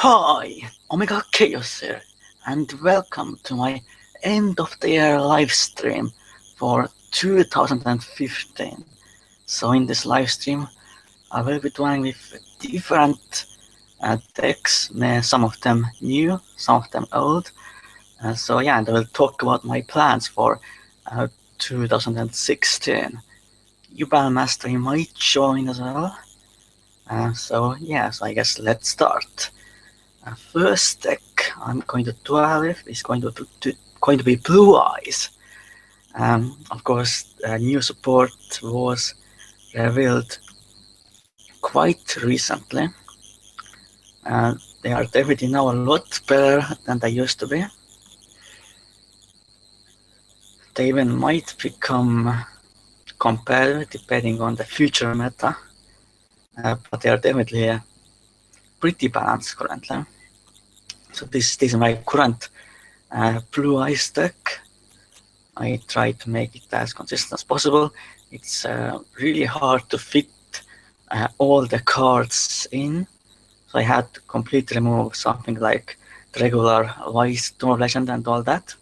Hi, Omega Chaos here, and welcome to my end of the year live stream for 2015. So in this live stream, I will be doing with different decks, some of them new, some of them old. So yeah, and I will talk about my plans for 2016. You Master might join as well. So yeah, so I guess let's start. First deck I'm going to duel with is going to be Blue Eyes. Of course, new support was revealed quite recently. They are definitely now a lot better than they used to be. They even might become competitive depending on the future meta, but they are definitely pretty balanced currently. So this is my current Blue Eyes deck. I try to make it as consistent as possible. It's really hard to fit all the cards in, so I had to completely remove something like the regular Wise Tomb of Legend and all that.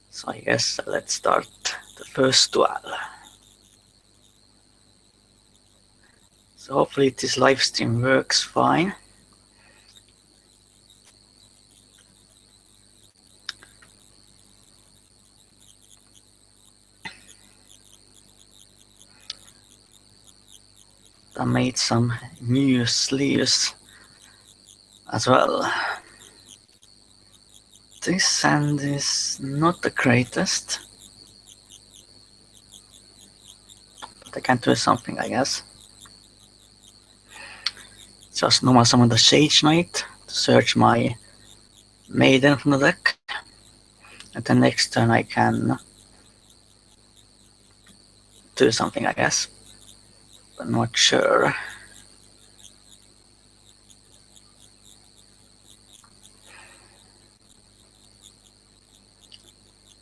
So I guess let's start the first duel. So hopefully this live stream works fine. I made some new sleeves as well. This sand is not the greatest, but I can do something, I guess. Just normal summon the Sage Knight to search my Maiden from the deck, and then next turn I can do something, I guess, but not sure.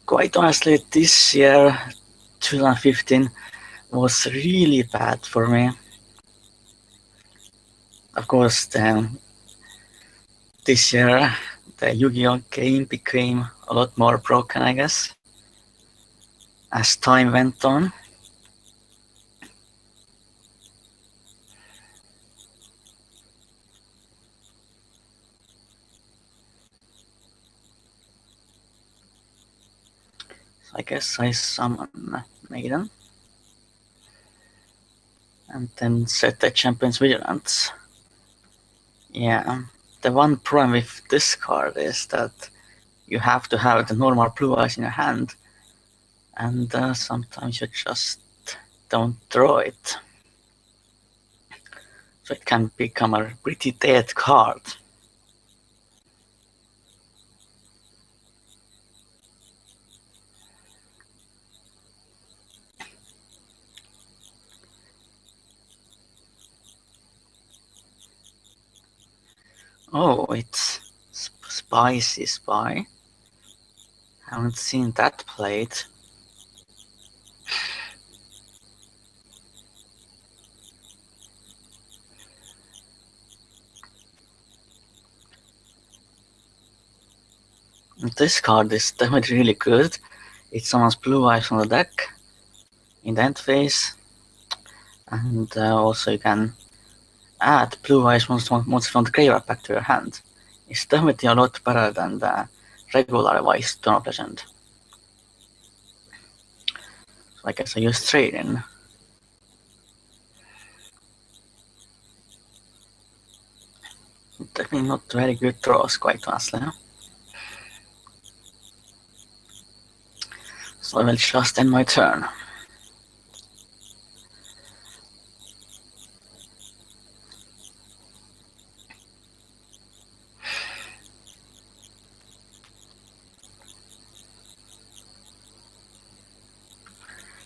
Quite honestly, this year, 2015, was really bad for me. Of course, this year, the Yu-Gi-Oh! Game became a lot more broken, I guess, as time went on. So I guess I summon Maiden, and then set the Champion's Vigilance. Yeah, the one problem with this card is that you have to have the normal Blue Eyes in your hand, and sometimes you just don't draw it. So it can become a pretty dead card. Oh, it's Spicy Spy. Haven't seen that played. This card is definitely really good. It summons Blue Eyes from the deck in the end phase, and also you can add Blue Eyes monsters from the graveyard back to your hand. It's definitely a lot better than the regular Wise Tomb of Legend. So I guess I use Trade-in. Definitely not very good draws, quite honestly. So I will just end my turn.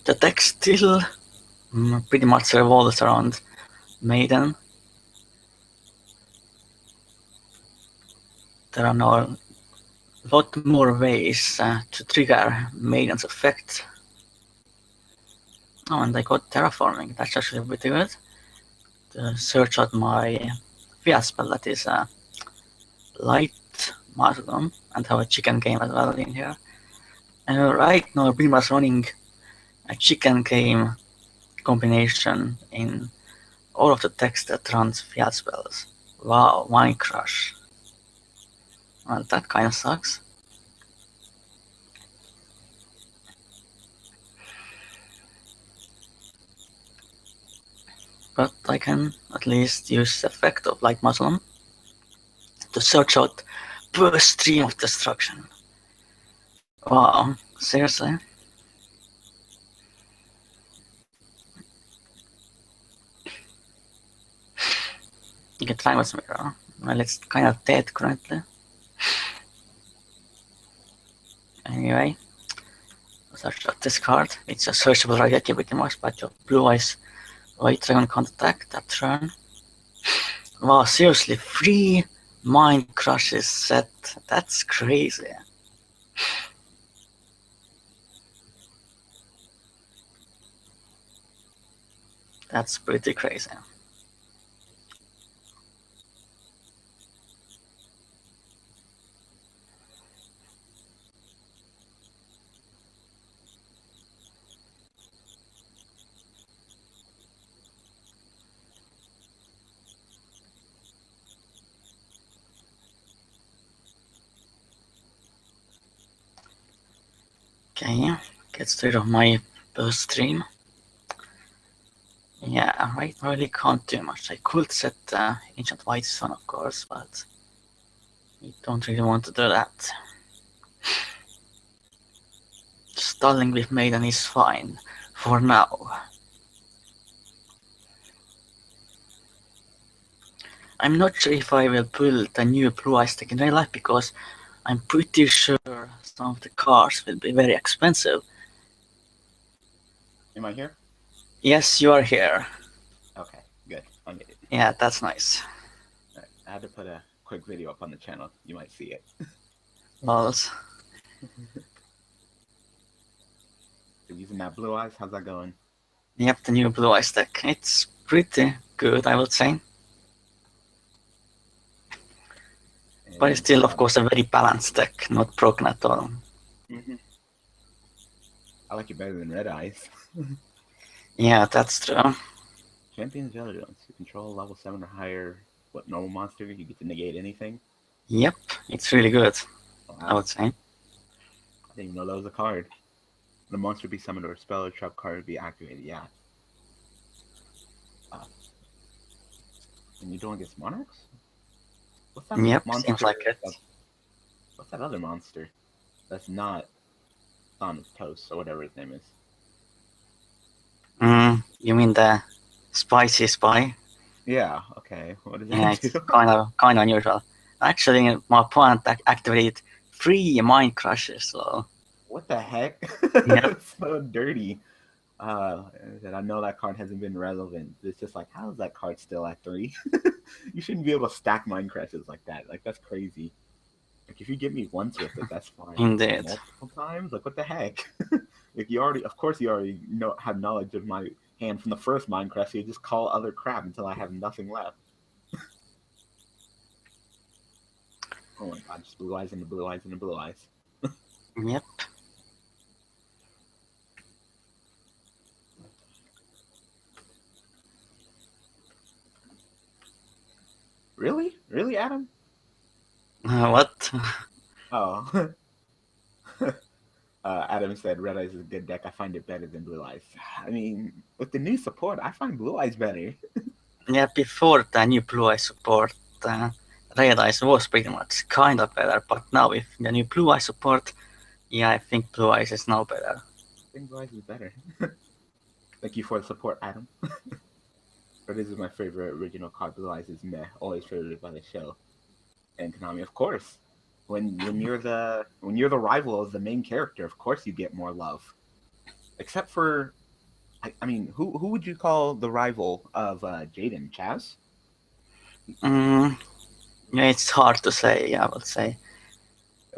The deck still pretty much revolves around Maiden. There are now a lot more ways to trigger Maiden's effect. Oh, and I got Terraforming, that's actually pretty good. To search out my field spell that is light mushroom and have a chicken game as well in here. Right now, Prima's running a chicken game combination in all of the text that runs field spells. Wow, Mind Crush. Well, that kind of sucks. But I can at least use the effect of Light Mushroom to search out burst stream of destruction. Wow, seriously? You can try with Mirror. Well, it's kind of dead currently. Anyway, search out this card. It's a searchable rarity pretty much, but your Blue Eyes White Dragon can't attack that turn. Wow, seriously, 3 Mind Crushes set. That's crazy. That's pretty crazy. Okay, gets rid of my burst stream. Yeah, right now I really can't do much. I could set Ancient White Sun, of course, but I don't really want to do that. Stalling with Maiden is fine for now. I'm not sure if I will pull the new Blue Eyes deck in real life because I'm pretty sure some of the cards will be very expensive. Am I here? Yes, you are here. Okay, good. I made it. Yeah, that's nice. Right. I had to put a quick video up on the channel. You might see it. Lols. Using that Blue Eyes, how's that going? Yep, the new Blue Eyes deck. It's pretty good, I would say. But it's still, of course, a very balanced deck, not broken at all. Mm-hmm. I like it better than Red Eyes. Yeah, that's true. Champion's Velodons. You control level 7 or higher. What normal monster? You get to negate anything? Yep, it's really good, Wow. I would say. I didn't even know that was a card. The monster be summoned or a spell or trap card would be activated. Yeah. And you don't against Monarchs? What's that monster? Seems like it. What's that other monster? That's not Thanatos or whatever his name is. You mean the Spicy Spy? Yeah, okay. What does that do? It's kind of unusual. Actually, my opponent activated 3 Mind Crushes, so... What the heck? Yep. That's so dirty. I know that card hasn't been relevant. It's just like, how is that card still at 3? You shouldn't be able to stack Mind Crushes like that. Like, that's crazy. Like, if you give me once with it, that's fine. Indeed. Multiple times? Like, what the heck? Like, you already have knowledge of my hand from the first Mind Crush, so you just call other crap until I have nothing left. Oh my god, just Blue Eyes and the Blue Eyes and the Blue Eyes. Yep. Really? Really, Adam? What? Oh. Adam said Red Eyes is a good deck. I find it better than Blue Eyes. I mean, with the new support, I find Blue Eyes better. Yeah, before the new Blue Eyes support, Red Eyes was pretty much kind of better, but now with the new Blue Eyes support, yeah, I think Blue Eyes is now better. I think Blue Eyes is better. Thank you for the support, Adam. Red Eyes is my favorite original card. Blue Eyes is meh. Always favored by the show. And Konami, of course. When you're the rival of the main character, of course you get more love. Except for, I mean, who would you call the rival of Jaden? Chaz? Yeah, it's hard to say. I would say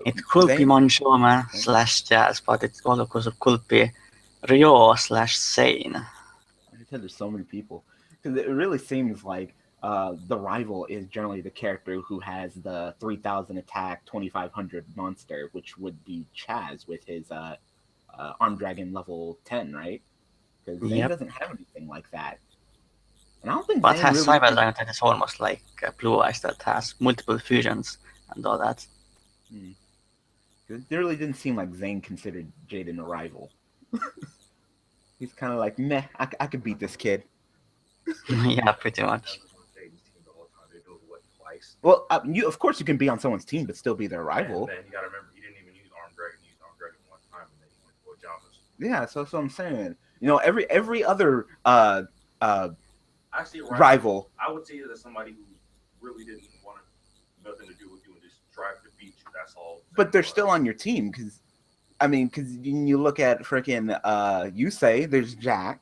it could be Manjoma / Chaz, but it also could be Ryo / Sane. I said there's so many people because it really seems like the rival is generally the character who has the 3,000 attack, 2,500 monster, which would be Chaz with his Armed Dragon level 10, right? Because Zane Yep. doesn't have anything like that. And I don't think But Zane has really... Cyber Dragon that is almost like Blue Eyes that has multiple fusions and all that. It really didn't seem like Zane considered Jaden a rival. He's kind of like, meh, I could beat this kid. Yeah, pretty much. Well, of course you can be on someone's team but still be their rival. And then you gotta remember, he didn't even use Armed Dragon. He used Armed Dragon one time, and then he went for Jamas. Yeah, so that's what I'm saying. You know, every other Actually, rival. I would say that somebody who really didn't want nothing to do with you and just drive to beat you. That's all. But they're still on your team because, I mean, because you look at freaking Yusei, there's Jack.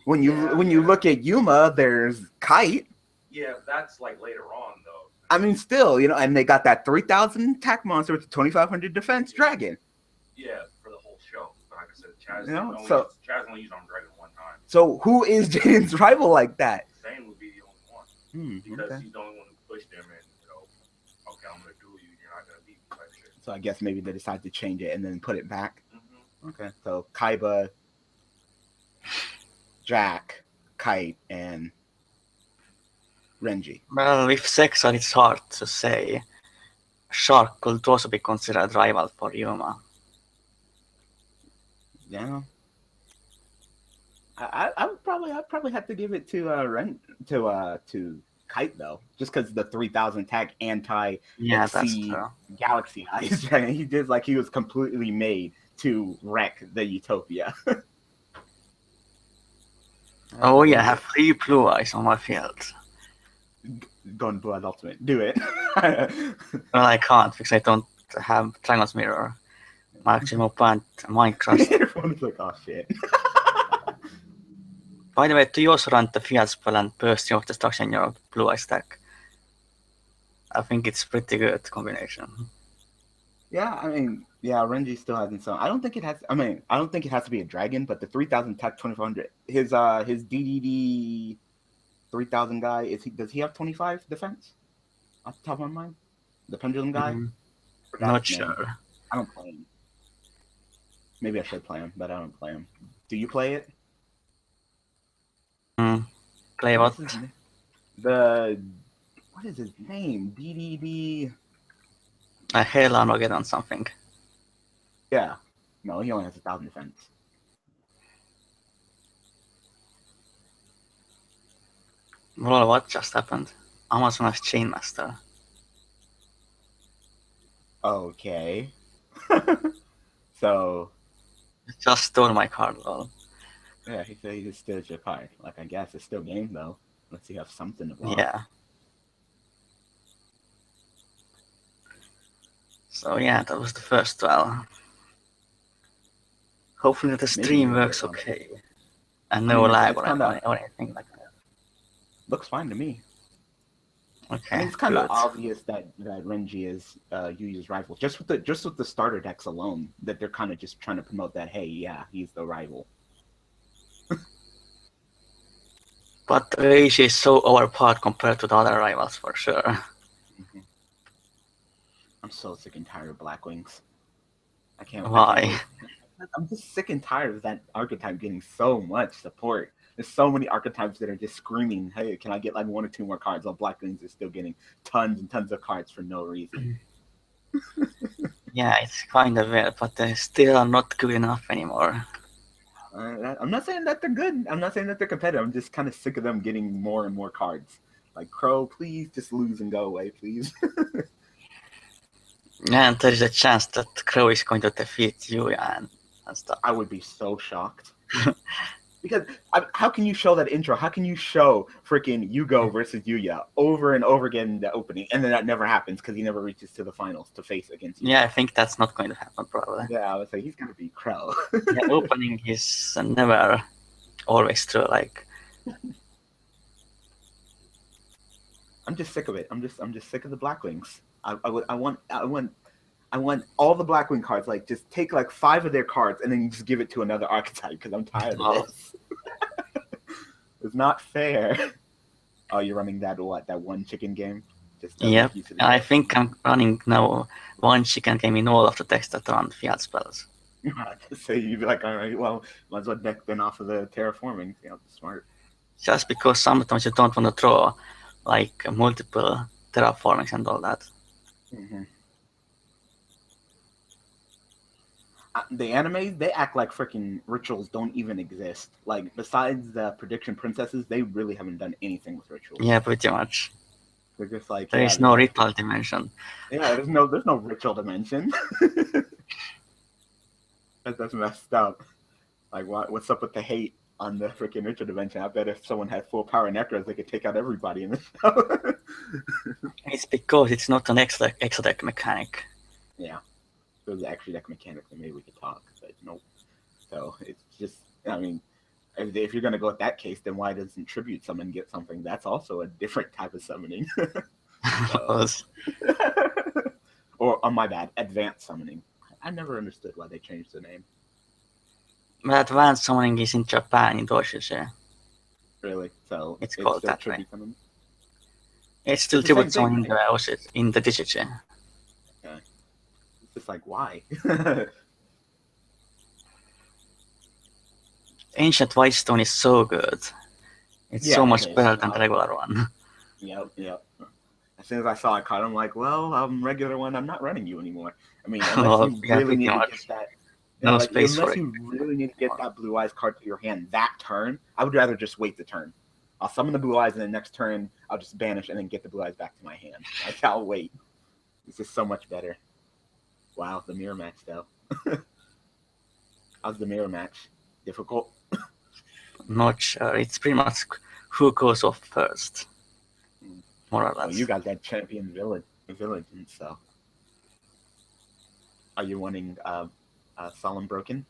When you look at Yuma, there's Kite. Yeah, that's like later on though. I mean, still, you know, and they got that 3,000 attack monster with the 2,500 defense dragon. Yeah, for the whole show. But like I said, Chaz, Chaz only used Armed Dragon one time. So who is Jaden's rival like that? Zane would be the only one because he's the only one who pushed him, and okay, I'm gonna duel you. You're not gonna beat me type shit. So I guess maybe they decided to change it and then put it back. Mm-hmm. Okay, so Kaiba, Jack, Kite, and Renji. Well, with Sexor, it's hard to say. Shark could also be considered rival for Yuma. Yeah. I'd probably have to give it to Kite though, just because the 3,000 attack anti Yeah, that's true. Galaxy Eyes. He did like he was completely made to wreck the Utopia. Oh yeah, I have 3 Blue Eyes on my field. Gun Blood Ultimate, do it. Well, I can't because I don't have Dragon's Mirror. Maximum Pant, Minecraft. Your phone is like, oh shit. By the way, do you also run the field spell and Bursting of Destruction in your Blue Eyes stack? I think it's pretty good combination. Yeah, I mean, yeah, Renji still hasn't some. I don't think it has. I mean, I don't think it has to be a dragon, but the 3,000 attack, 2,400. His DDD 3,000 guy does he have 25 defense? Off the top of my mind, the pendulum guy. Not sure. I don't play him. Maybe I should play him, but I don't play him. Do you play it? Play what? What is his name? DDD. Hell, I'm not getting on something. Yeah. No, he only has 1,000 defense. Well, what just happened? Amazon has Chainmaster. Okay. So. It just stole my card, lol. Yeah, he said he just steals your card. Like, I guess it's still game, though. Unless you have something to block. Yeah. So, yeah, that was the first duel. Hopefully the stream works okay. And no lag or anything like that. Looks fine to me. Okay, I mean, it's kind of obvious that Renji is Yuya's rival. Just with the starter decks alone, that they're kind of just trying to promote that, hey, yeah, he's the rival. But Reishi is so overpowered compared to the other rivals for sure. Mm-hmm. I'm so sick and tired of Black Wings. I can't. Why? I'm just sick and tired of that archetype getting so much support. There's so many archetypes that are just screaming, hey, can I get like 1 or 2 more cards? While Black Wings is still getting tons and tons of cards for no reason. Yeah, it's kind of weird, but they still are not good enough anymore. I'm not saying that they're good. I'm not saying that they're competitive. I'm just kind of sick of them getting more and more cards. Like, Crow, please just lose and go away, please. Yeah, and there is a chance that Crow is going to defeat Yuya and stuff. I would be so shocked. Because how can you show that intro? How can you show freaking Yugo versus Yuya over and over again in the opening, and then that never happens because he never reaches to the finals to face against Yuya? Yeah, I think that's not going to happen probably. Yeah, I would say he's going to be Crow. The opening is never always true. Like, I'm just sick of it. I'm just sick of the Black Wings. I want all the Blackwing cards. Like, just take like 5 of their cards and then just give it to another archetype because I'm tired of this. It's not fair. Oh, you're running that one chicken game? Just Yep. use it I think I'm running now one chicken game in all of the decks that run field spells. So you'd be like, all right, well, might as well deck then off of the terraforming. You know, smart. Just because sometimes you don't want to draw like multiple terraformings and all that. Mm-hmm. The anime, they act like freaking rituals don't even exist. Like, besides the prediction princesses, they really haven't done anything with rituals. Yeah, pretty much. They're just like, There is no ritual dimension. Yeah, there's no ritual dimension. That's messed up. Like, what's up with the hate on the freaking ritual dimension? I bet if someone had full power necros, they could take out everybody in the show. It's because it's not an extra deck mechanic. Yeah. If it was actually deck mechanic, then maybe we could talk, but nope. So it's just, I mean, if you're going to go with that case, then why doesn't Tribute Summon get something? That's also a different type of summoning. Or, oh, my bad, Advanced Summoning. I never understood why they changed the name. But Advanced Summoning is in Japan, in Doshishi. Really? So it's called still that Tribute way. Summon? It's still Tribute Summoning right? in the Digichi. Okay. It's just like, why? Ancient Whitestone is so good. It's so much better than the regular one. Yep. As soon as I saw it card, I'm like, well, regular one, I'm not running you anymore. I mean, unless you really need to get that. No space unless you really need to get that Blue Eyes card to your hand that turn, I would rather just wait the turn. I'll summon the Blue Eyes, and the next turn, I'll just banish and then get the Blue Eyes back to my hand. Like, I'll wait. It's just so much better. Wow, the mirror match, though. How's the mirror match? Difficult? Not sure. It's pretty much who goes off first. More or less. Well, you got that champion village, so. Are you wanting Solemn Broken?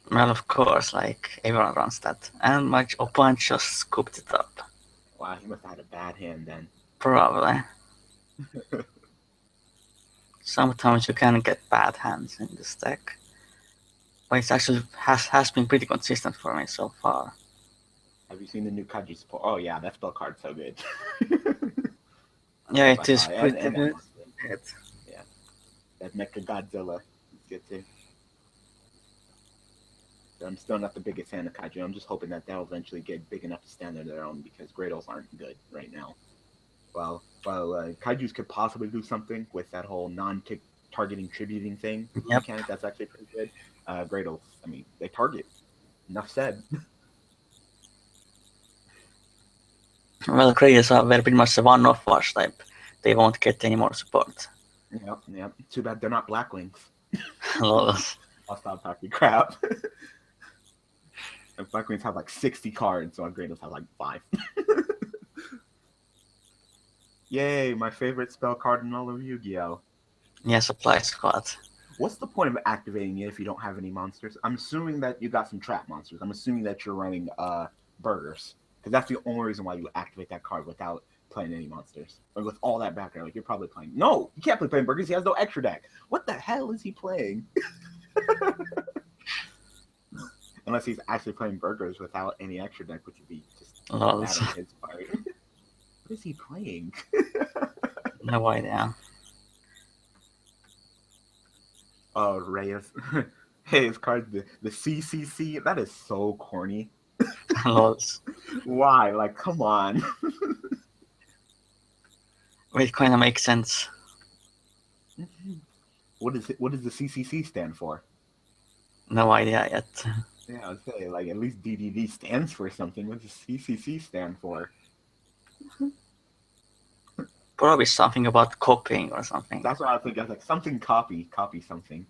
Well, of course, like, everyone runs that. And my opponent just scooped it up. Wow, he must have had a bad hand then. Probably. Sometimes you can get bad hands in this deck. But it actually has been pretty consistent for me so far. Have you seen the new Kaji support? Oh yeah, that spell card's so good. Yeah, it is pretty good. Yeah. That Mecha Godzilla is good too. I'm still not the biggest fan of Kaiju. I'm just hoping that they'll eventually get big enough to stand on their own because Gradles aren't good right now. Well, Kaijus could possibly do something with that whole non-tick targeting tributing thing mechanic. That's actually pretty good. Gradles, I mean, they target. Enough said. Well, Gradles are very pretty much a one-off wash type. They won't get any more support. Yep. Too bad they're not Blackwings. Lol. I'll stop talking crap. And Blackwings have like 60 cards, so Gradles have like 5. Yay, my favorite spell card in all of Yu-Gi-Oh! Yeah, Supply Squad. What's the point of activating it if you don't have any monsters? I'm assuming that you got some trap monsters. I'm assuming that you're running burgers. Because that's the only reason why you activate that card without playing any monsters. Or with all that background, like you're probably playing. No, you can't play playing burgers. He has no extra deck. What the hell is he playing? Unless he's actually playing burgers without any extra deck, which would be just bad on his part. What is he playing? No idea. Oh, Reyes. Hey, his card, the CCC, that is so corny. Why? Like, come on. It kind of makes sense. What does the CCC stand for? No idea yet. Yeah, I'd say, like, at least DDD stands for something. What does CCC stand for? Probably something about copying or something. That's what I think. I was like, something copy something.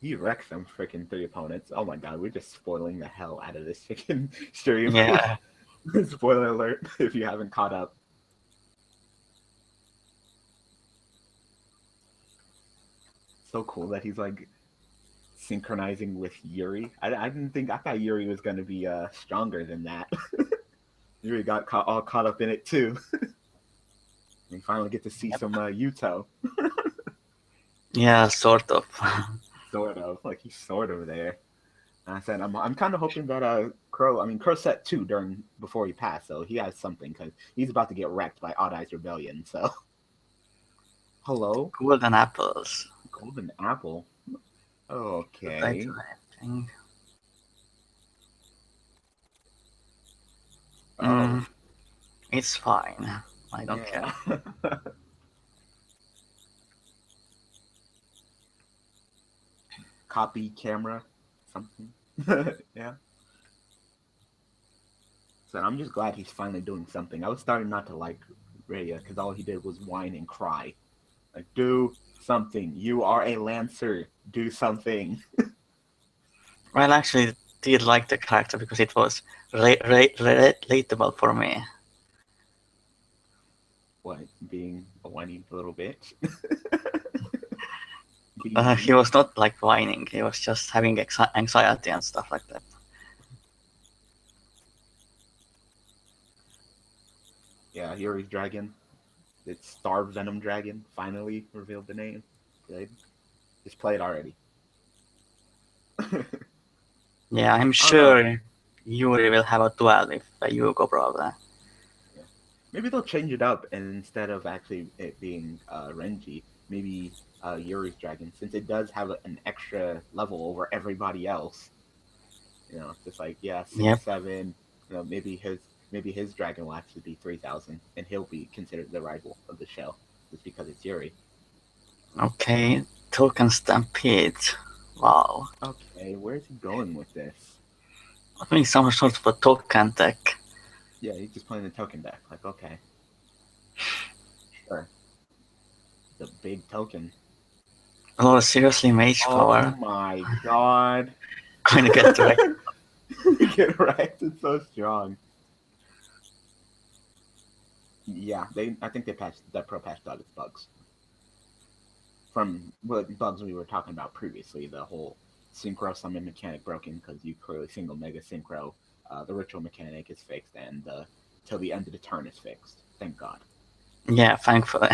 He wrecked some freaking 3 opponents. Oh my god, we're just spoiling the hell out of this freaking stream. Yeah. Spoiler alert if you haven't caught up. So cool that he's like synchronizing with Yuri. I thought Yuri was going to be stronger than that. Yuri got all caught up in it too. We finally get to see some Yuto. Yeah, sort of. Sort of. Like, he's sort of there. And I said I'm kind of hoping that Crow set 2 before he passed, so he has something because he's about to get wrecked by Odd Eyes Rebellion. So, hello, Golden apples. Golden Apple. I Okay. do anything. Oh, It's fine. I don't care. yeah. Copy camera, something. Yeah. So I'm just glad he's finally doing something. I was starting not to like Raya because all he did was whine and cry. Like, do something. You are a Lancer. Do something. Well, I actually did like the character because it was relatable for me. What? Being a whiny little bitch? He was not like whining, he was just having anxiety and stuff like that. Yeah, Yuri's dragon. It's Star Venom Dragon. Finally revealed the name. Good. Just play it already. Yeah, I'm sure Yuri will have a duel with Yugo probably. Yeah. Maybe they'll change it up, and instead of actually it being Renji, maybe Yuri's dragon, since it does have an extra level over everybody else. You know, just like 6, Yep. 7. You know, maybe his dragon will actually be 3,000, and he'll be considered the rival of the shell just because it's Yuri. Okay, Token Stampede. Wow. Okay, where's he going with this? I think some sort of a token deck. Yeah, he's just playing the token deck. Like, okay, sure, the big token. Oh, seriously, Mage Power. Oh my god. Going to get wrecked. Get wrecked. It's so strong. Yeah, I think they patched that pro patched out its bugs. From what bugs we were talking about previously, the whole synchro summon mechanic broken because you clearly single mega synchro. The ritual mechanic is fixed, and till the end of the turn is fixed. Thank God. Yeah, thankfully.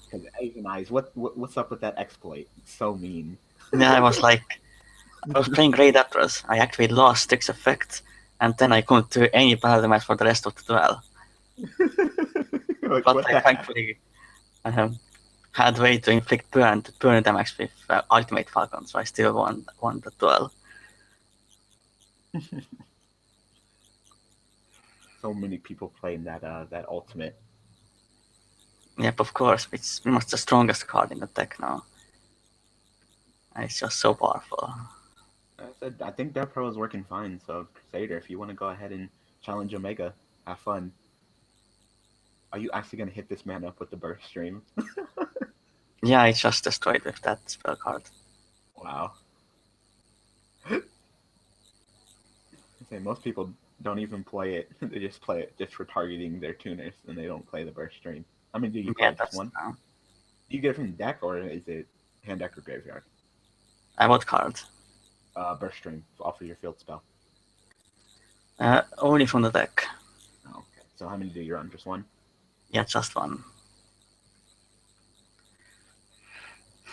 Because Asian Eyes, what's up with that exploit? It's so mean. Yeah, I was playing Great Atlas. I actually lost Styx effect, and then I couldn't do any battle damage for the rest of the duel. Like, But I thankfully had way to inflict burn damage with Ultimate Falcon, so I still won the duel. So many people playing that ultimate. Yep, of course. It's pretty much the strongest card in the deck now. And it's just so powerful. I think that pro is working fine. So Crusader, if you want to go ahead and challenge Omega, have fun. Are you actually gonna hit this man up with the burst stream? Yeah, I just destroyed with that spell card. Wow. Say most people don't even play it. They just play it just for targeting their tuners, and they don't play the burst stream. I mean, do you play this one? Do you get it from the deck, or is it hand deck or graveyard? What card? Burst stream off of your field spell. Only from the deck. Oh, okay. So how many do you run? Just one? Yeah, just one.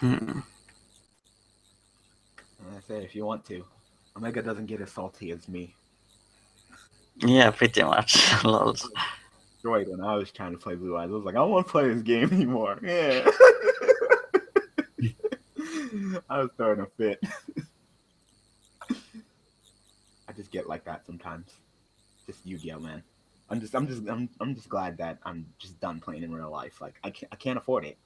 I say if you want to. Omega doesn't get as salty as me. Yeah, pretty much. Lols. Destroyed when I was trying to play Blue Eyes. I was like, I don't want to play this game anymore. Yeah. I was throwing a fit. I just get like that sometimes. Just Yu-Gi-Oh, man. I'm just glad that I'm just done playing in real life. Like I can't afford it.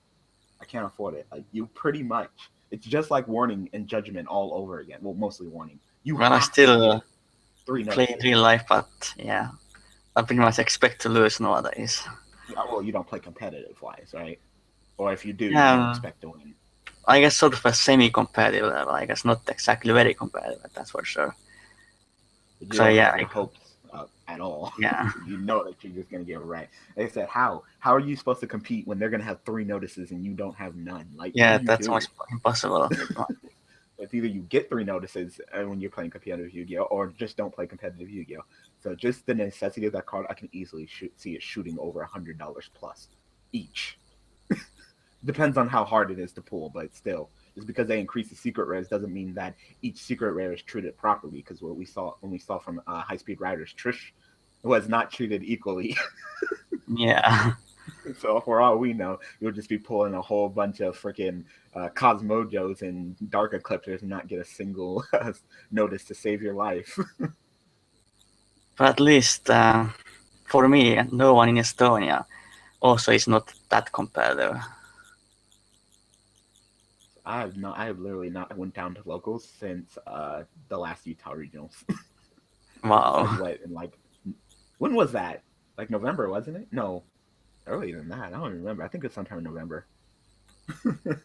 I can't afford it. Like you pretty much. It's just like Warning and Judgment all over again. Well, mostly Warning. I still play in real life, but yeah, I pretty much expect to lose nowadays. Well, you don't play competitive wise, right? Or if you do, Yeah, you don't expect to win. I guess sort of a semi-competitive level. I guess not exactly very competitive, that's for sure. But you don't have any hopes at all. Yeah. You know that you're just gonna get wrecked. Like I said, how are you supposed to compete when they're gonna have 3 notices and you don't have none? Like yeah, that's almost impossible. It's either you get 3 notices when you're playing competitive Yu-Gi-Oh, or just don't play competitive Yu-Gi-Oh. So just the necessity of that card, I can easily see it shooting over $100 plus each. Depends on how hard it is to pull, but still, Just because they increase the secret rares doesn't mean that each secret rare is treated properly. Because what we saw from High Speed Riders, Trish was not treated equally. Yeah. So for all we know, you'll just be pulling a whole bunch of freaking Cosmojos and Dark Eclipsers and not get a single notice to save your life. But at least for me, no one in Estonia also is not that competitive. I have literally not went down to locals since the last Utah regionals. Wow. When was that? Like November, wasn't it? No, earlier than that. I don't remember. I think it's sometime in November. And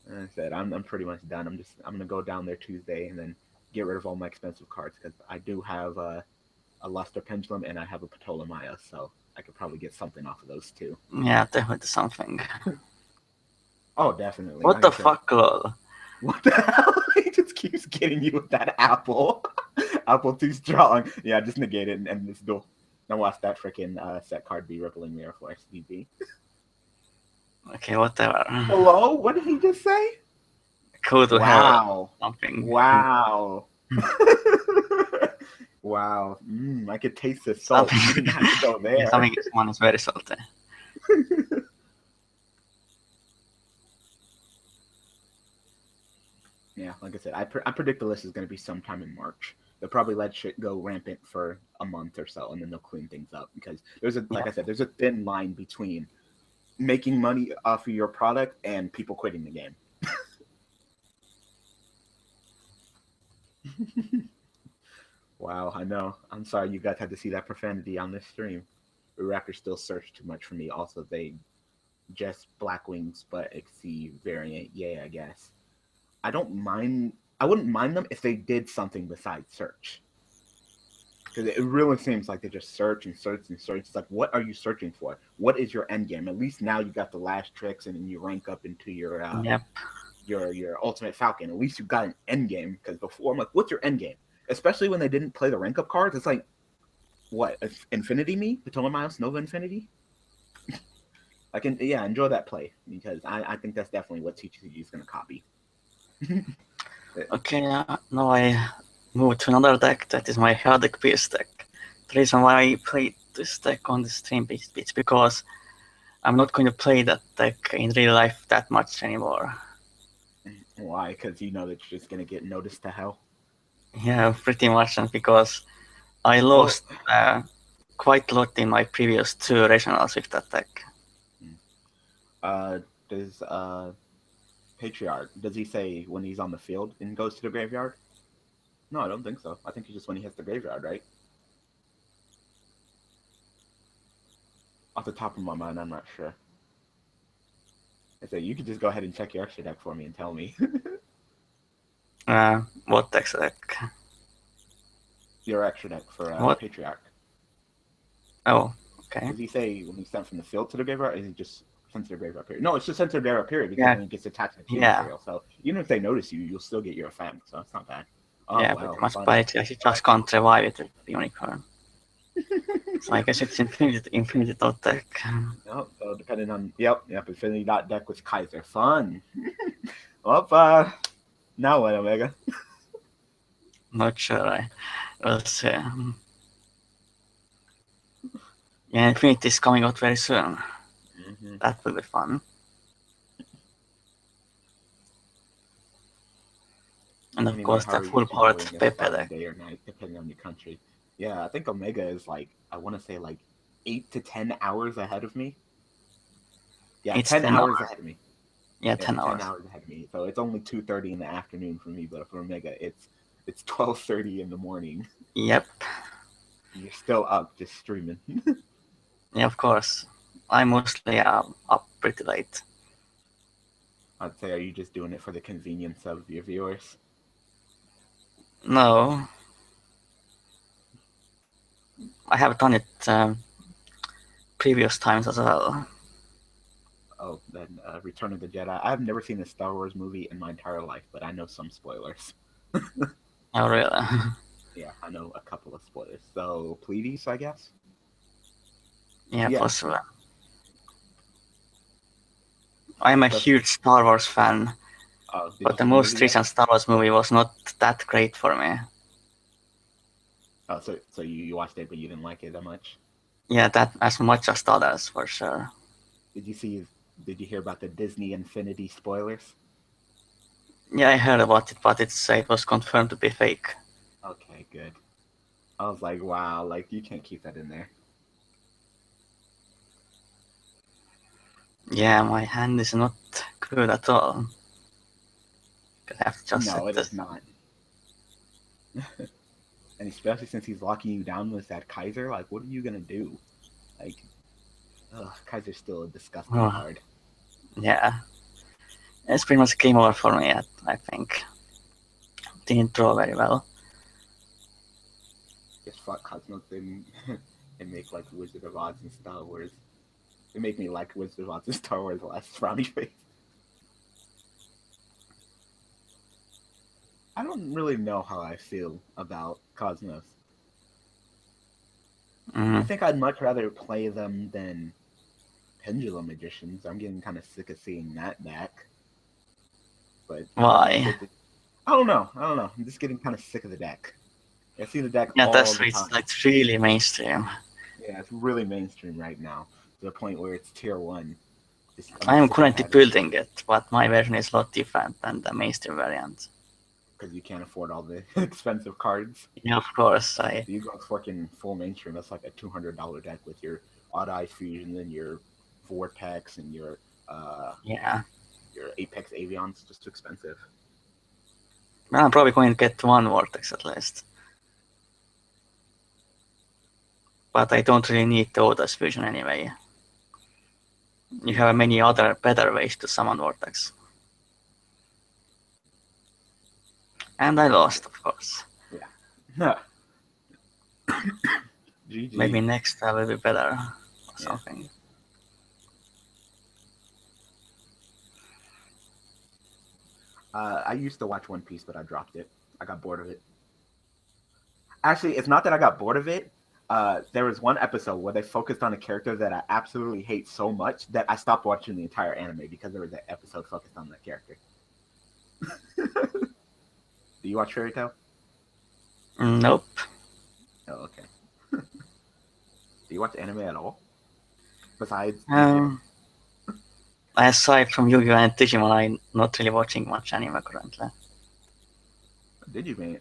I said I'm pretty much done. I'm gonna go down there Tuesday and then get rid of all my expensive cards because I do have a Luster Pendulum and I have a Ptolemaia, so I could probably get something off of those too. Yeah, definitely something. Oh, definitely. What the fuck, lol? What the hell? He just keeps getting you with that apple. Apple too strong. Yeah, just negate it and end this duel. Now watch that freaking set card be Rippling Mirror for SDB. Okay, whatever. Hello? What did he just say? Go to hell. Something. Wow. Wow. I could taste the salt. You didn't have to go there. Someone is very salty. Yeah, like I said, I predict the list is going to be sometime in March. They'll probably let shit go rampant for a month or so, and then they'll clean things up because there's a thin line between making money off of your product and people quitting the game. Wow, I know. I'm sorry you guys had to see that profanity on this stream. The Raptors still search too much for me. Also, they just Black Wings, but XC variant. Yeah, I guess. I wouldn't mind them if they did something besides search. Because it really seems like they just search and search and search. It's like, what are you searching for? What is your end game? At least now you got the last tricks and then you rank up into your Ultimate Falcon. At least you got an end game. Because before, I'm like, what's your end game? Especially when they didn't play the rank up cards. It's like, what? Infinity Me? Ptolemaeus Nova Infinity? Enjoy that play. Because I think that's definitely what TTC is going to copy. Okay, now I move to another deck that is my Herdek Beast deck. The reason why I played this deck on the stream is because I'm not going to play that deck in real life that much anymore. Why? Because you know that you're just going to get noticed to hell? Yeah, pretty much, and because I lost quite a lot in my previous 2 regionals with that deck. Does Patriarch, does he say when he's on the field and goes to the graveyard? No, I don't think so. I think it's just when he hits the graveyard, right? Off the top of my mind, I'm not sure. I say you could just go ahead and check your extra deck for me and tell me. What extra deck? Your extra deck for Patriarch. Oh, okay. Does he say when he's sent from the field to the graveyard, or is he just sent to the graveyard period? No, it's just sent to the graveyard period because then it gets attached to the material. So even if they notice you, you'll still get your effect. So it's not bad. But I just can't revive it with Unicorn. So I guess it's Infinity Dot deck. Yep, so depending on Infinity Dot deck with Kaiser. Fun. Well, now what, Omega? Not sure. We'll see. Yeah, Infinity is coming out very soon. Mm-hmm. That will be fun. And of course, the full powered Pepe deck. Day or night, depending on your country. Yeah, I think Omega is I want to say 8 to 10 hours ahead of me. Yeah, it's 10 hours ahead of me. Yeah, 10 hours. 10 hours ahead of me. So it's only 2:30 in the afternoon for me, but for Omega, it's 12:30 in the morning. Yep. You're still up, just streaming. Yeah, of course. I'm mostly up pretty late. I'd say, are you just doing it for the convenience of your viewers? No. I have done it previous times as well. Oh, then Return of the Jedi. I've never seen a Star Wars movie in my entire life, but I know some spoilers. Oh, really? Yeah, I know a couple of spoilers. So, Pleiades, I guess? Yeah, possible. I'm a huge Star Wars fan, But the most recent Star Wars movie was not that great for me. Oh, so you watched it, but you didn't like it that much? Yeah, that as much as the others, for sure. Did you hear about the Disney Infinity spoilers? Yeah, I heard about it, but it was confirmed to be fake. Okay, good. I was like, wow, like you can't keep that in there. Yeah, my hand is not good at all. I have to just No, set it this. is not. And especially since he's locking you down with that Kaiser, like, what are you gonna do? Like, Kaiser's still a disgusting card. Yeah. It's pretty much game over for me, I think. Didn't draw very well. Just fuck Cosmos and make like Wizard of Oz and Star Wars. It make me like Wizard of Oz and Star Wars less frowny face. I don't really know how I feel about Cosmos. I think I'd much rather play them than Pendulum Magicians. I'm getting kind of sick of seeing that back. But why? I don't know. I'm just getting kind of sick of the deck. I see the deck all that's the time. it's like really mainstream. Yeah, it's really mainstream right now to the point where it's tier 1. I am currently building it, but my version is a lot different than the mainstream variant. Because you can't afford all the expensive cards. Yeah, of course. You go fucking full mainstream, that's like a $200 deck with your Odd-Eye Fusion and your Vortex and your your Apex Avions. Just too expensive. Well, I'm probably going to get one Vortex at least. But I don't really need the Odd-Eye Fusion anyway. You have many other better ways to summon Vortex. And I lost, of course. Yeah. GG. Maybe next I will be better or something. I used to watch One Piece, but I dropped it. I got bored of it. Actually, it's not that I got bored of it. There was one episode where they focused on a character that I absolutely hate so much that I stopped watching the entire anime because there was an episode focused on that character. Do you watch Fairy Tail? Nope. Oh, okay. Do you watch anime at all? Besides, aside from Yu-Gi-Oh! And Digimon, I'm not really watching much anime currently. Digimon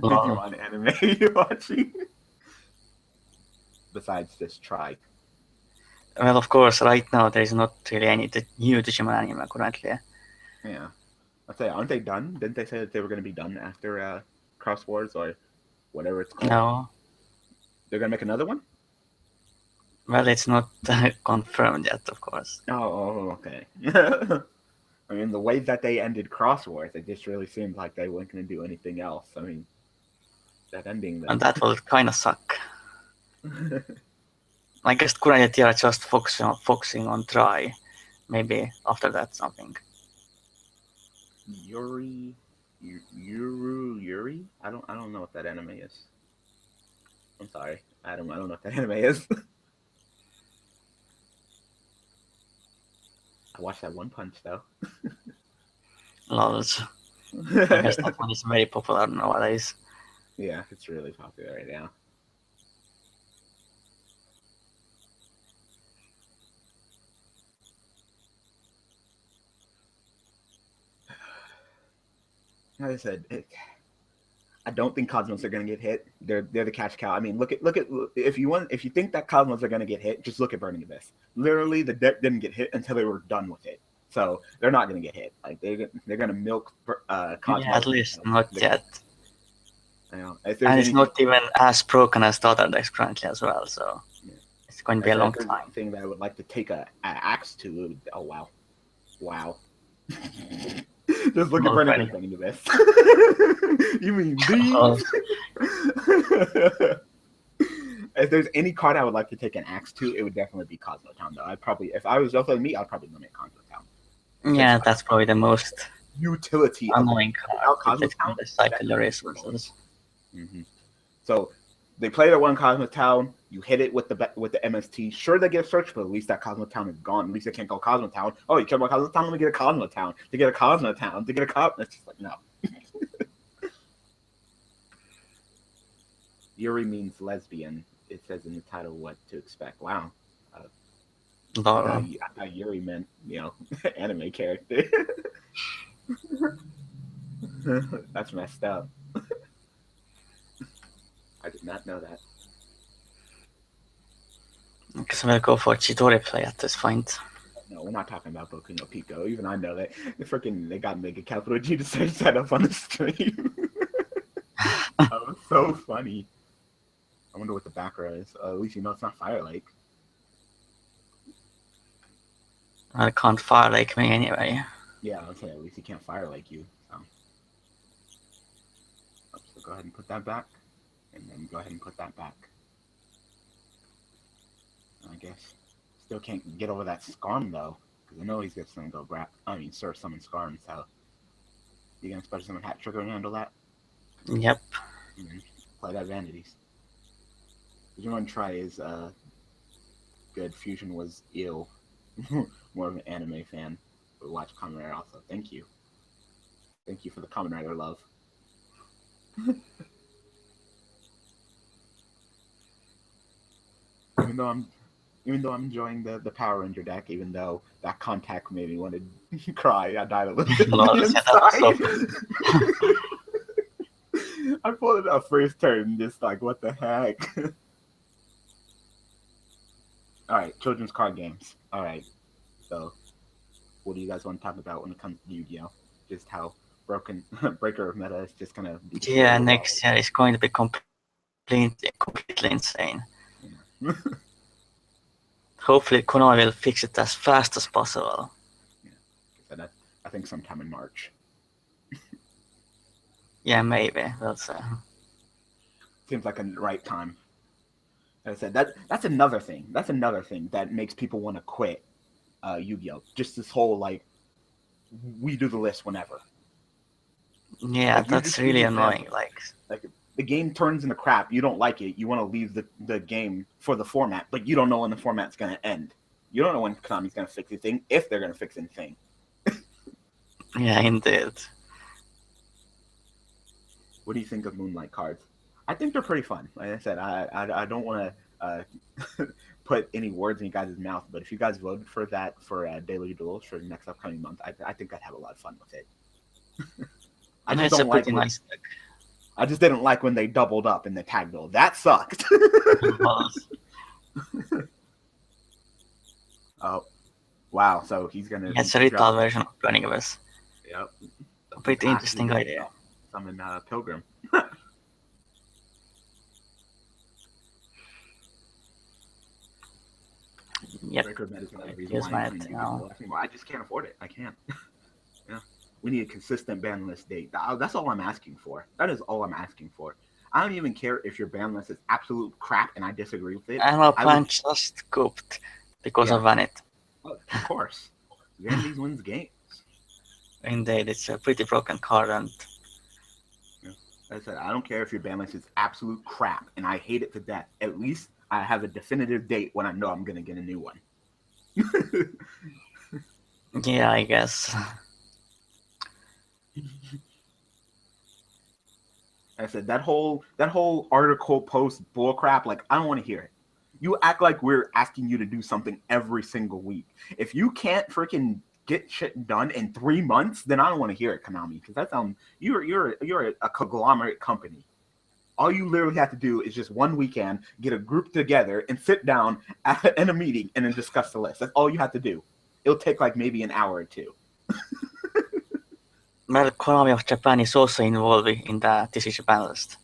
Wow. Digimon anime you're watching? Besides this Tribe. Well, of course, right now there is not really any new Digimon anime currently. Yeah. I'd say, aren't they done? Didn't they say that they were going to be done after Cross Wars or whatever it's called? No. They're going to make another one? Well, it's not confirmed yet, of course. Oh, okay. I mean, the way that they ended Cross Wars, it just really seemed like they weren't going to do anything else. I mean, that ending... And that will kind of suck. I guess currently they are just focusing on Try. Maybe after that something. Yuri? I don't know what that anime is. I'm sorry, Adam. I don't know what that anime is. I watched that One Punch though. Lols. I guess that one is very popular nowadays. Yeah, it's really popular right now. Like I said, I don't think Cosmos are going to get hit. They're the cash cow. I mean, look at if you think that Cosmos are going to get hit, just look at Burning Abyss. Literally, the deck didn't get hit until they were done with it. So they're not going to get hit. Like they're going to milk Cosmos. Yeah, at least not yet. You know, and it's not even as broken as the other decks currently as well. So it's going to be a long time. One thing that I would like to take an axe to. Oh wow. Just look at Burning Abyss. You mean these? If there's any card I would like to take an axe to, it would definitely be Cosmo Town. Though if I was just like me, I'd probably limit Cosmo Town. Yeah, that's probably the most utility annoying card that can recycle your resources. So they play their one Cosmo Town. You hit it with the MST. Sure, they get searched, but at least that Cosmotown is gone. At least they can't go Cosmotown. Oh, you care about Cosmotown? Let me get a Cosmotown. To get a Cosmotown. To get a Cos. It's just like, no. Yuri means lesbian. It says in the title what to expect. Wow. Yuri meant, anime character. That's messed up. I did not know that. Because I'm gonna go for Chidori play at this point. No, we're not talking about Boku no Pico. Even I know that. They got Mega Capital G to set up on the stream. That was so funny. I wonder what the background is. At least you know it's not Fire Lake. I can't fire like me anyway. Yeah, okay. At least he can't fire like you. So go ahead and put that back, and then go ahead and put that back. I guess still can't get over that Skarm though, because I know he's just gonna go Surf Summon Skarm. So you gonna special summon Hat Trigger and handle that? Yep. Play that Vanities. What you want to try is good. Fusion was ill. More of an anime fan. But watch Kamen Rider also. Thank you. Thank you for the Kamen Rider love. Even though I'm enjoying the Power Ranger deck, even though that contact made me want to cry, I died a little bit inside. I pulled it up first turn, just like, what the heck? Alright, children's card games. Alright, so what do you guys want to talk about when it comes to Yu-Gi-Oh? Just how Breaker of Meta is just gonna be... Yeah, next year is going to be completely insane. Yeah. Hopefully Konami will fix it as fast as possible. Yeah, I think sometime in March. Yeah, maybe. We'll see. Seems like a right time. Like I said, that's another thing. That's another thing that makes people want to quit Yu-Gi-Oh! Just this whole, like, we do the list whenever. Yeah, like, that's really annoying. Like the game turns into crap. You don't like it. You want to leave the game for the format, but you don't know when the format's going to end. You don't know when Konami's going to fix anything, if they're going to fix anything. Yeah, indeed. What do you think of Moonlight cards? I think they're pretty fun. Like I said, I don't want to put any words in you guys' mouth, but if you guys voted for that for Daily Duels for the next upcoming month, I think I'd have a lot of fun with it. I just don't like nice deck. I just didn't like when they doubled up in the tag duel. That sucked. Oh, wow. So he's going to... It's a retail version of Burning Abyss. Yep. Pretty interesting idea. Summon Pilgrim. Yep. Here's my now. I just can't afford it. I can't. Yeah. We need a consistent ban list date. That's all I'm asking for. That is all I'm asking for. I don't even care if your ban list is absolute crap and I disagree with it. Animal Punch just scooped because of Vanit. Oh, of course. Vanities wins games. Indeed, it's a pretty broken card. And like I said, I don't care if your ban list is absolute crap and I hate it to death. At least I have a definitive date when I know I'm going to get a new one. Yeah, I guess. I said that whole article post bullcrap. Like, I don't want to hear it. You act like we're asking you to do something every single week. If you can't freaking get shit done in 3 months, then I don't want to hear it, Konami. Because that's you're a conglomerate company. All you literally have to do is just one weekend, get a group together, and sit down in a meeting and then discuss the list. That's all you have to do. It'll take like maybe an hour or two. Well, Konami of Japan is also involved in the decision list.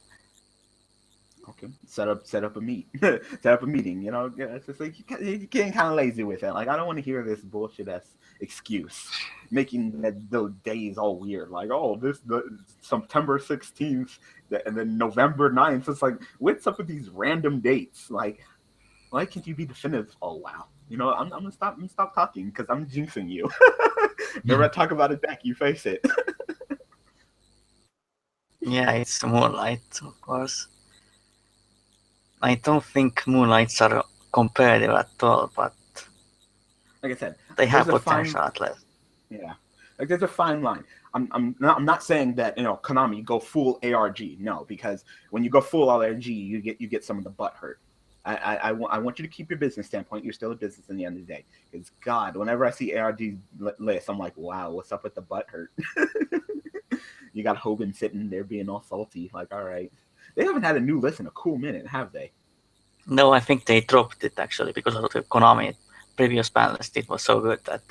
Okay, set up a set up a meeting. You know, it's just like you're getting kind of lazy with it. Like, I don't want to hear this bullshit ass excuse, making the days all weird. Like, oh, September 16th and then November 9th. It's like, what's up with these random dates? Like, why can't you be definitive? Oh wow, you know, I'm gonna stop talking because I'm jinxing you. Never talk about a deck, you face it. Yeah, it's Moonlight, of course. I don't think Moonlights are competitive at all, but like I said, they have there's a fine- potential at least. Yeah, like there's a fine line. I'm not saying that Konami go full ARG. No, because when you go full ARG, you get some of the butt hurt. I want you to keep your business standpoint. You're still a business in the end of the day. Because God, whenever I see ARG list, I'm like, wow, what's up with the butt hurt? You got Hogan sitting there being all salty. Like, all right, they haven't had a new list in a cool minute, have they? No, I think they dropped it actually because of the Konami previous ban list. It was so good that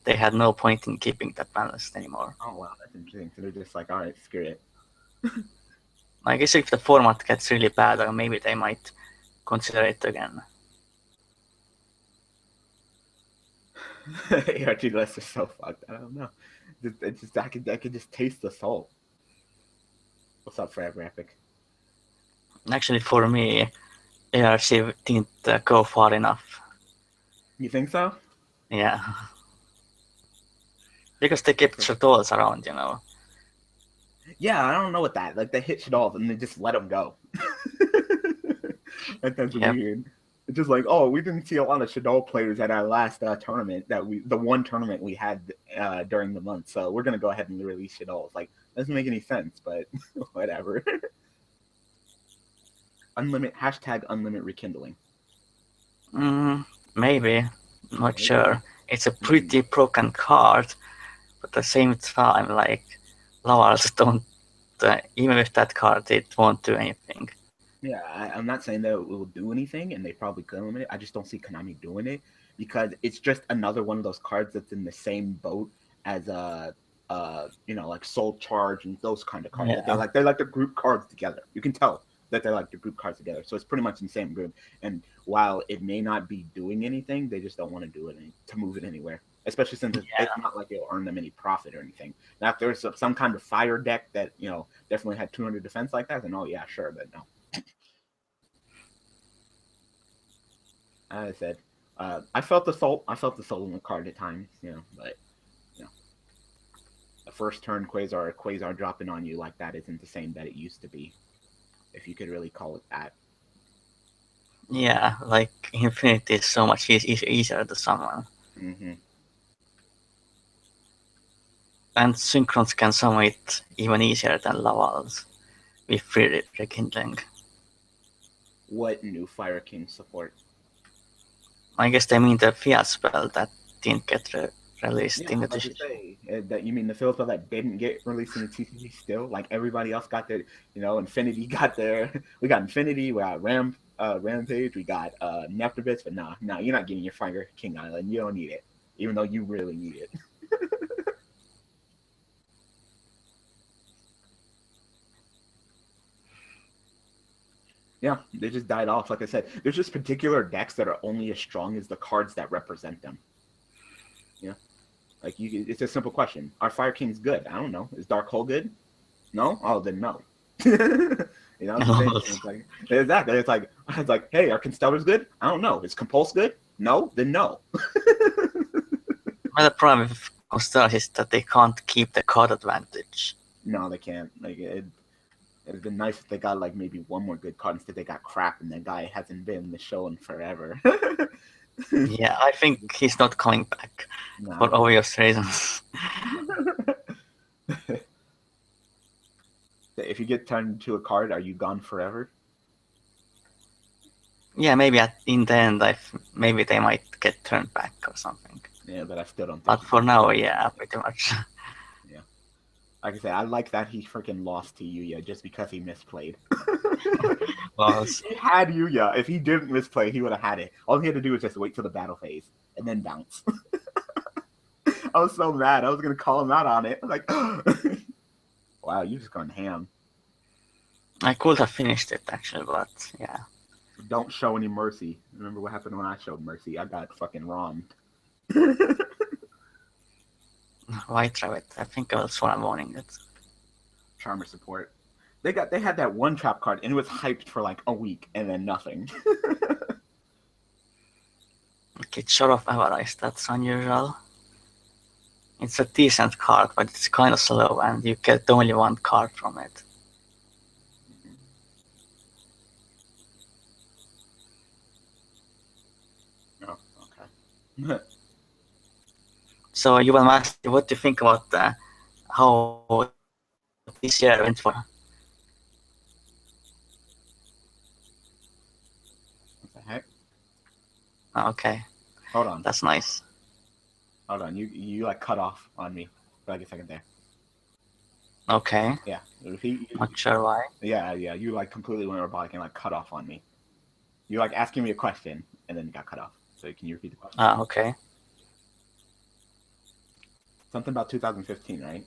they had no point in keeping that ban list anymore. Oh wow, that's interesting. So they're just like, all right, screw it. I guess if the format gets really bad, or maybe they might consider it again. ARG lists are so fucked. I don't know. I could just taste the salt. What's up, Forever Epic? Actually, for me, ARC didn't go far enough. You think so? Yeah. Because they kept Shadows around, Yeah, I don't know what that. Like, they hit Shadol and they just let them go. That's weird. It's just like, oh, we didn't see a lot of Shadol players at our last tournament the one tournament we had during the month. So we're gonna go ahead and release Shadol. Like, doesn't make any sense, but whatever. Unlimit rekindling. Maybe. Not sure. It's a pretty broken card, but at the same time, like, Lavals don't, even with that card, it won't do anything. Yeah, I'm not saying that it will do anything, and they probably could limit it. I just don't see Konami doing it because it's just another one of those cards that's in the same boat as like Soul Charge and those kind of cards. Yeah. They like to group cards together. You can tell that they like to group cards together. So it's pretty much in the same group. And while it may not be doing anything, they just don't want to do it to move it anywhere. Especially since it's not like it'll earn them any profit or anything. Now, if there's some kind of fire deck that definitely had 200 defense like that, then oh yeah, sure, but no. As I said, I felt the salt. I felt the salt in the card at times, but the first turn Quasar dropping on you like that isn't the same that it used to be, if you could really call it that. Yeah, like Infinity is so much easier to summon. Mm-hmm. And Synchrons can summon it even easier than Lavals with free rekindling. What new Fire King support? I guess they mean the fiat spell that didn't get released in the TCG. That you mean the field spell that didn't get released in the TCG still? Like everybody else got their, Infinity got their. We got Infinity. We got Rampage. We got Neptibits. But nah, you're not getting your Fire King Island. You don't need it, even though you really need it. Yeah, they just died off. Like I said, there's just particular decks that are only as strong as the cards that represent them. Yeah, like it's a simple question: are Fire Kings good? I don't know. Is Dark Hole good? No. Oh, then no. It's like exactly. It's like, hey, are Constellars good? I don't know. Is Compulse good? No. Then no. Well, the problem with Constellars is that they can't keep the card advantage. No, they can't. Like it'd been nice if they got like maybe one more good card instead. They got crap, and that guy hasn't been in the show in forever. Yeah, I think he's not coming back for obvious reasons. If you get turned into a card, are you gone forever? Yeah, maybe in the end, maybe they might get turned back or something. Yeah, but I still don't think. But for now, yeah, pretty much. Yeah. Like I said, I like that he freaking lost to Yuya just because he misplayed. Well, he had Yuya. If he didn't misplay, he would have had it. All he had to do was just wait till the battle phase and then bounce. I was so mad. I was going to call him out on it. I was like, wow, you just gone ham. I could have finished it, actually, but yeah. Don't show any mercy. Remember what happened when I showed mercy? I got fucking wronged. Why try it? I think I will Swan Warning it. Charmer support. They had that one trap card and it was hyped for like a week and then nothing. Okay, Shot of Avarice, that's unusual. It's a decent card, but it's kind of slow and you get only one card from it. So you will master. What do you think about how this year went for? What the heck? Okay, Hold on. that's nice. Hold on. You like cut off on me for like a second there. Okay, Yeah. Repeat. not sure why. Yeah. You like completely went robotic and like cut off on me. You like asking me a question and then you got cut off. So can you repeat the question? Okay. Something about 2015, right?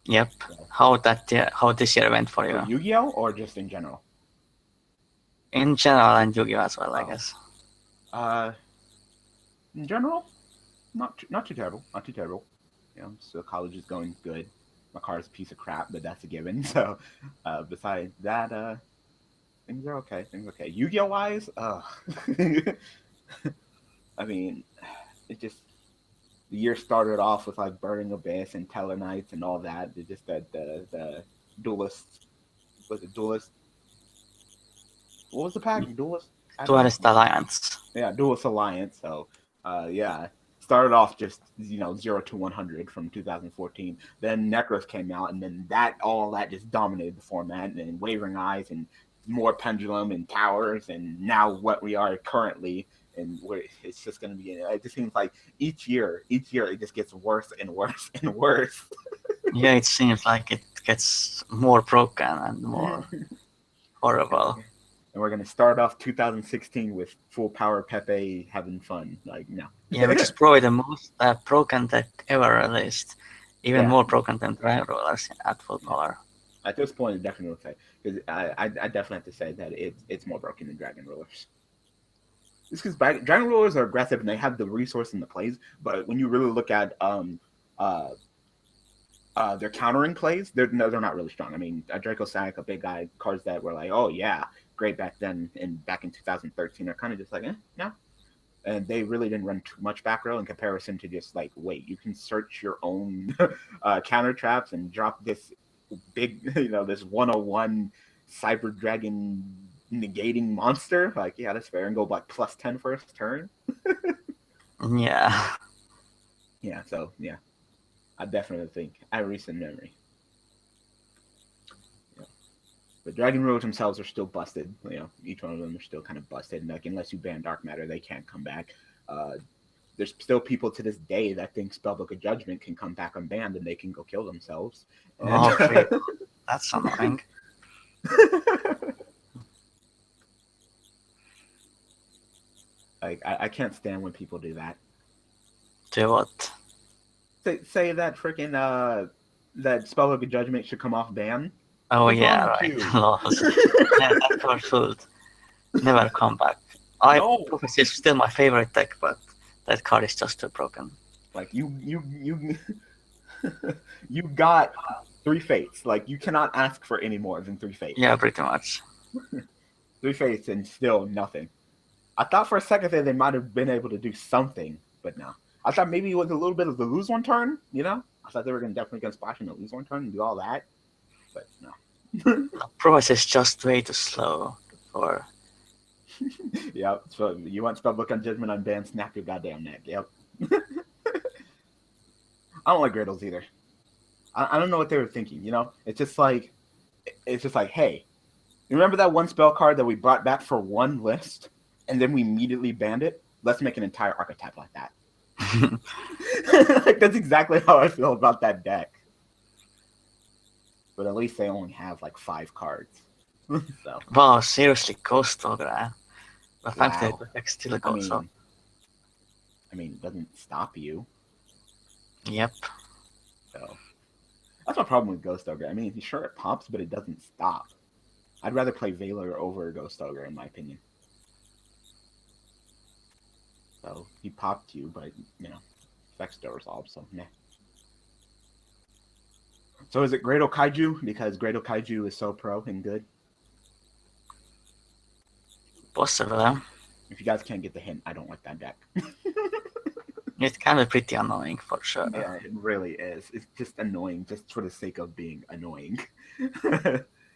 Yep. Yeah. How this year went for For you? Yu-Gi-Oh or just in general? In general and Yu-Gi-Oh as well, I Oh. guess. In general, not too terrible. Not too terrible. You know, so college is going good. My car is a piece of crap, but that's a given. So, besides that, things are okay. Yu-Gi-Oh wise, I mean, it just the year started off with like Burning Abyss and Tellarknights and all that. It just that the duelist was it duelist. What was the pack? Duelist. Duelist Alliance. Yeah, Duelist Alliance. So, yeah, started off just 0 to 100 from 2014. Then Necros came out, and then all that just dominated the format, and Wavering Eyes, and more Pendulum and Towers, and now what we are currently, and where it's just going to be. It just seems like each year it just gets worse and worse and worse. Yeah, it seems like it gets more broken and more horrible. And we're going to start off 2016 with full power Pepe having fun. Like, no. Yeah, which is probably the most broken deck ever released. Even more broken than Dragon Rollers at full power. At this point, I definitely would say, because I definitely have to say that it's more broken than Dragon Rollers. It's because Dragon Rollers are aggressive and they have the resource and the plays, but when you really look at their countering plays, they're not really strong. I mean, Draco Sonic, a big guy, cards that were like, oh yeah, great back then, and back in 2013 are kind of just like, no. And they really didn't run too much back row in comparison to just like, wait, you can search your own counter traps and drop this big, this 101 Cyber Dragon negating monster. Like, yeah, that's fair. And go like +10 first turn. Yeah. Yeah, so yeah. I definitely think I have recent memory. Yeah. But Dragon Rollers themselves are still busted. Each one of them are still kind of busted. And like, unless you ban Dark Matter, they can't come back. There's still people to this day that think Spellbook of Judgment can come back unbanned and they can go kill themselves. Okay. That's annoying. Like, I can't stand when people do that. Do what? Say that freaking that Spellbook of Judgment should come off ban. Oh yeah, right. Lost. That card should never come back. Prophecy is still my favorite deck, but that card is just too broken. Like you you got 3 fates. Like, you cannot ask for any more than 3 fates. Yeah, pretty much. 3 fates and still nothing. I thought for a second that they might have been able to do something, but no. I thought maybe it was a little bit of the lose one turn, I thought they were definitely going to splash in the lose one turn and do all that, but no. Prophecy is just way too slow for... Yep, so you want Spellbook on Judgment unbanned, snap your goddamn neck, yep. I don't like Gradles either. I don't know what they were thinking, It's just like, hey, you remember that one spell card that we brought back for one list, and then we immediately banned it? Let's make an entire archetype like that. Like, that's exactly how I feel about that deck. But at least they only have like 5 cards. So. Wow, seriously, Ghost Ogre. But thankfully the deck still goes up. I mean, it doesn't stop you. Yep. So that's my problem with Ghost Ogre. I mean, sure it pops, but it doesn't stop. I'd rather play Valor over Ghost Ogre, in my opinion. So he popped you, but effects still resolved, so meh. So is it Grado Kaiju? Because Grado Kaiju is so pro and good. Possible. If you guys can't get the hint, I don't like that deck. It can be pretty annoying for sure. Yeah, it really is. It's just annoying, just for the sake of being annoying.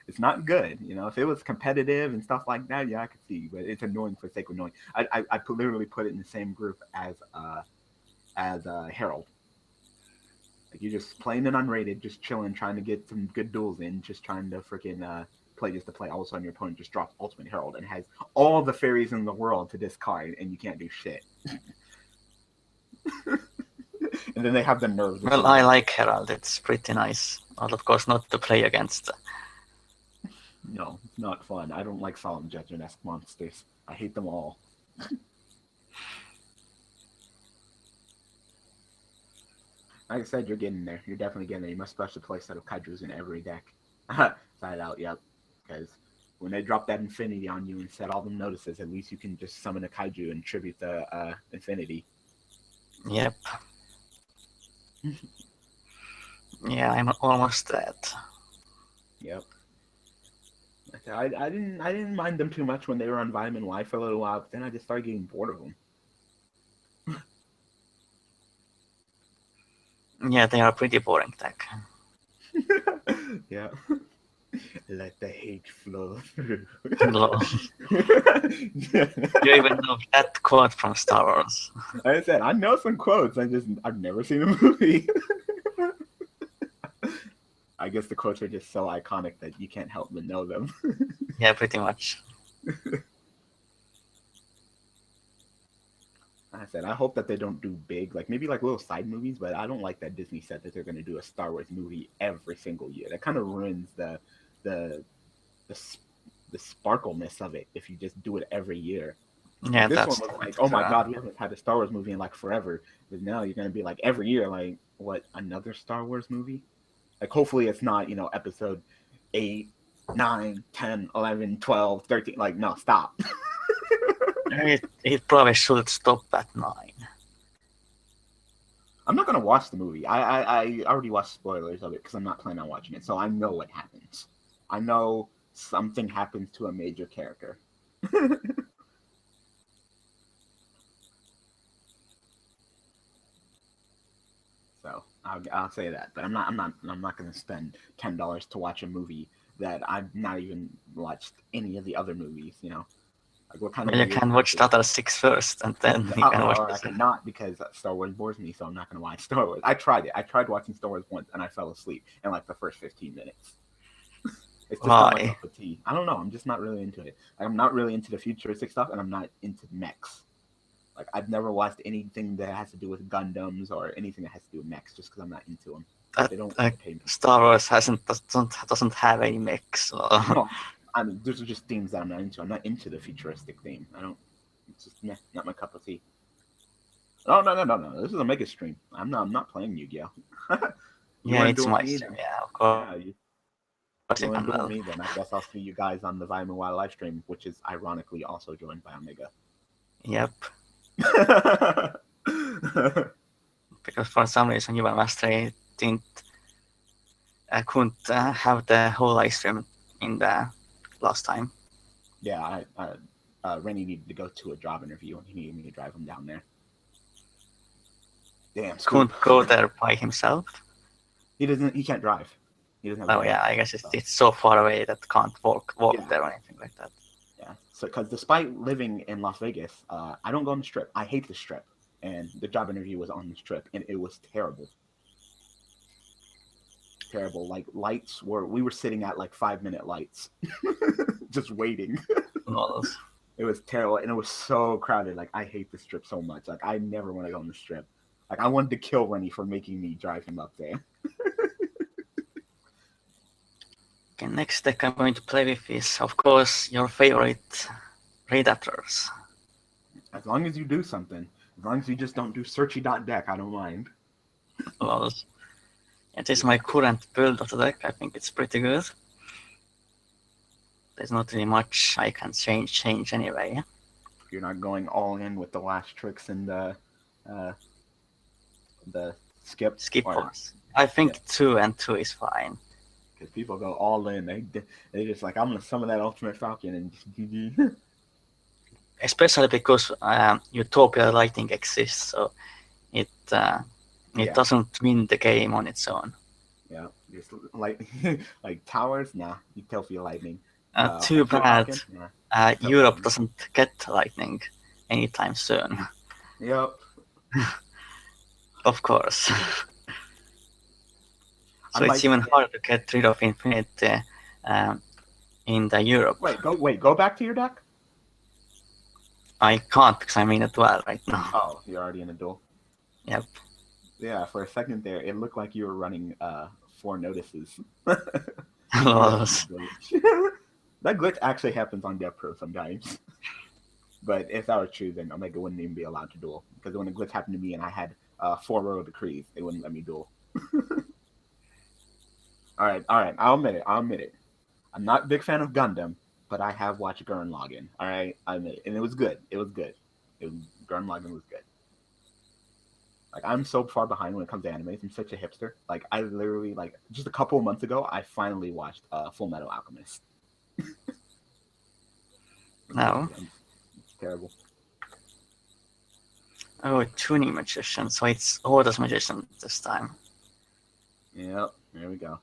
It's not good. If it was competitive and stuff like that, yeah, I could see. But it's annoying for the sake of annoying. I literally put it in the same group as Herald. Like you're just playing it unrated, just chilling, trying to get some good duels in, just trying to freaking play just to play. All of a sudden, your opponent just drops Ultimate Herald and has all the fairies in the world to discard, and you can't do shit. And then they have the nerve. Well, I like Herald. It's pretty nice. Well, of course, not to play against. No, it's not fun. I don't like Solemn Judgment-esque monsters. I hate them all. Like I said, you're getting there. You're definitely getting there. You must special play set of Kaijus in every deck. Side out, yep. Because when they drop that Infinity on you and set all the notices, at least you can just summon a Kaiju and tribute the Infinity. Yep. Yeah, I'm almost dead. Yep. I didn't mind them too much when they were on Vitamin Y for a little while, but then I just started getting bored of them. Yeah, they are pretty boring deck. Yeah. Let the hate flow through. Lol. You even know that quote from Star Wars. Like I said, I know some quotes. I've never seen a movie. I guess the quotes are just so iconic that you can't help but know them. Yeah, pretty much. I said, I hope that they don't do big, like maybe like little side movies, but I don't like that Disney said that they're going to do a Star Wars movie every single year. That kind of ruins the sparkleness of it if you just do it every year. Yeah, this that's one was like, oh my god, we haven't had a Star Wars movie in like forever. But now you're going to be like every year, like, what, another Star Wars movie? Like, hopefully it's not, episode 8, 9, 10, 11, 12, 13. Like, no, stop. It probably should stop at 9. I'm not going to watch the movie. I already watched spoilers of it because I'm not planning on watching it. So I know what happens. I know something happens to a major character. So I'll say that, but I'm not going to spend $10 to watch a movie that I've not even watched any of the other movies. Like what kind of? You can watch the other 6 first, and then you can watch. I cannot because Star Wars bores me, so I'm not going to watch Star Wars. I tried it. I tried watching Star Wars once, and I fell asleep in like the first 15 minutes. It's just not my cup of tea. I don't know. I'm just not really into it. Like, I'm not really into the futuristic stuff, and I'm not into mechs. Like, I've never watched anything that has to do with Gundams or anything that has to do with mechs, just because I'm not into them. They don't pay me. Star Wars doesn't have any mechs. So. No, I mean, those are just themes that I'm not into. I'm not into the futuristic theme. It's just not my cup of tea. Oh no! This is a mega stream. I'm not playing Yu-Gi-Oh. Yeah, it's my stream. Yeah, of course. Yeah, you want to do me, then I guess I'll see you guys on the Vitamin Y live stream, which is ironically also joined by Omega. Yep. Because for some reason you Master couldn't have the whole live stream in the last time. Yeah, Rennie needed to go to a job interview and he needed me to drive him down there. Damn, couldn't go there by himself. He can't drive. He doesn't have yeah, I guess it's so far away that can't walk there or anything like that. Yeah, so because despite living in Las Vegas, I don't go on the Strip. I hate the Strip, and the job interview was on the Strip, and it was terrible. Terrible. Like we were sitting at like 5-minute lights, just waiting. It was terrible, and it was so crowded. Like, I hate the Strip so much. Like, I never want to go on the Strip. Like, I wanted to kill Rennie for making me drive him up there. Okay, next deck I'm going to play with is, of course, your favorite Predators. As long as you do something. As long as you just don't do searchy.deck, I don't mind. Well, it is my current build of the deck. I think it's pretty good. There's not really much I can change anyway. You're not going all in with the last tricks and the skip force. I think 2 and 2 is fine. Because people go all in. They just like, I'm going to summon that Ultimate Falcon and especially because Utopia Lightning exists, so it doesn't win the game on its own. Yeah, Just lightning, like towers. Nah, you tell for your lightning. Too bad. Nah, Europe doesn't get lightning anytime soon. Yep. Of course. So Unlike, it's even harder to get rid of infinity in the Europe. Go back to your deck. I can't because I'm in a duel right now. Oh, you're already in a duel. Yep. Yeah, for a second there, it looked like you were running 4 notices. That glitch actually happens on Death Pro sometimes. But if that were true, then Omega wouldn't even be allowed to duel. Because when a glitch happened to me and I had 4 royal decrees, they wouldn't let me duel. Alright, I'll admit it. I'm not a big fan of Gundam, but I have watched Gurren Lagann. Alright, I admit it. And it was good. Gurren Lagann was good. Like, I'm so far behind when it comes to anime. I'm such a hipster. Like, I literally, like, just a couple of months ago, I finally watched Full Metal Alchemist. No. It's terrible. Oh, tuning magician. So it's Oda's magician this time. Yep, there we go.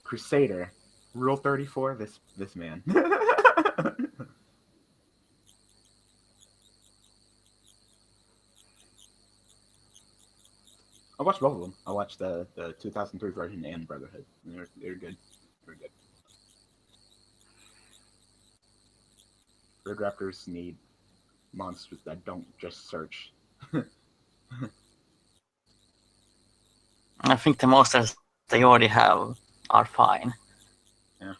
Crusader, Rule 34. This man. I watched both of them. I watched the 2003 version and Brotherhood. They're good. They're good. Red Raptors need monsters that don't just search. I think the monsters they already have are fine. Yeah.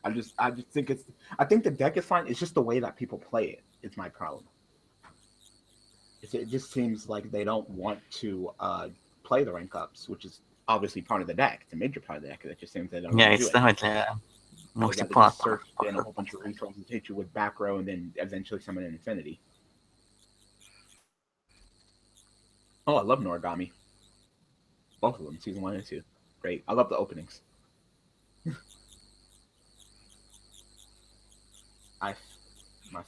I just think I think the deck is fine. It's just the way that people play it is my problem. It just seems like they don't want to play the rank ups, which is obviously part of the deck. It's a major part of the deck. It just seems they don't. Yeah, it's definitely most important. Search and a whole bunch of resources, hit you with back row, and then eventually summon an infinity. Oh, I love Noragami. Both of them, season 1 and 2. Great. I love the openings. My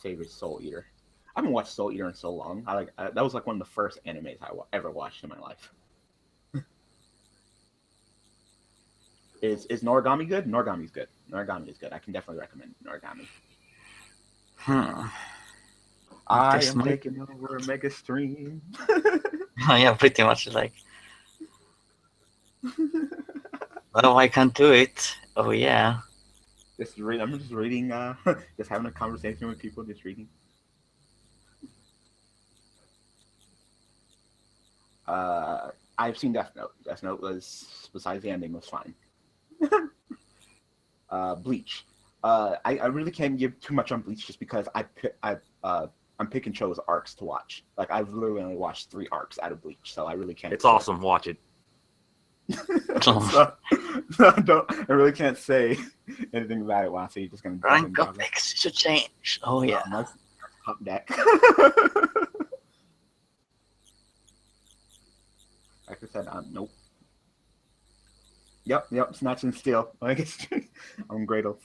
favorite Soul Eater. I haven't watched Soul Eater in so long. That was like one of the first animes I ever watched in my life. Is Noragami good? Noragami's good. Noragami is good. I can definitely recommend Noragami. I am taking over a mega stream. Yeah, pretty much like. Oh, I can't do it. Oh yeah. I'm just reading. Just having a conversation with people. Just reading. I've seen Death Note. Death Note was, besides the ending, was fine. Bleach. I really can't give too much on Bleach just because I'm pick and chose arcs to watch. Like, I've literally only watched 3 arcs out of Bleach, so I really can't. It's awesome. Watch it. I really can't say anything about it. Wow, so you're just gonna rank up X should change. Oh yeah. Top deck. Like I said, nope. Yep, Snatch and Steal. I guess I'm Gradle.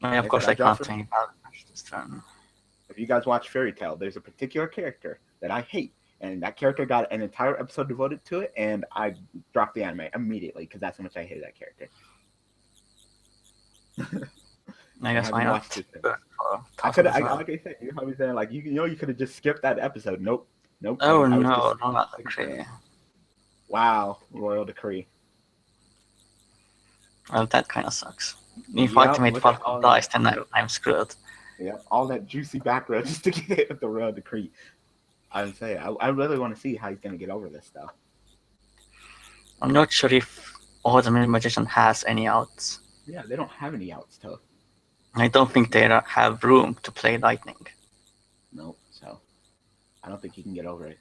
Of course, I can't think about this turn. If you guys watch Fairy Tail, there's a particular character that I hate, and that character got an entire episode devoted to it, and I dropped the anime immediately because that's how much I hated that character. I guess why not? I could, like I said, you know, like you could have just skipped that episode. Nope. Oh no, not decree. Wow, Royal Decree. Well, that kind of sucks. If Ultimate Falcon dies, then I'm screwed. Yeah, all that juicy background just to get the Royal Decree. I would say, I really want to see how he's going to get over this stuff. I'm not sure if the Magician has any outs. Yeah, they don't have any outs, though. I don't think they have room to play Lightning. Nope, so I don't think he can get over it.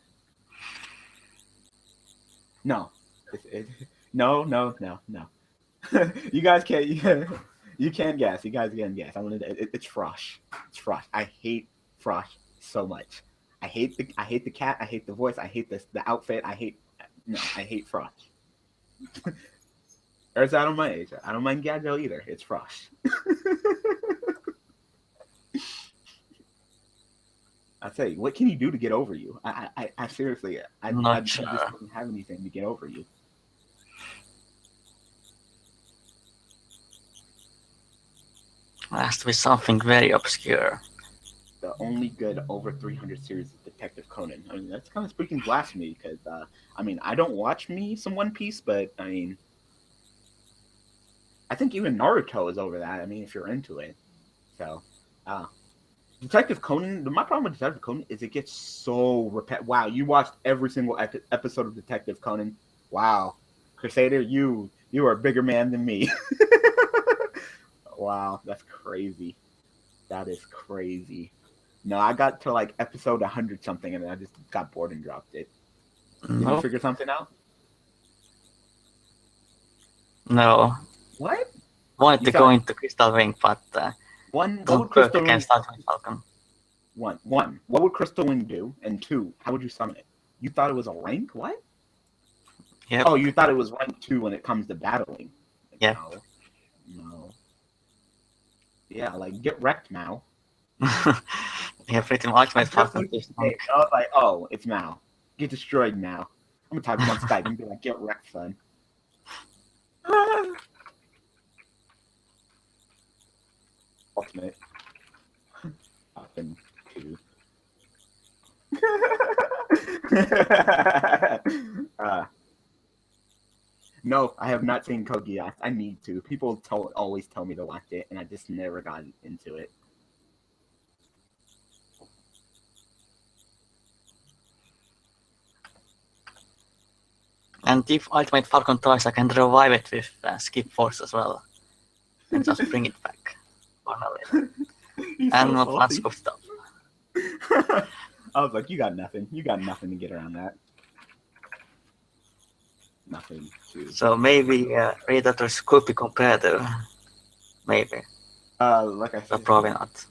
No. No. You guys can't. You can't guess. You guys can't guess. It's Frosh. It's Frosh. I hate Frosh so much. I hate the cat. I hate the voice. I hate the outfit. I hate Frosh. Or is that on my age? I don't mind Gadget either. It's Frosh. say, what can he do to get over you? I seriously, I Not just sure. don't have anything to get over you. It has to be something very obscure. The only good over 300 series is Detective Conan. I mean, that's kind of speaking blasphemy because, I mean, I don't watch some One Piece, but I mean, I think even Naruto is over that. I mean, if you're into it. So, Detective Conan, my problem with Detective Conan is it gets so repetitive. Wow, you watched every single episode of Detective Conan. Wow. Crusader, you are a bigger man than me. Wow, that's crazy. That is crazy. No, I got to like episode 100 something and then I just got bored and dropped it. Did you Nope. figure something out? No. What? Wanted to go into Crystal Wing, but What would doesn't work Crystal Wing against Ultimate Falcon. One, what would Crystal Wing do? And two, how would you summon it? You thought it was a rank? What? Yep. Oh, you thought it was rank 2 when it comes to battling. Yep. No. Yeah, like, get wrecked, Mao. Yeah, pretty much. Ultimate Falcon. I was like, oh, it's Mao. Get destroyed, Mao. I'm gonna type him on Skype and be like, get wrecked, son. Ultimate. Falcon 2. No, I have not seen Code Geass. I need to. People always tell me to watch it, and I just never got into it. And if Ultimate Falcon tries, I can revive it with Skip Force as well. And just bring it back. And more fun scope stuff. I was like, you got nothing. You got nothing to get around that. Nothing to... So maybe Predators could be competitive. Maybe. Like I said, but probably not.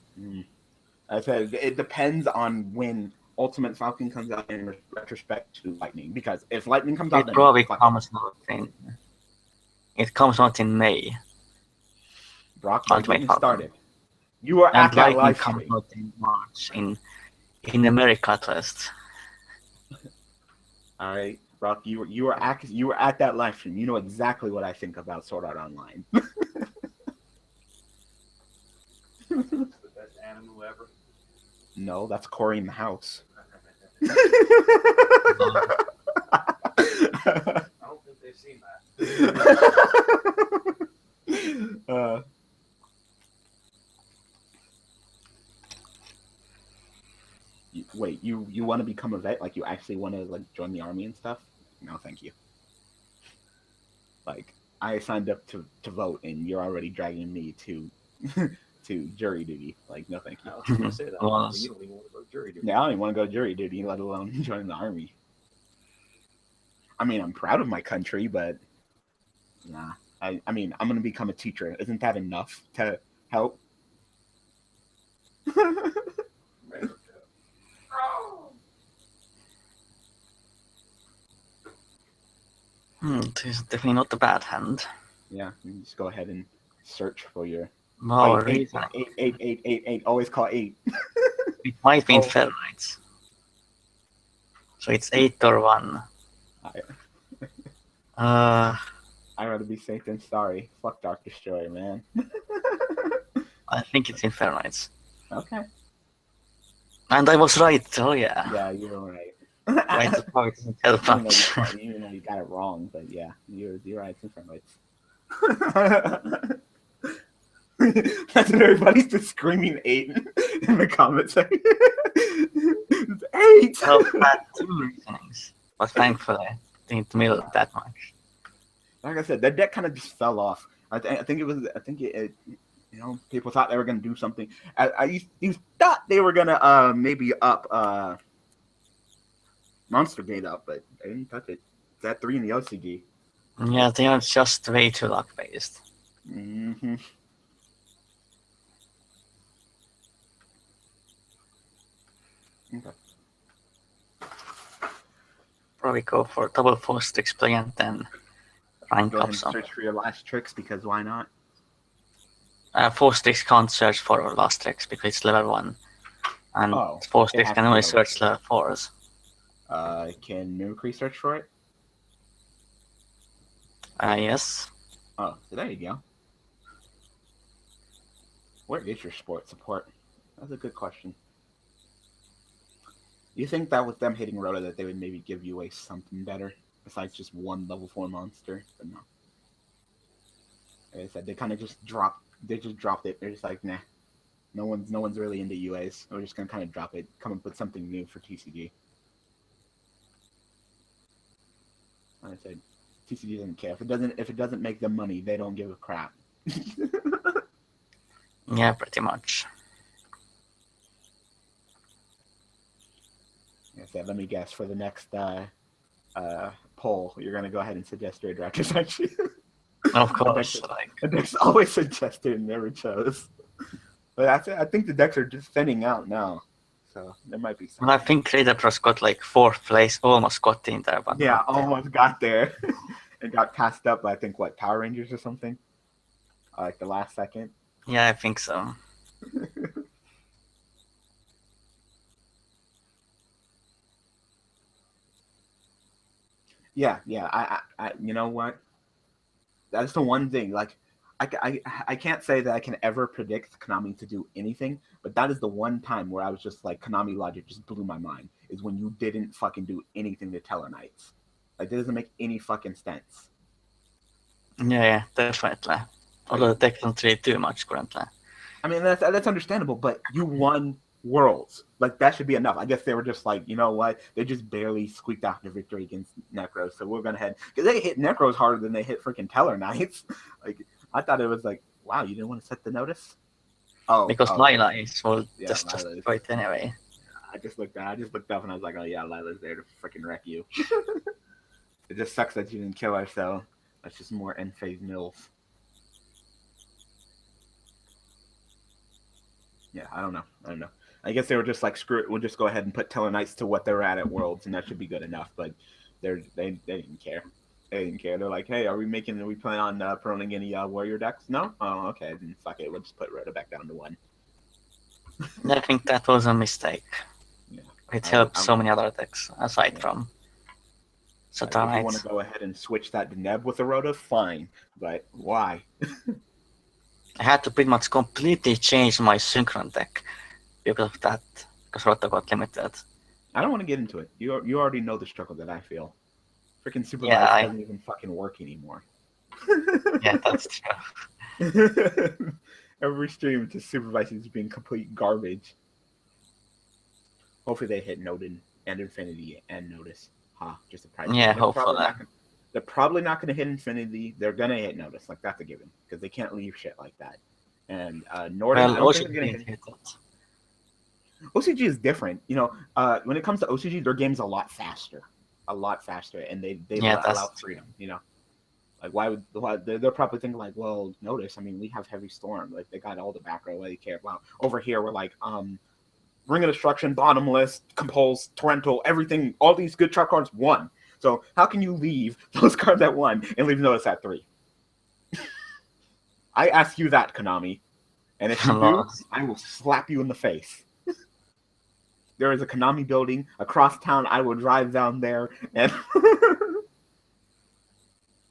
I said it depends on when Ultimate Falcon comes out in retrospect to Lightning. Because if Lightning comes out, it probably comes out in. It comes out in May. Brock, Ultimate Falcon started. You were at that live stream. Comes out in March in America at least. All right, Brock, you were at that live stream. You know exactly what I think about Sword Art Online. The best anime ever. No, that's Corey in the House. I don't think they've seen that. Wait, you want to become a vet? Like, you actually want to, like, join the army and stuff? No, thank you. Like, I signed up to vote, and you're already dragging me to to jury duty. Like, no, thank you. I was going to say that. Well, you don't even want to go to jury duty. Yeah, I don't even want to go jury duty, let alone join the army. I mean, I'm proud of my country, but nah. I mean, I'm going to become a teacher. Isn't that enough to help? This is definitely not a bad hand. Yeah, you just go ahead and search for your... No, eight. Always call 8. It might be in Ferrites. So it's 8 or 1. I'd rather be safe than sorry. Fuck Dark Destroyer, man. I think it's in Ferrites. Okay. And I was right, oh yeah. Yeah, you were right. Right, the power doesn't help much. Even though you got it wrong, but yeah, you're right. It's in Ferrites. That's what everybody's just screaming 8 in the comment section. It's 8! Well, had 2 reasonings, but thankfully didn't mill that much. Like I said, that deck kind of just fell off. I think it you know, people thought they were gonna do something. You thought they were gonna maybe up Monster Gate up, but they didn't touch it. It's at 3 in the OCG. Yeah, they are just way too luck based. Mm-hmm. Okay. Probably go for double 4 sticks play and then rank Go ahead up and some. search for your last tricks because why not? 4 sticks can't search for last tricks because it's level 1. And Oh, force it decks has can to only be search level 4s. Can Mimicry search for it? Yes. Oh, so there you go. Where is your sport support? That's a good question. You think that with them hitting Rhoda that they would maybe give you something better besides just one level 4 monster? But no. Like I said, they kind of just dropped. They just dropped it. They're just like, nah. No one's really into UAs. We're just gonna kind of drop it. Come up with something new for TCG. Like I said, TCG doesn't care. If it doesn't make them money, they don't give a crap. Yeah, pretty much. Like I said, let me guess. For the next poll, you're gonna go ahead and suggest your directors, aren't you? Of course. The decks always suggested and never chose. But I think the decks are just thinning out now. So there might be some. Well, I think Raider Bros got like 4th place, almost got in there, but Yeah, not there. almost got there. And got passed up by, I think, what, Power Rangers or something? Like the last second. Yeah, I think so. Yeah. I you know what? That's the one thing. Like, I can't say that I can ever predict Konami to do anything, but that is the one time where I was just like, Konami logic just blew my mind. Is when you didn't fucking do anything to Tellarknights. Like, that doesn't make any fucking sense. Yeah, definitely. Although the deck doesn't really do much currently. I mean, that's understandable, but you won Worlds. Like, that should be enough. I guess they were just like, you know what? They just barely squeaked out the victory against Necros, so we're going to head. Because they hit Necros harder than they hit freaking Tellarknights. Like, I thought it was like, wow, you didn't want to set the notice? Oh. Because Lila is, well, Yeah, just right anyway. I just looked up and I was like, oh yeah, Lila's there to freaking wreck you. It just sucks that you didn't kill her, so that's just more end-phase mills. Yeah, I don't know. I guess they were just like, screw it, we'll just go ahead and put Tellarknights to what they're at Worlds, and that should be good enough. But they didn't care. They didn't care. They're like, hey, are we planning on promoting any warrior decks? No? Oh, okay. Then fuck it. We'll just put Rhoda back down to 1. I think that was a mistake. Yeah. It helped so many other decks, aside from If you want to go ahead and switch that to Neb with a Rhoda, fine. But why? I had to pretty much completely change my Synchron deck because of that, because Rota got limited. I don't want to get into it. You already know the struggle that I feel. Freaking Supervise doesn't even fucking work anymore. Yeah, that's true. Every stream to Supervise is being complete garbage. Hopefully they hit Nodin and Infinity and Notice. Just a price. Yeah, hopefully. They're probably not going to hit Infinity. They're going to hit Notice. Like, that's a given. Because they can't leave shit like that. And Norden, I don't think they're going to hit it. OCG is different. You know, when it comes to OCG, their game's a lot faster. And they allow freedom, you know? Like, they're probably thinking, like, well, Notice, I mean, we have Heavy Storm. Like, they got all the back row they care about. Over here, we're like, Ring of Destruction, Bottomless, Compulse, Torrential, everything, all these good trap cards, 1. So how can you leave those cards at 1 and leave Notice at 3? I ask you that, Konami. And if you do, I will slap you in the face. There is a Konami building across town. I will drive down there and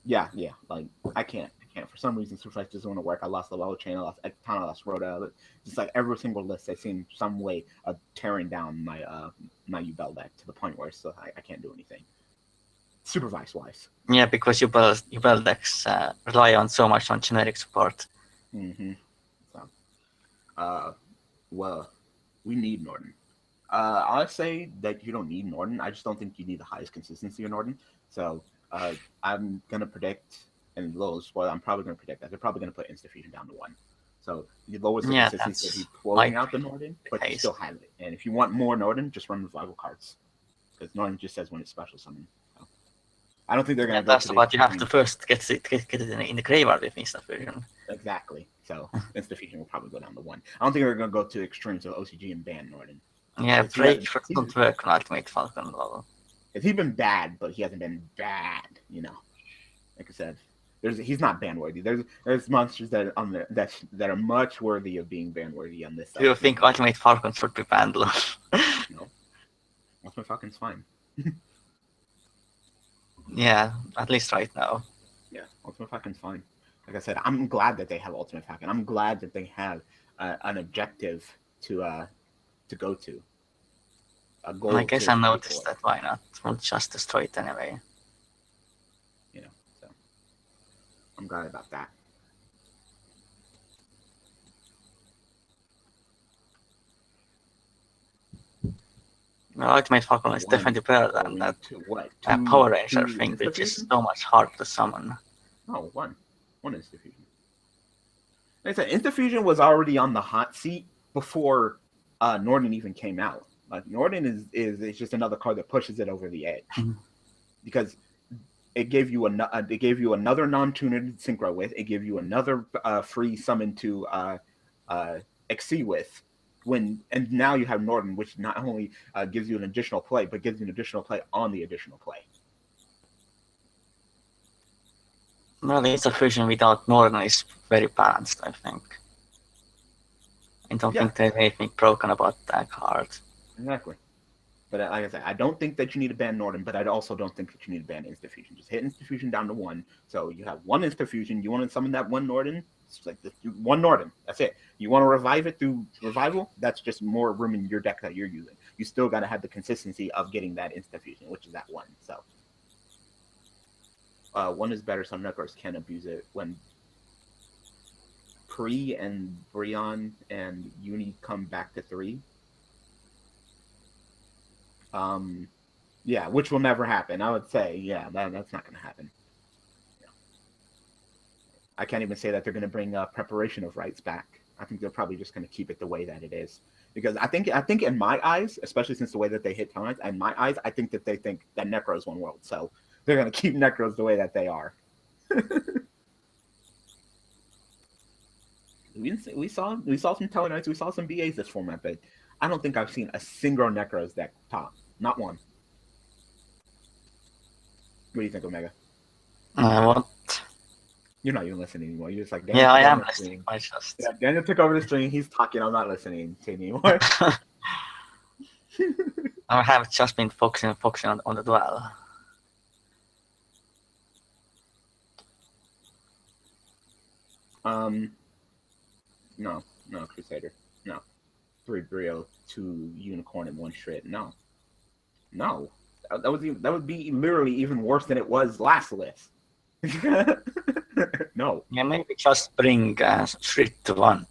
yeah, like I can't. For some reason, Superflex doesn't want to work. I lost the Level Chain, I lost Ekton, I lost Rhoda. Just like every single list, I seen some way of tearing down my my Ubel deck to the point where I can't do anything. Supervise wise. Yeah, because Ubel decks rely on so much on generic support. Mm-hmm. So, well, we need Norden. I'd say that you don't need Norden. I just don't think you need the highest consistency of Norden. So I'm gonna predict, and little spoiler, I'm probably gonna predict that they're probably gonna put Insta-Fusion down to 1. So the lowest consistency will be closing out the Norden, but you still have it. And if you want more Norden, just run revival cards, because Norden just says when it's special summon. So I don't think they're gonna. That's what you have to first get it in the graveyard with Insta-Fusion. Exactly. So Insta-Fusion will probably go down to 1. I don't think they're gonna go to extremes of OCG and ban Norden. Yeah, Drake don't work on Ultimate Falcon level. He's been bad, but he hasn't been bad, you know. Like I said, He's not ban worthy. There's monsters that are on there that are much worthy of being ban worthy on this. Do you think Ultimate Falcon should be banned? No, Ultimate Falcon's fine. Yeah, at least right now. Yeah, Ultimate Falcon's fine. Like I said, I'm glad that they have Ultimate Falcon. I'm glad that they have an objective to go to. A goal. I guess I noticed that. Why not? We'll just destroy it anyway. You know, so I'm glad about that. No, Ultimate Falcon is definitely better than that Power Ranger thing, which is so much harder to summon. Oh, one Instafusion. Like I said, Instafusion was already on the hot seat before Norden even came out. Like Norden is just another card that pushes it over the edge because it gave you another non-tuner to synchro with. It gave you another free summon to Xyz with. And now you have Norden, which not only gives you an additional play, but gives you an additional play on the additional play. Well, the Instafusion without Norden is very balanced, I think. I don't think there's anything broken about that card. Exactly. But like I said, I don't think that you need to ban Norden, but I also don't think that you need to ban Instafusion. Just hit Instafusion down to 1. So you have 1 Instafusion. You want to summon that 1 Norden? It's like 1 Norden. That's it. You want to revive it through revival? That's just more room in your deck that you're using. You still got to have the consistency of getting that Instafusion, which is that 1. So 1 is better. Some networks can abuse it when Pre and Brion and Uni come back to 3. Yeah, which will never happen. I would say, yeah, that's not going to happen. Yeah. I can't even say that they're going to bring Preparation of Rites back. I think they're probably just going to keep it the way that it is. Because I think in my eyes, especially since the way that they hit Talents, in my eyes, I think that they think that Necro's one world. So they're going to keep Necros the way that they are. We saw some Telenites, we saw some BAs this format, but I don't think I've seen a single Necros deck top. Not one. What do you think, Omega? What? You're not even listening anymore. You're just like, Daniel, yeah, I am listening. I just... Yeah, Daniel took over the stream. He's talking. I'm not listening to anymore. I have just been focusing on the duel. No, Crusader. No. 3 Brio, 2 Unicorn, and 1 Shred. No. That would be literally even worse than it was last list. No. Yeah, maybe just bring Shred to 1.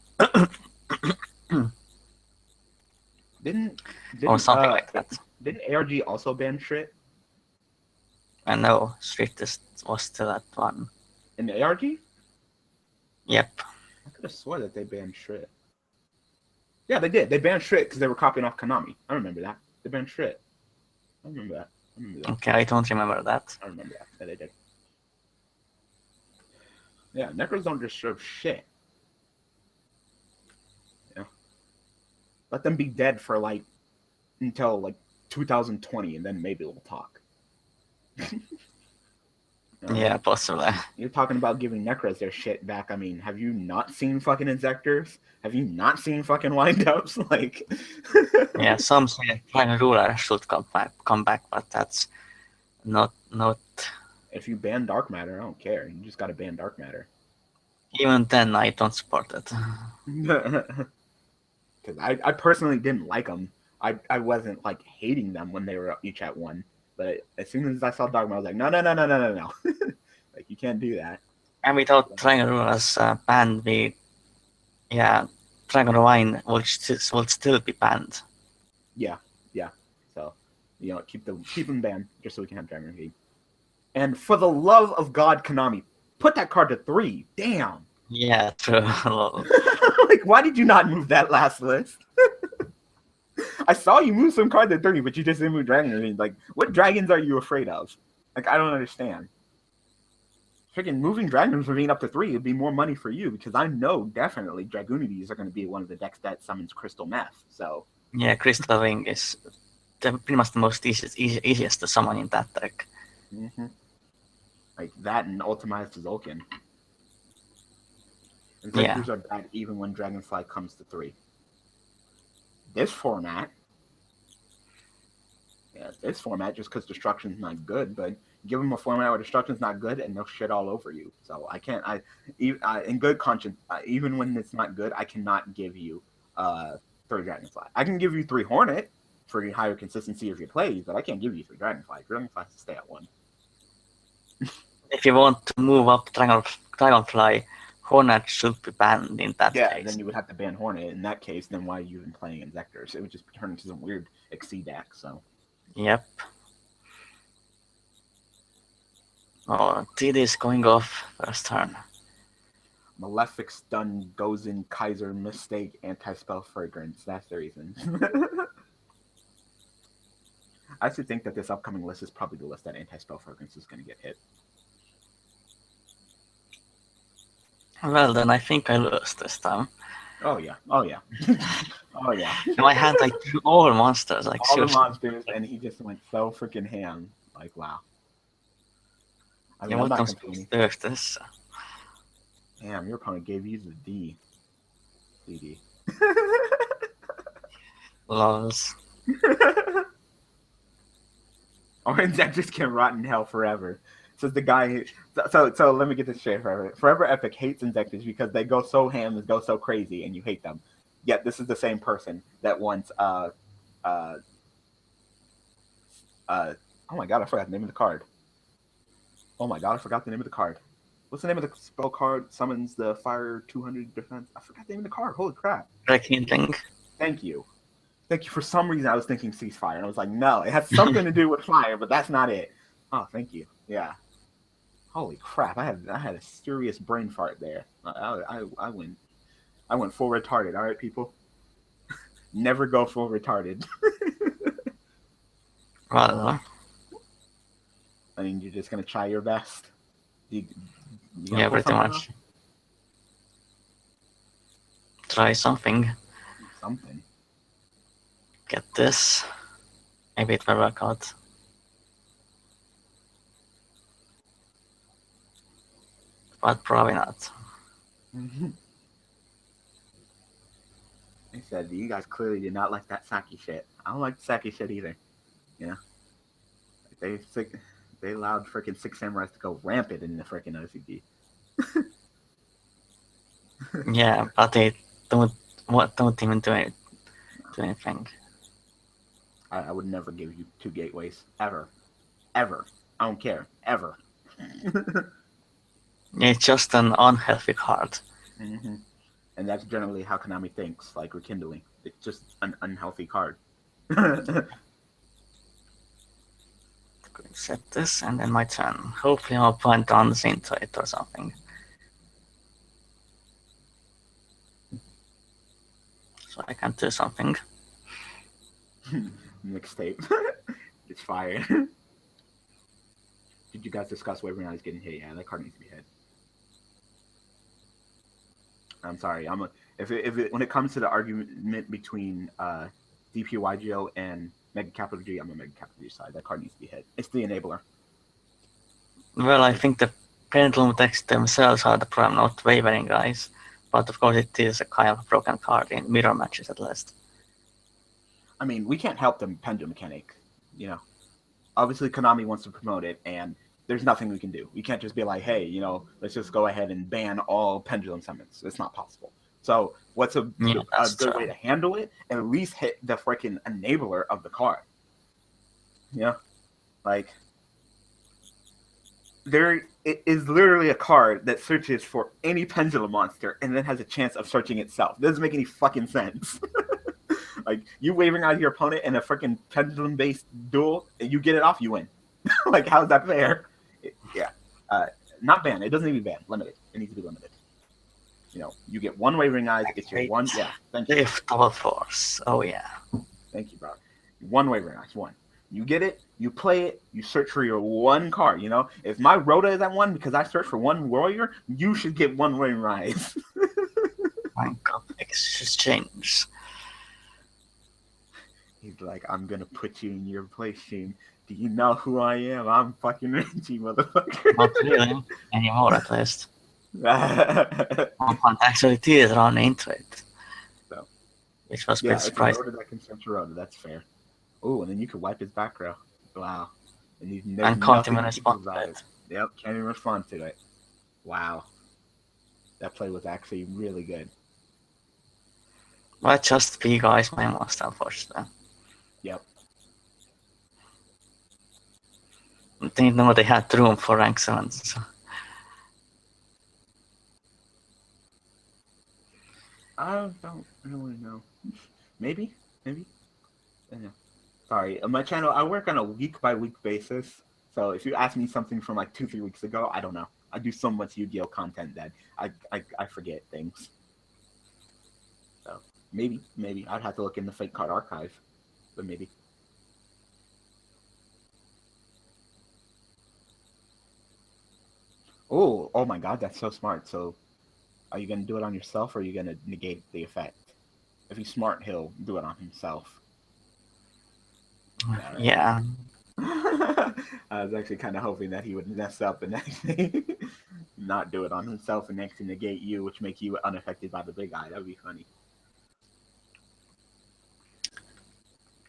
or something like that. Didn't ARG also ban Shred? I know Shred was still at 1. In the ARG? Yep. I could have swore that they banned Shred. Yeah, they did. They banned Shred because they were copying off Konami. I remember that. They banned Shred. I remember that. Okay, I don't remember that. I remember that. Yeah, they did. Yeah, Necros don't deserve shit. Yeah. Let them be dead for until 2020, and then maybe we'll talk. Yeah, possibly. You're talking about giving Necros their shit back. I mean, have you not seen fucking Injectors? Have you not seen fucking wind-ups? Yeah, some say Final Ruler should come back, but that's not. If you ban Dark Matter, I don't care. You just gotta ban Dark Matter. Even then, I don't support it. Because I personally didn't like them. I wasn't hating them when they were each at 1. But as soon as I saw Dark Matter, I was like, no. You can't do that. And without Dragon Rulers banned, Dragon Wine will still be banned. Yeah. So, keep them banned just so we can have Dragon King. And for the love of God, Konami, put that card to 3. Damn. Yeah, true. Why did you not move that last list? I saw you move some card to 3, but you just didn't move Dragon. What dragons are you afraid of? I don't understand. Freaking moving dragons for being up to 3 would be more money for you, because I know definitely Dragoonities are going to be one of the decks that summons Crystal Meth. So yeah, Crystal Wing is pretty much the most easiest to summon in that deck. Mm-hmm. Like that and Ultimized Zulkin. Injectors are bad even when Dragonfly comes to 3. This format, just because Destruction's not good, but give them a format where Destruction's not good and they'll shit all over you. So I can't, in good conscience, even when it's not good, I cannot give you 3 Dragonfly. I can give you 3 Hornet for higher consistency of your plays, but I can't give you 3 Dragonfly. Dragonfly has to stay at 1. If you want to move up Dragonfly, Hornet should be banned in that case. Yeah, then you would have to ban Hornet. In that case, then why are you even playing Injectors? It would just turn into some weird Exceed deck, so. Yep. Oh, TD is going off first turn. Malefic Stun goes in Kaiser Mistake Anti-Spell Fragrance. That's the reason. I actually think that this upcoming list is probably the list that Anti-Spell Fragrance is going to get hit. Well, then I think I lose this time. Oh yeah, oh yeah, oh yeah. No, I had like all monsters, like all seriously. the monsters, and he just went so freaking ham. Like wow. I mean, I'm not complaining. This. Damn, your opponent gave you the D. CD. Lols. Orange just can rot in hell forever. Says the guy. So let me get this straight. Forever Epic hates Injectors because they go so ham and go so crazy, and you hate them. Yet this is the same person that wants oh my god, I forgot the name of the card. Oh my god, I forgot the name of the card. What's the name of the spell card? Summons the fire 200 defense. I forgot the name of the card. Holy crap. Rekindling. Thank you. Thank you. For some reason, I was thinking Ceasefire, and I was like, no, it has something to do with fire, but that's not it. Oh, thank you. Yeah. Holy crap! I had a serious brain fart there. I went full retarded. All right, people. Never go full retarded. Well. I mean, you're just gonna try your best. You yeah, pretty much. Off? Try something. Something. Get this. Maybe it will work out. But probably not. They said you guys clearly did not like that Saki shit. I don't like the Saki shit either. Yeah. They allowed freaking 6 Samurais to go rampant in the freaking OCG. Yeah, but they don't even do anything. I would never give you 2 gateways. Ever. Ever. I don't care. Ever. It's just an unhealthy card. Mm-hmm. And that's generally how Konami thinks, like Rekindling. It's just an unhealthy card. Set this, and then my turn. Hopefully my opponent runs into it or something. So I can do something. Mixtape. It's fire. Did you guys discuss Wavering Eyes getting hit? Yeah, that card needs to be hit. I'm sorry. When it comes to the argument between DPYGO and Mega Capital G, I'm a Mega Capital G side. That card needs to be hit. It's the enabler. Well, I think the Pendulum decks themselves are the problem, not Wavering Eyes. But of course, it is a kind of a broken card in mirror matches at least. I mean, we can't help the Pendulum mechanic. You know, obviously Konami wants to promote it, and there's nothing we can do. We can't just be like, hey, you know, let's just go ahead and ban all Pendulum summons. It's not possible. So what's a good way to handle it? At least hit the freaking enabler of the card. Yeah, like it is literally a card that searches for any Pendulum monster and then has a chance of searching itself. It doesn't make any fucking sense. Like you Wavering Eyes your opponent in a freaking Pendulum based duel, and you get it off, you win. Like how's that fair? Not banned. It doesn't need to be banned. Limited. It needs to be limited. You know, you get 1 Wavering Eyes. It's your 1. Yeah, thank you. If double force. Oh yeah. Thank you, bro. 1 Wavering Eyes. 1. You get it. You play it. You search for your 1 card. You know, if my Rhoda is at 1 because I searched for 1 warrior, you should get 1 Wavering Eyes. My God, exchange. He's like, I'm gonna put you in your place, Sheen. Do you know who I am? I'm fucking Reggie, motherfucker. Not really anymore, at least. So, One can't actually did run into it, which was a bit yeah, if you surprising. loaded that consensual road, that's fair. Oh, and then you could wipe his back row. Wow. And there's And can't nothing even you can respond do to about it. Yep, can't even respond to it. Wow. That play was actually really good. But just P guys, my most unfortunately. Yep. Didn't know they had room for rank 7. So. I don't really know. Maybe. Yeah. Sorry, on my channel, I work on a week-by-week basis. So if you ask me something from like 2-3 weeks ago, I don't know. I do so much Yu-Gi-Oh content that I forget things. So maybe I'd have to look in the fake card archive, but maybe. Oh my God, that's so smart. So are you gonna do it on yourself, or are you gonna negate the effect? If he's smart, he'll do it on himself. Right. Yeah. I was actually kind of hoping that he would mess up and actually not do it on himself and actually negate you, which make you unaffected by the big eye. That would be funny.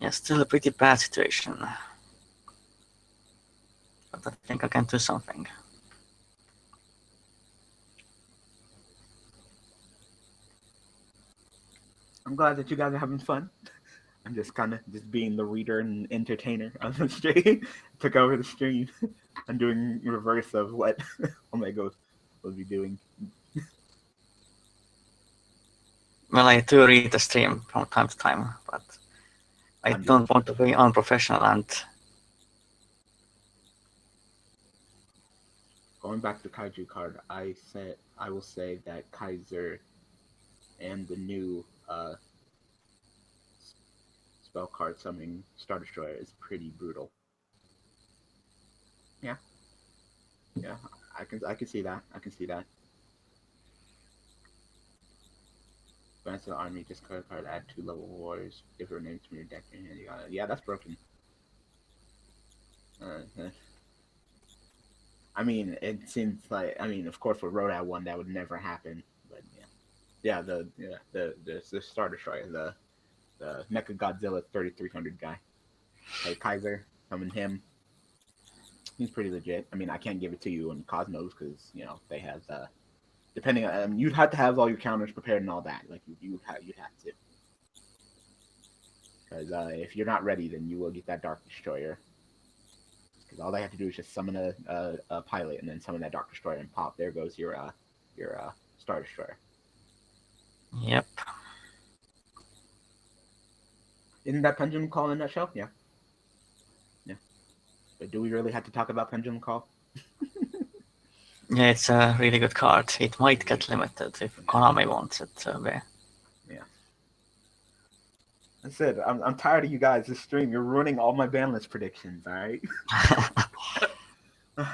Yeah, still a pretty bad situation. But I think I can do something. I'm glad that you guys are having fun. I'm just kind of just being the reader and entertainer on the stream. Took over the stream. I'm doing reverse of what Omega will be doing. Well, I do read the stream from time to time, but I don't want to be unprofessional and... Going back to Kaiju card, I will say that Kaiser and the new spell card summoning Star Destroyer is pretty brutal. Yeah, I can see that. Advance the army, discard card, add 2 level warriors, different names from your deck. Yeah, that's broken. I mean, it seems like, of course, with Road 1, that would never happen. But yeah, the Star Destroyer, the Mecha Godzilla 3300 guy. Hey, Kaiser, summon him. He's pretty legit. I mean, I can't give it to you in Cosmos because they have depending on you'd have to have all your counters prepared and all that. Like you'd have to. Because if you're not ready, then you will get that Dark Destroyer. Because all they have to do is just summon a pilot and then summon that Dark Destroyer and pop. There goes your Star Destroyer. Yep. Isn't that Pendulum Call in a nutshell? Yeah. But do we really have to talk about Pendulum Call? Yeah, it's a really good card. It might get limited if Konami wants it to be. Yeah. I said, I'm tired of you guys this stream. You're ruining all my ban list predictions, alright? And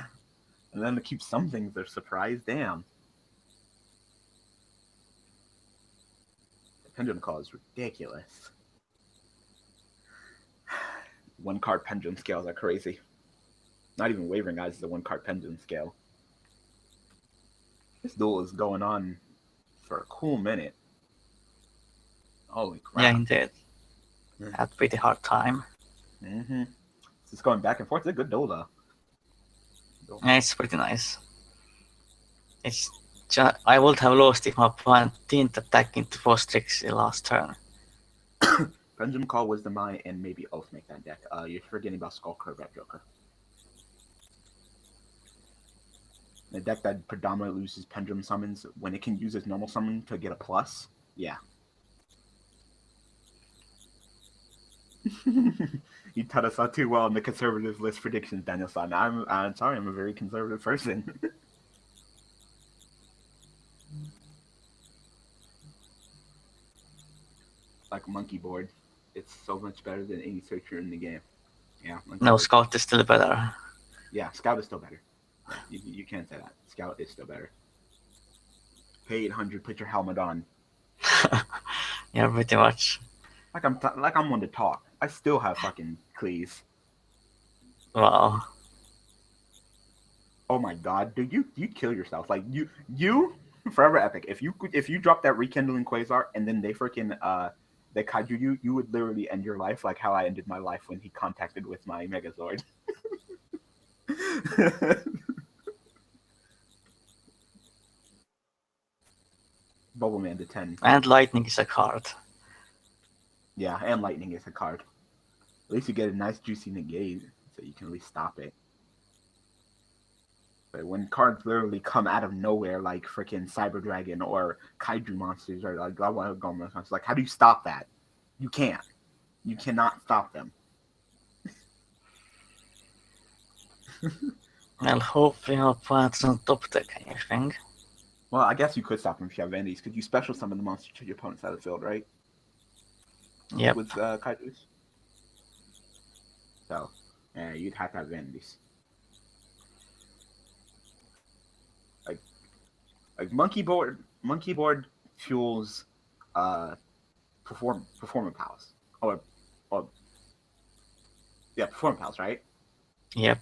then to keep some things a surprise, damn. The Pendulum Call is ridiculous. 1-card pendulum scales are crazy. Not even Wavering Guys is a 1-card pendulum scale. This duel is going on for a cool minute. Holy crap. Yeah, indeed. Had a pretty hard time. Mm-hmm. It's going back and forth. It's a good duel, though. Yeah, it's pretty nice. It's just, I would have lost if my opponent didn't attack into Fostrix last turn. Pendulum Call, Wisdom Eye, and maybe Oath make that deck. You're forgetting about Skull Curve at Joker. The deck that predominantly uses Pendulum Summons, when it can use its normal summon to get a plus, yeah. You taught us all too well in the conservative list predictions, Daniel-san. I'm sorry, I'm a very conservative person. Like Monkey Board, it's so much better than any searcher in the game. Yeah. No, Scout is still better. Yeah, Scout is still better. Yeah, you can't say that. Scout is still better. Pay 800, put your helmet on. Yeah, pretty much. Like I'm one to talk. I still have fucking Cleese. Wow. Oh my god, dude, you kill yourself. Like you forever epic. If you drop that rekindling quasar and then they freaking they kaiju you, you would literally end your life like how I ended my life when he contacted with my Megazord. Bubble Man to 10. And lightning is a card. Yeah, and lightning is a card. At least you get a nice juicy negate, so you can at least stop it. But when cards literally come out of nowhere, like freaking Cyber Dragon or Kaiju monsters or like monsters, like how do you stop that? You can't. You cannot stop them. Well, hopefully our opponents don't top deck anything. Well, I guess you could stop them if you have Endies. Could you special summon the monster to your opponent's side of the field, right? Yep. With Kaijus. So, yeah, you'd have to have Endies. Like monkey board fuels performance powers. Or yeah, performance powers, right? Yep.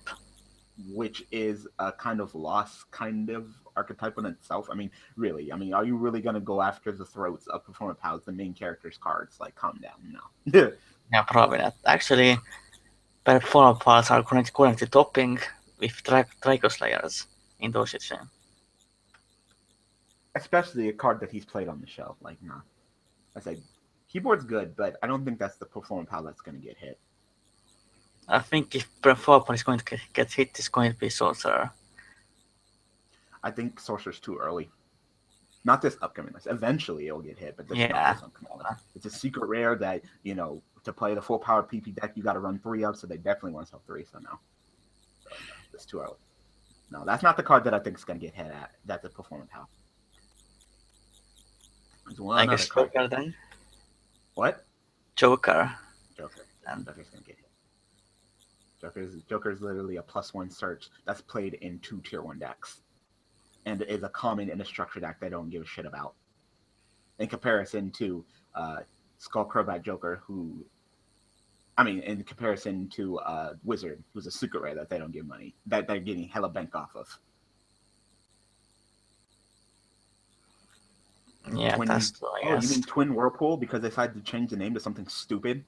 Which is a kind of lost kind of archetype in itself. I mean, really. I mean, are you really gonna go after the throats of performance powers, the main character's cards? Like, calm down, no. Yeah, probably not. Actually, performance parts are currently topping with Draco Slayers in Doshichen. Especially a card that he's played on the show. Like, nah. I say, keyboard's good, but I don't think that's the performance power that's gonna get hit. I think if performance is going to get hit, it's going to be Sorcerer. I think Sorcerer's too early. Not this upcoming list. Eventually it'll get hit, but this Yeah. not this upcoming list. It's a secret rare that, you know, to play the full power PP deck, you got to run 3 of, so they definitely want to sell 3, so no. So, no, it's too early. No, that's not the card that I think is going to get hit at. That's a performance power. I guess Joker then? What? Joker. Joker's going to get hit. Joker's literally a +1 search that's played in 2 tier 1 decks. And is a common in a structure deck they don't give a shit about. In comparison to Skull Crobat Joker, in comparison to Wizard, who's a secret rare that they don't give money, that they're getting hella bank off of. Yeah, that's true, I guess. You mean Twin Whirlpool because they decided to change the name to something stupid?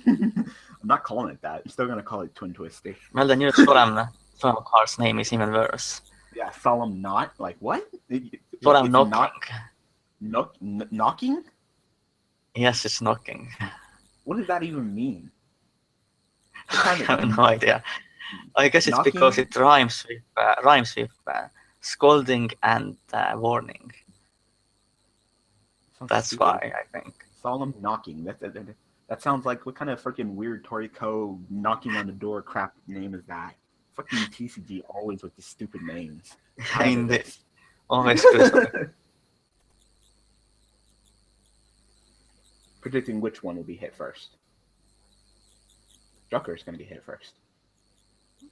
I'm not calling it that. I'm still going to call it Twin Twisty. Well, the new Solemn card's name is even worse. Yeah, Solemn Knot? Like, what? Solemn Knocking. Knocking? Yes, it's knocking. What does that even mean? I have no idea. I guess it's Knocking? because it rhymes with scolding and warning. That's stupid. why, I think. Solemn Knocking. That sounds like, what kind of freaking weird Toriko knocking on the door crap name is that? Fucking TCG always with the stupid names. I mean, they always good. Predicting which one will be hit first. Joker's going to get hit first.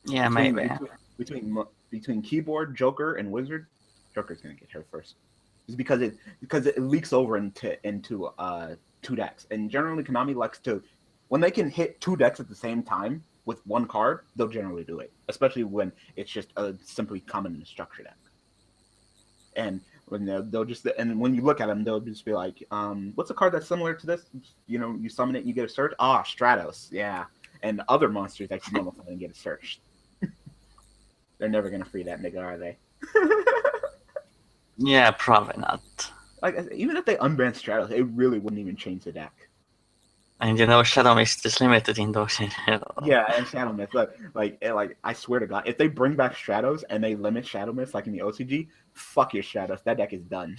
Yeah, maybe. Between keyboard, Joker, and Wizard, Joker's going to get hit first. It's because it leaks over into 2 decks, and generally Konami likes to, when they can hit 2 decks at the same time with 1 card, they'll generally do it, especially when it's just a simply common in a structure deck. And when they'll just, and when you look at them, they'll just be like, what's a card that's similar to this? You know, you summon it and you get a search. Ah, Stratos, yeah. And other monsters that you normal summon and get a search. They're never gonna free that nigga, are they? Yeah, probably not. Like, even if they unban Stratos, it really wouldn't even change the deck. And you know, Shadow Mist is limited in those. Yeah, and Shadow Mist, like I swear to God, if they bring back Stratos and they limit Shadow Mist like in the OCG, fuck your Stratos. That deck is done.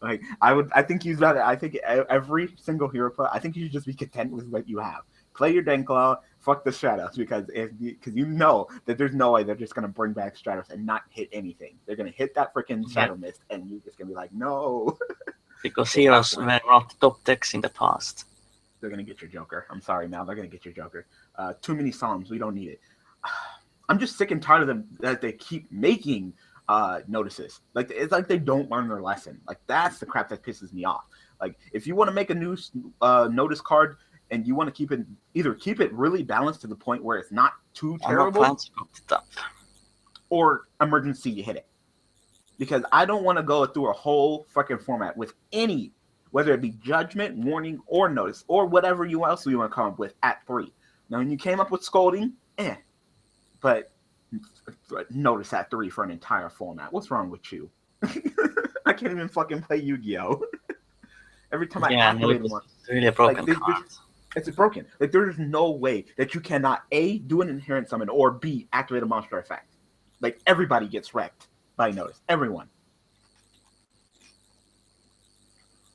Like I think every single hero player, I think you should just be content with what you have. Play your Denclaw, fuck the Stratos, because you know that there's no way they're just gonna bring back Stratos and not hit anything. They're gonna hit that freaking Shadow Mist, and you're just gonna be like, no. Because heroes were not top decks in the past. They're gonna get your Joker. I'm sorry, Mal. They're gonna get your Joker. Too many Solemns. We don't need it. I'm just sick and tired of them that they keep making notices. Like, it's like they don't learn their lesson. Like, that's the crap that pisses me off. Like, if you want to make a new notice card, and you want to keep it really balanced to the point where it's not too terrible, or emergency you hit it. Because I don't want to go through a whole fucking format with any, whether it be judgment, warning, or notice, or whatever else you want to come up with at 3. Now, when you came up with scolding, but notice at 3 for an entire format. What's wrong with you? I can't even fucking play Yu-Gi-Oh! Every time I activate one, it's really a broken card. It's broken. Like, there's no way that you cannot A, do an inherent summon, or B, activate a monster effect. Like, everybody gets wrecked by notice. Everyone.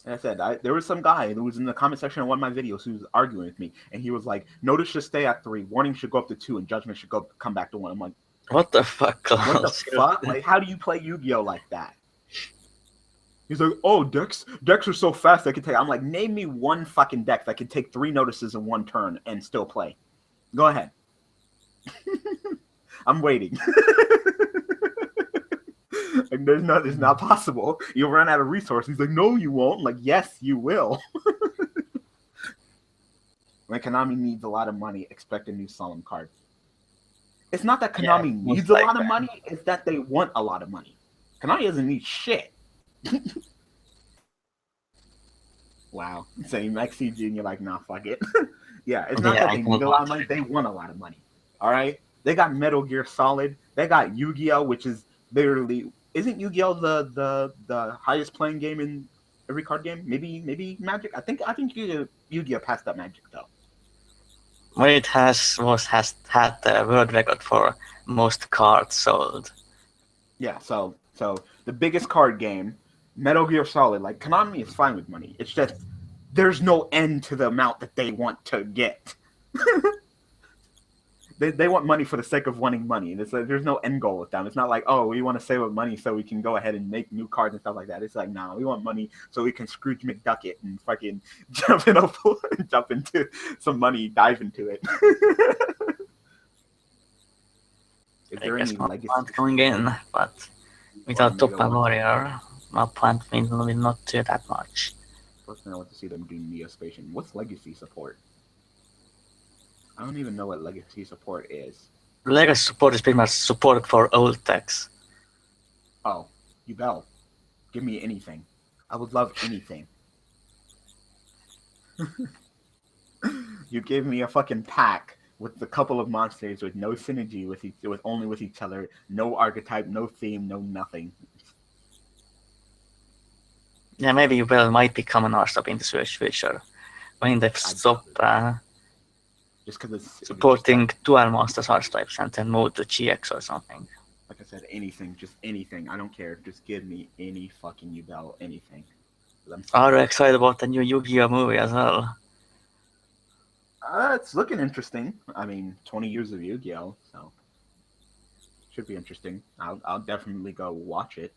Like I said, there was some guy who was in the comment section of one of my videos who was arguing with me, and he was like, notice should stay at 3, warning should go up to 2, and judgment should come back to 1. I'm like, what the fuck, Khaos? What the fuck? Like, how do you play Yu-Gi-Oh like that? He's like, oh, decks are so fast they can take. I'm like, name me one fucking deck that can take 3 notices in 1 turn and still play. Go ahead. I'm waiting. Like, it's not possible. You'll run out of resources. He's like, no, you won't. I'm like, yes, you will. When Konami needs a lot of money, expect a new solemn card. It's not that Konami needs a lot of money, it's that they want a lot of money. Konami doesn't need shit. Wow. Saying XCG and you're like, nah, fuck it. Yeah, it's not that they need a lot of money, they want a lot of money. Alright? They got Metal Gear Solid, they got Yu-Gi-Oh, which is literally, isn't Yu-Gi-Oh the highest playing game in every card game? Maybe Magic? I think Yu-Gi-Oh passed up Magic though. Well, it has had the world record for most cards sold. Yeah, so the biggest card game, Metal Gear Solid, like, Konami is fine with money. It's just there's no end to the amount that they want to get. They want money for the sake of wanting money. It's like, there's no end goal with them. It's not like, oh, we want to save up money so we can go ahead and make new cards and stuff like that. It's like, nah, we want money so we can Scrooge McDuck it and fucking jump into some money, dive into it. Is there any legacy going in, but without Toppa Warrior, my plant will not do that much. First thing I want to see them do Neospatian. What's legacy support? I don't even know what legacy support is. Legacy support is pretty much support for old decks. Oh, Yubel. Give me anything. I would love anything. You gave me a fucking pack with a couple of monsters with no synergy with each other, no archetype, no theme, no nothing. Yeah, maybe Yubel might become an R-stop in the future when they stop just because it's supporting dual monsters archetypes and then move to GX or something. Like I said, anything, just anything. I don't care. Just give me any fucking Yubel, anything. Are you excited about the new Yu-Gi-Oh movie as well? It's looking interesting. I mean, 20 years of Yu-Gi-Oh, so should be interesting. I'll definitely go watch it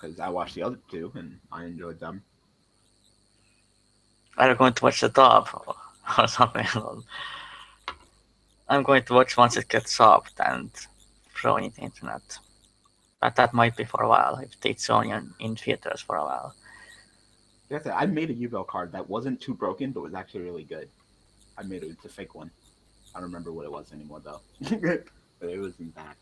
because I watched the other 2 and I enjoyed them. Are you going to watch the dub or something? I'm going to watch once it gets subbed and thrown in the internet. But that might be for a while if it's only in theaters for a while. Like I said, I made a Yubel card that wasn't too broken, but was actually really good. I made it. It's a fake one. I don't remember what it was anymore though. But it wasn't bad.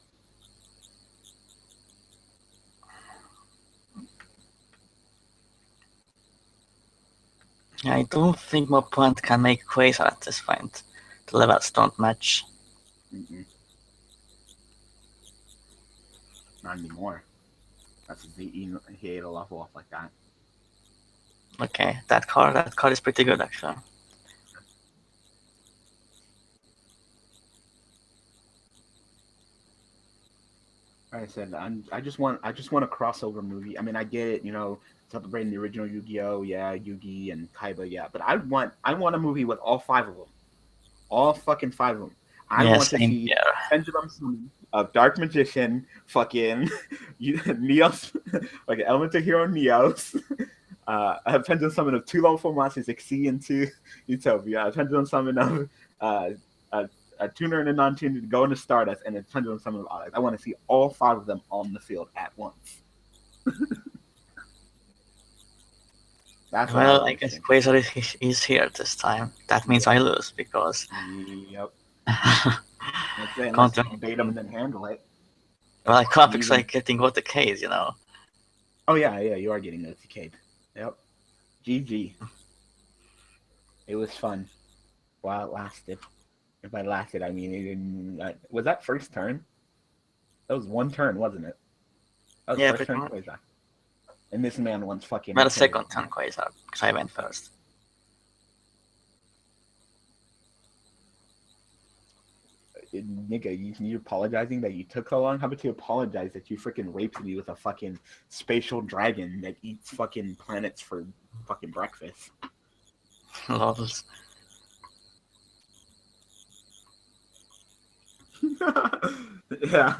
I don't think my opponent can make Quasar at this point. The levels don't match. Not anymore. That's he ate a level off like that. Okay, that card is pretty good actually. Like I said, I just want a crossover movie. I mean, I get it, celebrating the original Yu-Gi-Oh, yeah, Yugi and Kaiba, yeah. But I want a movie with all 5 of them, all fucking 5 of them. I want to see Pendulum Summon of Dark Magician, fucking Neos, like Elemental Hero Neos. I have Pendulum Summon of 2 level 4 monsters, Xyz into Utopia. A Pendulum Summon of a tuner and a non-tuner to go into Stardust, and a Pendulum Summon of Onyx. I want to see all 5 of them on the field at once. That's what Well, I was guess thinking. Quasar is here this time. That means I lose because Yep. Let's say, unless counter. you can bait them and then handle it. Well, Capex Even- like getting what the case, you know. Oh yeah, you are getting OTK'd. Yep. GG. It was fun while it lasted. And by lasted, I mean it didn't. Was that first turn? That was one turn, wasn't it? That was Yeah, first pretty turn much. Quasar. And this man wants fucking. Well, second turn Quasar because I went first. Nigga, you apologizing that you took so long? How about you apologize that you freaking raped me with a fucking spatial dragon that eats fucking planets for fucking breakfast? Lols. Yeah.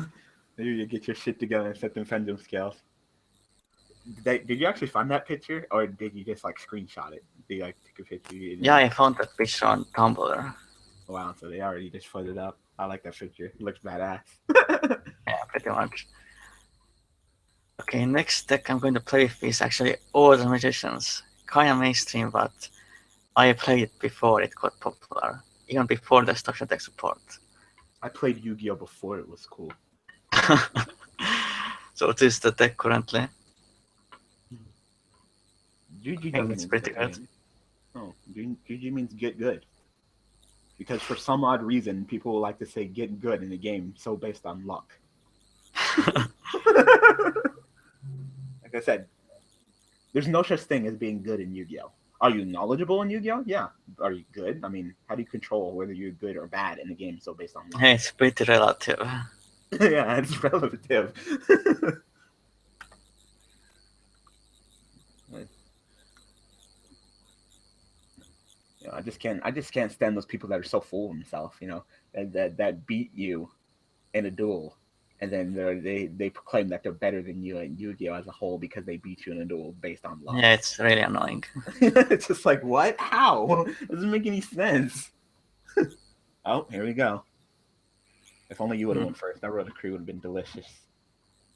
Maybe you get your shit together and set them pendulum scales. Did you actually find that picture, or did you just like screenshot it? Did you like take a picture? Yeah, I found that picture on Tumblr. Wow, so they already just put it up. I like that picture. It looks badass. Yeah, pretty much. Okay, next deck I'm going to play with is actually All the Magicians. Kinda mainstream, but I played it before it got popular. Even before the structure deck support. I played Yu-Gi-Oh before it was cool. So this is the deck currently. GG I think doesn't it's mean pretty get good. good. Oh, GG means get good. Because for some odd reason, people like to say get good in the game, so based on luck. Like I said, there's no such thing as being good in Yu-Gi-Oh! Are you knowledgeable in Yu-Gi-Oh? Yeah. Are you good? I mean, how do you control whether you're good or bad in the game so based on luck? Yeah, it's pretty relative. Yeah, it's relative. You know, I just can't stand those people that are so full of themselves, you know, that beat you in a duel, and then they proclaim that they're better than you at Yu-Gi-Oh as a whole because they beat you in a duel based on luck. Yeah, it's really annoying. It's just like, what? How? It doesn't make any sense. Oh, here we go. If only you would have went first. That Roller Crew would have been delicious.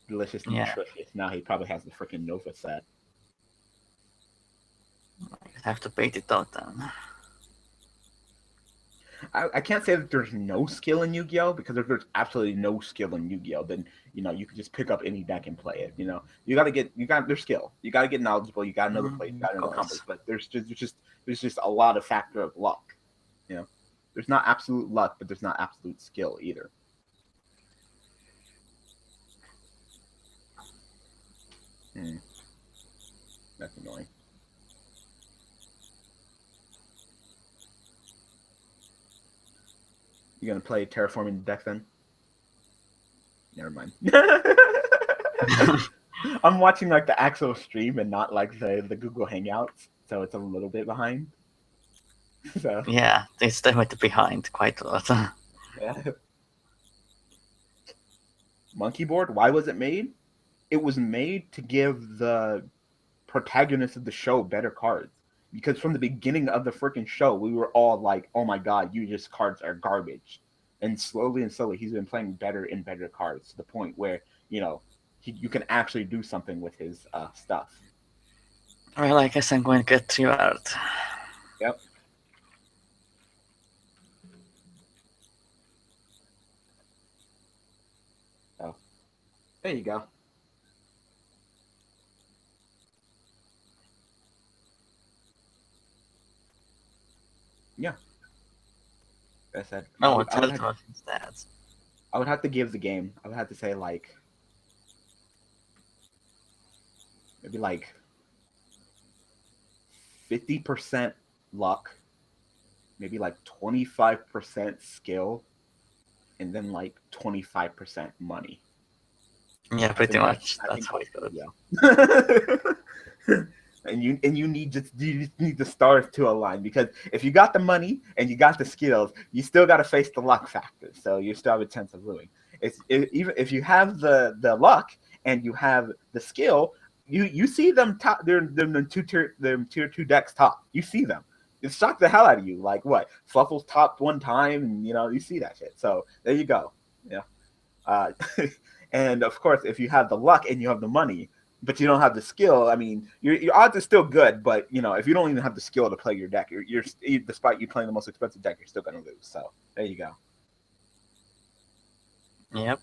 Delicious, Yeah. nutritious. Now he probably has the freaking Nova set. I have to bait it out then. I can't say that there's no skill in Yu-Gi-Oh! Because if there's absolutely no skill in Yu-Gi-Oh! Then, you know, you can just pick up any deck and play it. You know, there's skill. You gotta get knowledgeable. You gotta know the play. You gotta know the combos. But there's just a lot of factor of luck. You know, there's not absolute luck, but there's not absolute skill either. That's annoying. You gonna play Terraforming deck then? Never mind. I'm watching like the actual stream and not like the Google Hangouts, so it's a little bit behind. So Yeah, it's definitely behind quite a lot. yeah. Monkey board. Why was it made? It was made to give the protagonist of the show better cards. Because from the beginning of the freaking show, we were all like, "Oh my god, Yu-Gi-Oh cards are garbage." And slowly, he's been playing better and better cards to the point where, you know, you can actually do something with his stuff. Well, I guess I'm going to get reward. Yep. Oh, there you go. Yeah. I said. No, it's instead. I would have to give the game. I would have to say like maybe like 50% luck, maybe like 25% skill, and then like 25% money. Yeah, pretty much. That's how it goes. Yeah. And you just need the stars to align, because if you got the money and you got the skills, you still got to face the luck factor. So you still have a chance of losing. Even if you have the luck and you have the skill, you see them top. They're tier 2 decks top. You see them. It shocked the hell out of you. Like what? Fluffle's topped one time, and you know you see that shit. So there you go. Yeah. And of course, if you have the luck and you have the money, but you don't have the skill. I mean, your odds are still good, but you know, if you don't even have the skill to play your deck, you're despite you playing the most expensive deck, you're still gonna lose. So there you go. Yep.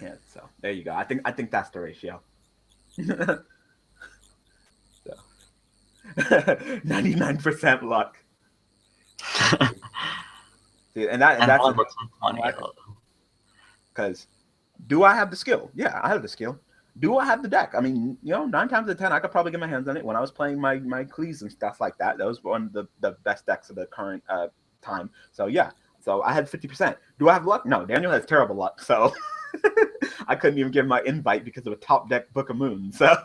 Yeah. So there you go. I think that's the ratio. So 99% luck. See, and that's 20. because do I have the skill? Yeah, I have the skill. Do I have the deck? I mean, you know, 9 times out of 10, I could probably get my hands on it. When I was playing my Cleese and stuff like that, that was one of the best decks of the current time. So yeah, so I had 50%. Do I have luck? No, Daniel has terrible luck. So I couldn't even give my invite because of a top deck Book of Moon. So,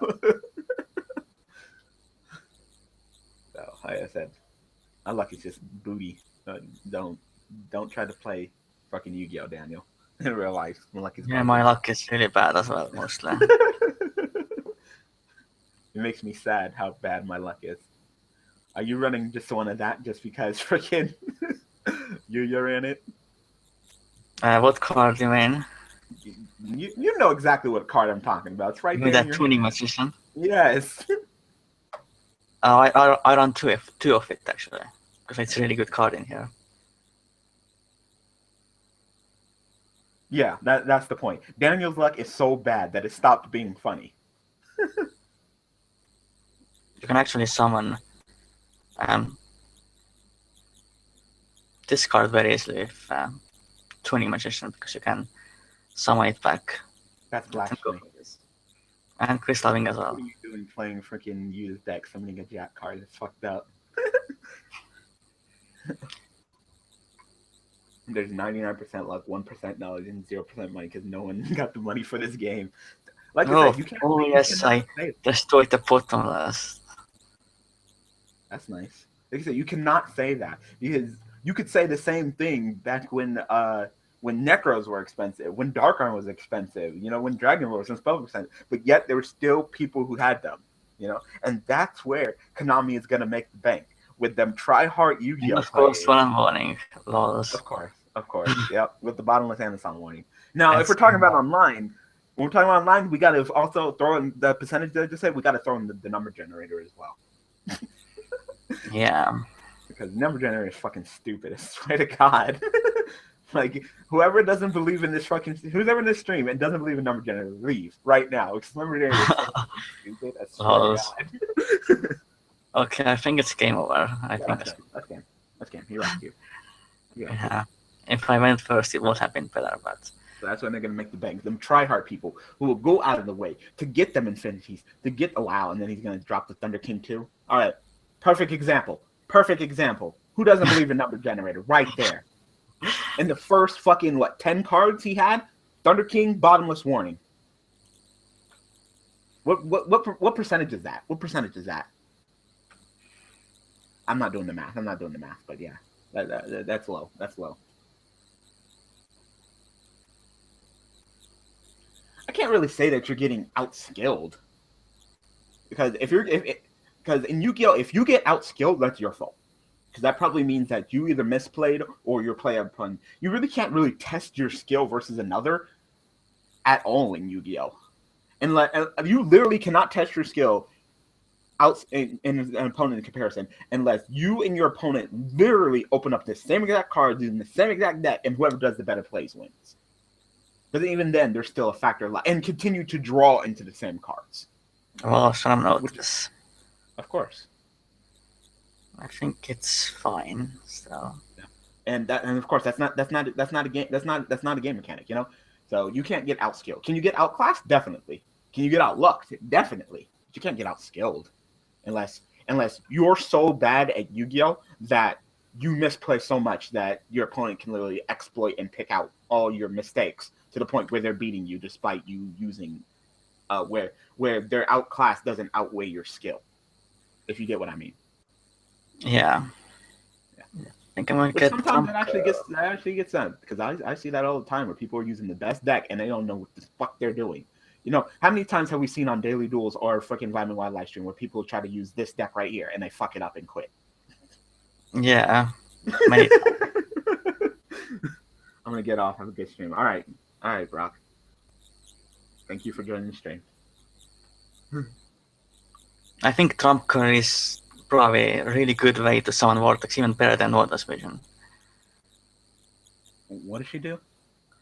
so like I said, my luck is just booty. Don't try to play fucking Yu-Gi-Oh, Daniel. In real life, my luck is my luck is really bad as well, mostly. It makes me sad how bad my luck is. Are you running just one of that just because freaking you're in it? What card do you mean? You know exactly what card I'm talking about. It's right there. That tuning magician? Yes. I run two of it actually, because it's a really good card in here. Yeah, that's the point. Daniel's luck is so bad that it stopped being funny. You can actually summon this card very easily with tuning magician, because you can summon it back. That's blasphemy. And Crystal Wing as well. What are you doing playing freaking used deck, summoning a Jack card? It's fucked up. There's 99% luck, 1% knowledge, and 0% money because no one got the money for this game. Like I said, you can't. Oh yes, I destroyed the bottomless. That's nice. Like I said, you cannot say that because you could say the same thing back when Necros were expensive, when Dark Arm was expensive, you know, when Dragon Lore was expensive, but yet there were still people who had them, you know, and that's where Konami is gonna make the bank with them try-hard Yu-Gi-Oh! Of course, one warning. Lols. Of course, yep, with the bottomless and the sun warning. Now, if we're talking about online, when we're talking about online, we got to also throw in the percentage that I just said. We got to throw in the number generator as well. Yeah. Because number generator is fucking stupid. I swear to God. Like, whoever doesn't believe in this who's ever in this stream and doesn't believe in number generator, leave right now. Because number generator is so stupid. I swear to God. Okay, I think it's game over. I think that's game. You're right, you. Yeah. If I went first, it would have been better, but... So that's when they're going to make the bank. Them try-hard people who will go out of the way to get them infinities, to get the WoW, and then he's going to drop the Thunder King too. All right. Perfect example. Who doesn't believe in number generator? Right there. In the first fucking, 10 cards he had? Thunder King, bottomless warning. What percentage is that? What percentage is that? I'm not doing the math, but yeah. That's low. That's low. I can't really say that you're getting outskilled, because because in Yu-Gi-Oh, if you get outskilled, that's your fault, because that probably means that you either misplayed or your play upon. You really can't really test your skill versus another at all in Yu-Gi-Oh, and you literally cannot test your skill out in an opponent in comparison unless you and your opponent literally open up the same exact cards using the same exact deck, and whoever does the better plays wins. But even then, there's still a factor, and continue to draw into the same cards. Well, some notice. Of course. I think it's fine. So. Yeah. And of course that's not a game mechanic, you know. So you can't get outskilled. Can you get outclassed? Definitely. Can you get outlucked? Definitely. But you can't get outskilled, unless you're so bad at Yu-Gi-Oh that you misplay so much that your opponent can literally exploit and pick out all your mistakes to the point where they're beating you despite you using where their outclass doesn't outweigh your skill. If you get what I mean. Yeah. I think I'm gonna get. Sometimes that actually gets done, because I see that all the time where people are using the best deck and they don't know what the fuck they're doing. You know, how many times have we seen on Daily Duels or freaking Vitamin Wild Livestream where people try to use this deck right here and they fuck it up and quit? Yeah. Many times. I'm gonna get off. Have a good stream. All right, Brock. Thank you for joining the stream. I think Trump Curry is probably a really good way to summon Vortex, even better than Warden's Vision. What does she do?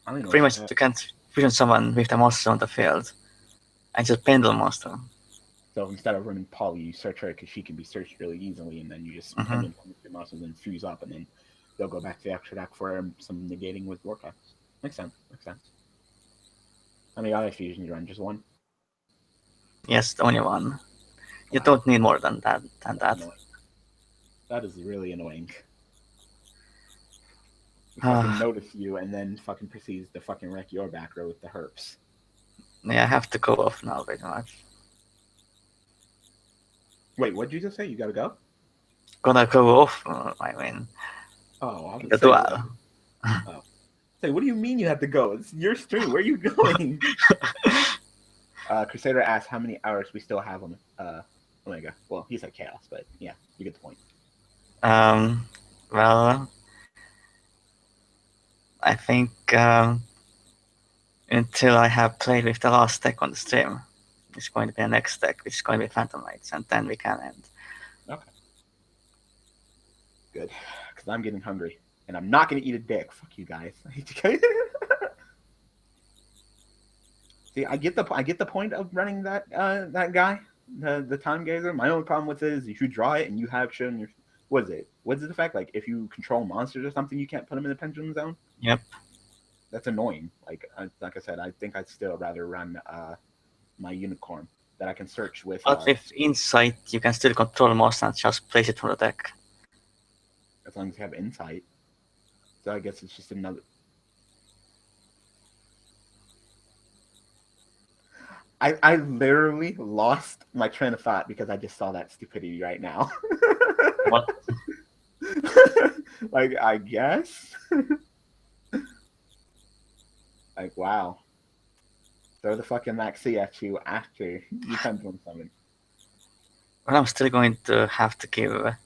I don't know. Pretty much you can't fusion someone with the monster on the field. And just pendulum monster. So instead of running Polly, you search her because she can be searched really easily, and then you just pendulum your monsters and fuse up, and then they'll go back to the extra deck for some negating with Vortex. Makes sense. How many other fusions you run? Just one? Yes, only one. You don't need more than that. Annoying. That is really annoying. He fucking notice you and then fucking proceeds to fucking wreck your back row with the herps. Yeah, I have to go off now pretty much. Wait, what did you just say? You gotta go? Gonna go off, I mean. Oh, the duel. Oh. Say, what do you mean you have to go? It's your stream. Where are you going? Crusader asked how many hours we still have on Omega. Well, he said Chaos, but yeah, you get the point. Well, I think until I have played with the last deck on the stream, it's going to be a next deck, which is going to be Phantom Knights, and then we can end. Okay. Good, because I'm getting hungry, and I'm not going to eat a dick. Fuck you guys. I hate you guys. See, I get the point of running that guy, the time gazer. My only problem with it is if you draw it and you have shown your what's it the fact like if you control monsters or something you can't put them in the pendulum zone. Yep. That's annoying. Like I said, I think I'd still rather run my unicorn that I can search with. But with insight, you can still control monsters and just place it on the deck. As long as you have insight. So I guess it's just another. I literally lost my train of thought because I just saw that stupidity right now. What? Like, I guess. Like, wow. Throw the fucking Maxi at you after you pendulum summon. Well, I'm still going to have to give a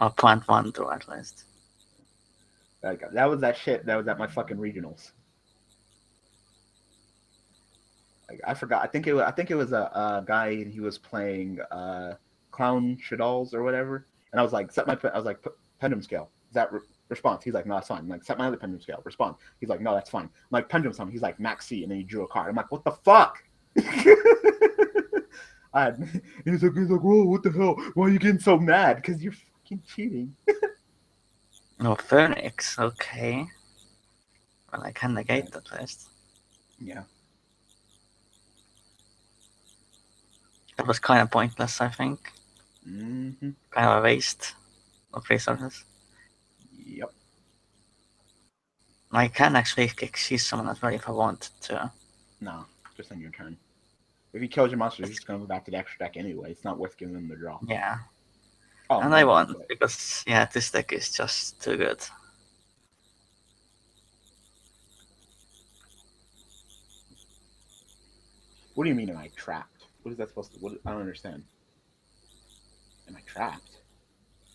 0.1 to at least. Like, that was that shit that was at my fucking regionals. Like, I forgot. I think it was a guy and he was playing Clown Shaddolls or whatever. And I was like, pendulum scale. Is that response? He's like, no, that's fine. I'm like, set my other pendulum scale. Response. He's like, no, that's fine. I'm like, pendulum summon. He's like, max C, and then he drew a card. I'm like, what the fuck? He's like, whoa, what the hell? Why are you getting so mad? Because you're fucking cheating. Oh, Phoenix. Okay. Well, I can negate that list. Yeah. That was kind of pointless, I think. Mm-hmm. Kind of a waste of resources. Yep. I can actually see someone as well if I want to. No, just on your turn. If he kills your monster, he's just going to go back to the extra deck anyway. It's not worth giving them the draw. Yeah. Oh, and I won because, yeah, this deck is just too good. What do you mean, am I trapped? What is that supposed to... I don't understand. Am I trapped?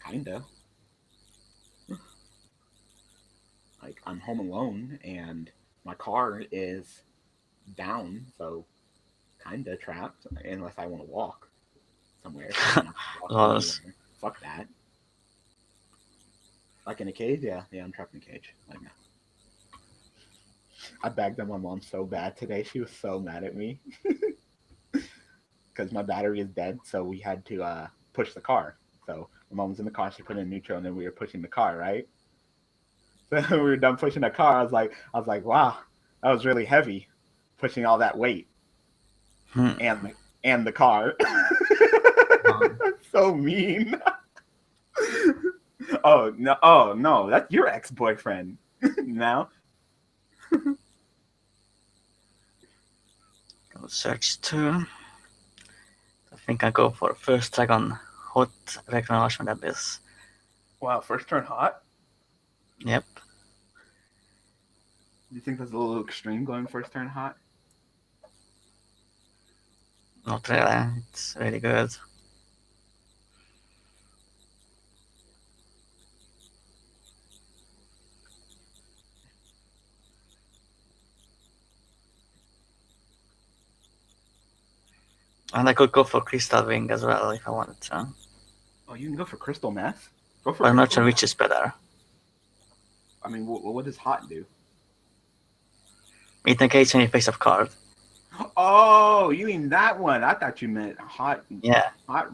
Kinda. Like, I'm home alone, and my car is down, so kinda trapped, unless I want to walk somewhere. Fuck that. Like in a cage? Yeah, I'm trapped in a cage. Like, no. I bagged on my mom so bad today. She was so mad at me. Because my battery is dead, so we had to push the car. So my mom was in the car, she put in neutral, and then we were pushing the car, right? So when we were done pushing the car, I was like, wow, that was really heavy, pushing all that weight. And the car. That's so mean. Oh no, that's your ex-boyfriend. Now. Go search 2. I think I go for first dragon hot reclamation abyss. Wow, first turn hot? Yep. Do you think that's a little extreme going first turn hot? Not really, it's really good. And I could go for Crystal Wing as well if I wanted to. Oh, you can go for Crystal Mass? Go for But I'm not Crystal sure Mass. which is better. I mean, what does Hot do? It negates any face-up card. Oh, you mean that one? I thought you meant Hot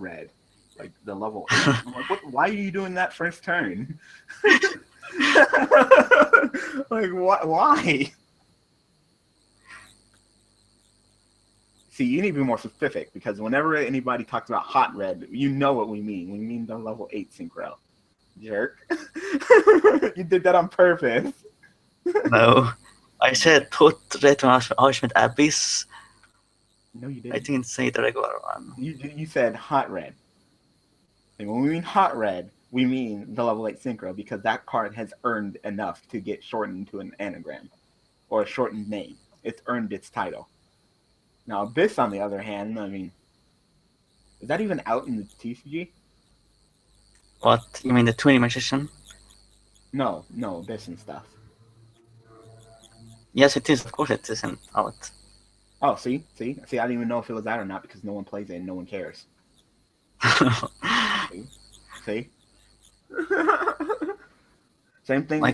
Red. Like the level 8. I'm like, why are you doing that first turn? Like, why? See, you need to be more specific, because whenever anybody talks about Hot Red, you know what we mean. We mean the level 8 Synchro. Jerk. You did that on purpose. No. I said put Red on Ultimate Abyss. No, you didn't. I didn't say the regular one. You said Hot Red. And when we mean Hot Red, we mean the level 8 Synchro, because that card has earned enough to get shortened to an anagram or a shortened name. It's earned its title. Now, Abyss, on the other hand, I mean, is that even out in the TCG? What? You mean the 20 Magician? No, Abyss and stuff. Yes, it is. Of course it isn't out. Oh, see? I didn't even know if it was out or not, because no one plays it and no one cares. See? Same thing.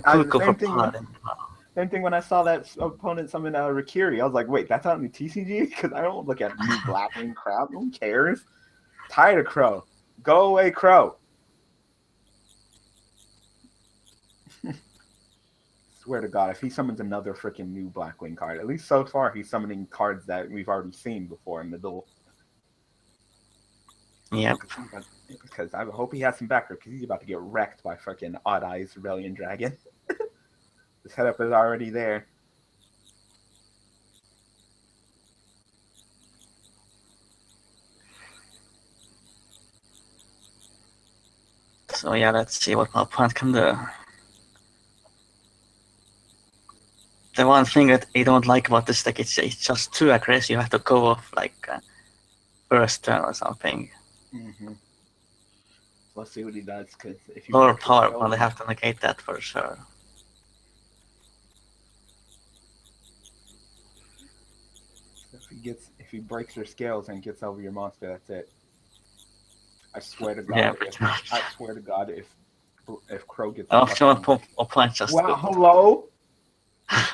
Same thing when I saw that opponent summon Rikiri. I was like, wait, that's out in the TCG? Because I don't look at new Blackwing crowd. No one cares. Tired of Crow. Go away, Crow. Swear to God, if he summons another freaking new Blackwing card, at least so far he's summoning cards that we've already seen before in the duel. Yep. Because I hope he has some backer, because he's about to get wrecked by fucking Odd Eyes Rebellion Dragon. The setup is already there. So yeah, let's see what my opponent can do. The one thing that I don't like about this deck is it's just too aggressive. You have to go off like first turn or something. Mm-hmm. Let's see what he does, because if you Lower power, well, they have to negate that for sure. If he breaks your scales and gets over your monster, that's it. I swear to God. Yeah, I swear to God, if Crow gets. Oh, so opponent just. Wow, hello.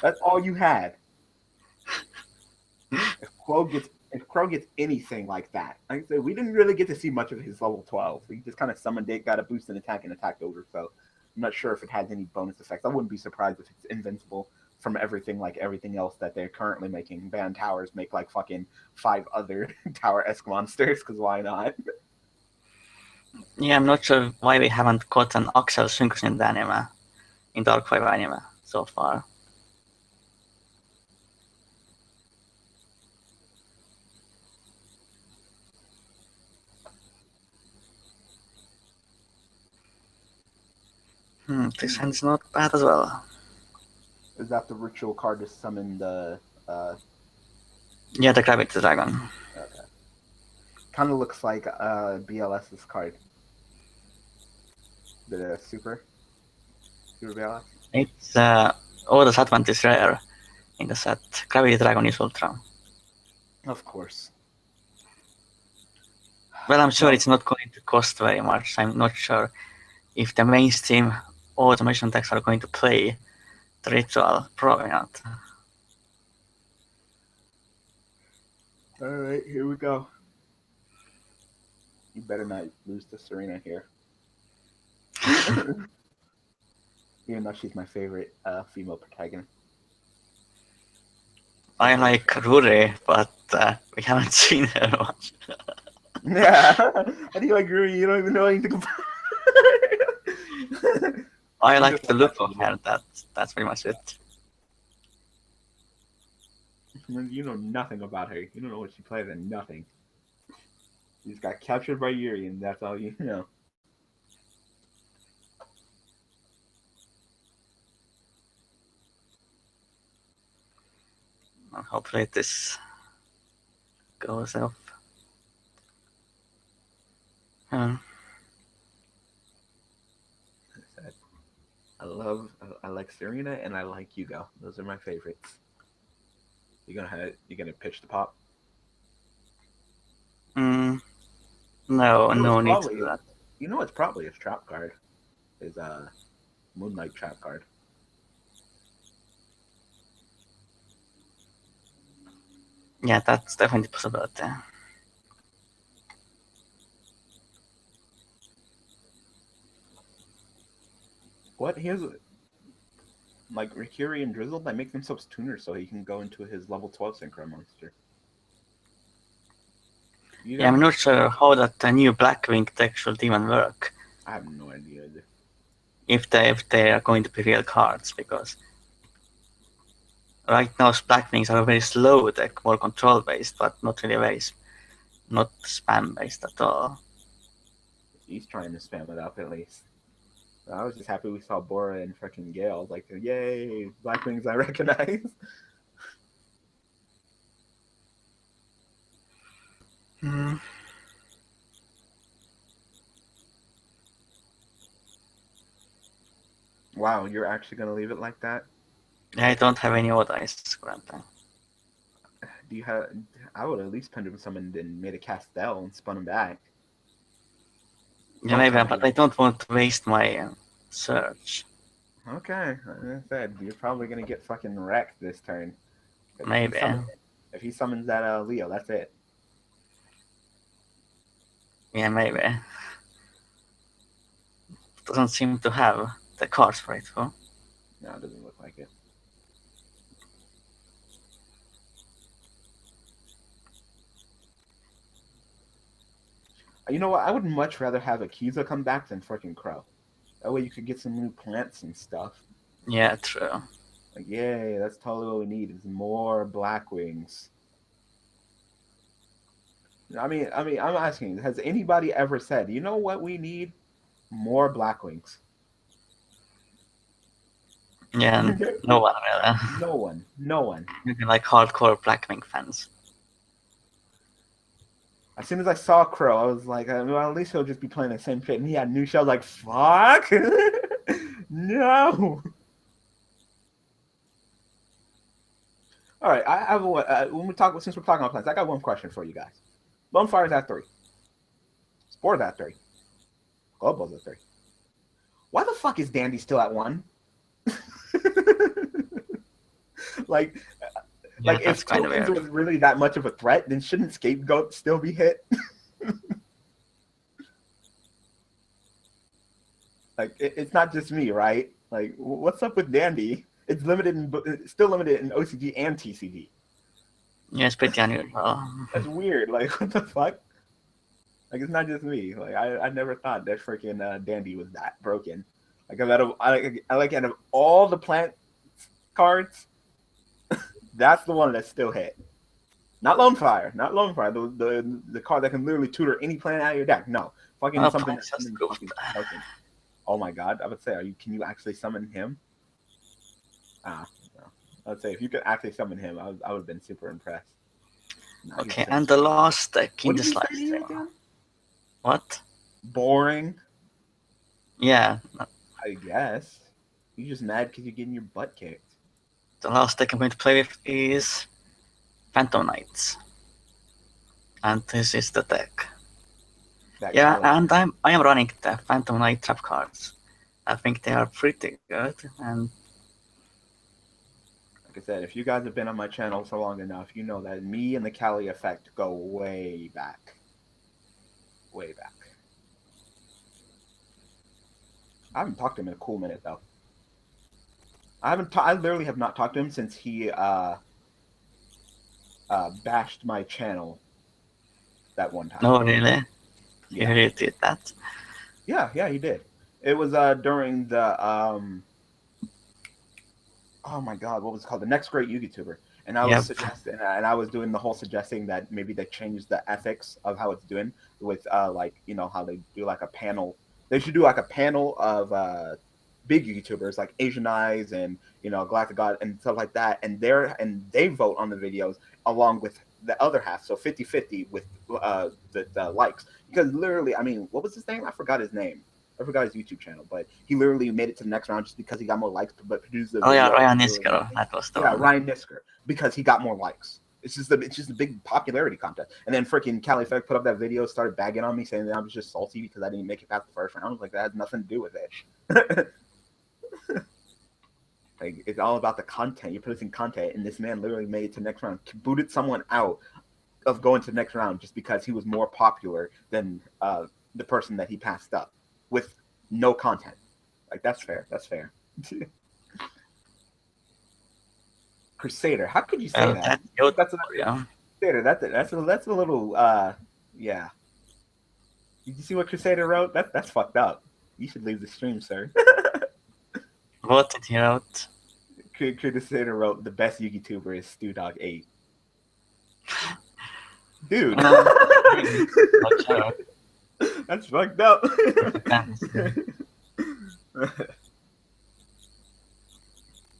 That's all you had. If Crow gets anything like that, like I said, we didn't really get to see much of his level 12. He just kind of summoned it, got a boost in attack, and attacked over. So I'm not sure if it has any bonus effects. I wouldn't be surprised if it's invincible from everything else that they're currently making. Band Towers make like fucking 5 other Tower-esque monsters, because why not? Yeah, I'm not sure why we haven't got an Axel Synchros in the anime, in Dark 5 anime so far. This hand's not bad as well. Is that the ritual card to summon the... Yeah, the Gravity Dragon. Okay. Kind of looks like BLS's card. The Super BLS? It's Oda's Advent is rare in the set. Gravity Dragon is Ultra. Of course. Well, I'm sure it's not going to cost very much. I'm not sure if the mainstream automation decks are going to play the ritual. Probably not. Alright, here we go. You better not lose to Serena here. Even though she's my favorite female protagonist. I like Ruri, but we haven't seen her much. Yeah, how do you like Ruri? You don't even know anything about her. I like the look of her, that's pretty much it. You know nothing about her. You don't know what she plays and nothing. You just got captured by Yuri and that's all you know. Hopefully this goes up. I like Serena and I like Hugo. Those are my favorites. You gonna pitch the pop? No, You know, no it's need to probably do that. it's probably his trap card. His Moonlight trap card. Yeah, that's definitely a possibility. What? He has like Rikiri and Drizzle that make themselves tuners so he can go into his level 12 Synchro monster. Yeah, I'm not sure how that new Blackwing deck should even work. I have no idea either. If they are going to be real cards, because right now Blackwings are a very slow deck, more control based, but not really not spam based at all. He's trying to spam it up at least. I was just happy we saw Bora and freaking Gale. Like, yay, Blackwings I recognize. Wow, you're actually gonna leave it like that? Yeah, I don't have any odd eyes currently. Do you have? I would at least pendulum summoned and made a Castell and spun him back. Yeah, maybe, but I don't want to waste my search. Okay, like I said, you're probably gonna get fucking wrecked this turn. Maybe. If he summons that Leo, that's it. Yeah, maybe. Doesn't seem to have the cards for it, though. No, it doesn't look like it. You know what? I would much rather have Akiza come back than freaking Crow. That way you could get some new plants and stuff. Yeah, true. Like, yay, that's totally what we need is more Blackwings. I'm asking, has anybody ever said, you know what we need? More Blackwings. Yeah, no one really. No one. Like hardcore Blackwing fans. As soon as I saw Crow, I was like, well, at least he'll just be playing the same shit. And he had new shells. Like, fuck, no. All right, I have since we're talking about plants, I got one question for you guys. Lone Fire's at 3. Spore's at 3. Global's at 3. Why the fuck is Dandy still at 1? Like if Tokens was really that much of a threat, then shouldn't Scapegoat still be hit? Like it's not just me, right? Like what's up with Dandy? It's still limited in OCG and TCG. Yeah, it's pretty unusual. That's weird. Like what the fuck? Like it's not just me. Like I never thought that freaking Dandy was that broken. Like out of all the plant cards, that's the one that's still hit. Not Lone Fire. The card that can literally tutor any plant out of your deck. No, fucking something. Oh my god! I would say, can you actually summon him? No. I would say if you could actually summon him, I would have been super impressed. No, okay, and the last deck in this live stream. What? Boring. Yeah. I guess. You're just mad because you're getting your butt kicked. The last deck I'm going to play with is Phantom Knights. And this is the deck. And I am running the Phantom Knight trap cards. I think they are pretty good. And like I said, if you guys have been on my channel for long enough, you know that me and the Cali effect go way back. Way back. I haven't talked to him in a cool minute though. I literally have not talked to him since he bashed my channel that one time. No, really? Yeah. He really did that? Yeah, he did. It was during the oh my god, what was it called? The Next Great YouTuber. And I was suggesting, and I was doing the whole suggesting that maybe they change the ethics of how it's doing with like, you know, how they do like a panel. They should do like a panel of big YouTubers like Asian Eyes and, you know, Galactic God and stuff like that, and they vote on the videos along with the other half, so 50-50 with the likes. Because literally, I mean, what was his name? I forgot his name. I forgot his YouTube channel, but he literally made it to the next round just because he got more likes, but produced the Ryan Nisker. That was the one. Ryan Nisker, because he got more likes. It's just a big popularity contest. And then freaking Cali Effect put up that video, started bagging on me, saying that I was just salty because I didn't make it past the first round. Like, that has nothing to do with it. Like, it's all about the content. You're producing content, and this man literally made it to the next round, booted someone out of going to the next round just because he was more popular than the person that he passed up with no content. Like, that's fair. That's fair. Crusader, how could you say that? That's Crusader. That's a little. Yeah. Did you see what Crusader wrote? That's fucked up. You should leave the stream, sir. What did he wrote? Crusader wrote, the best YouTuber is StewDog8. Dude. That's fucked up.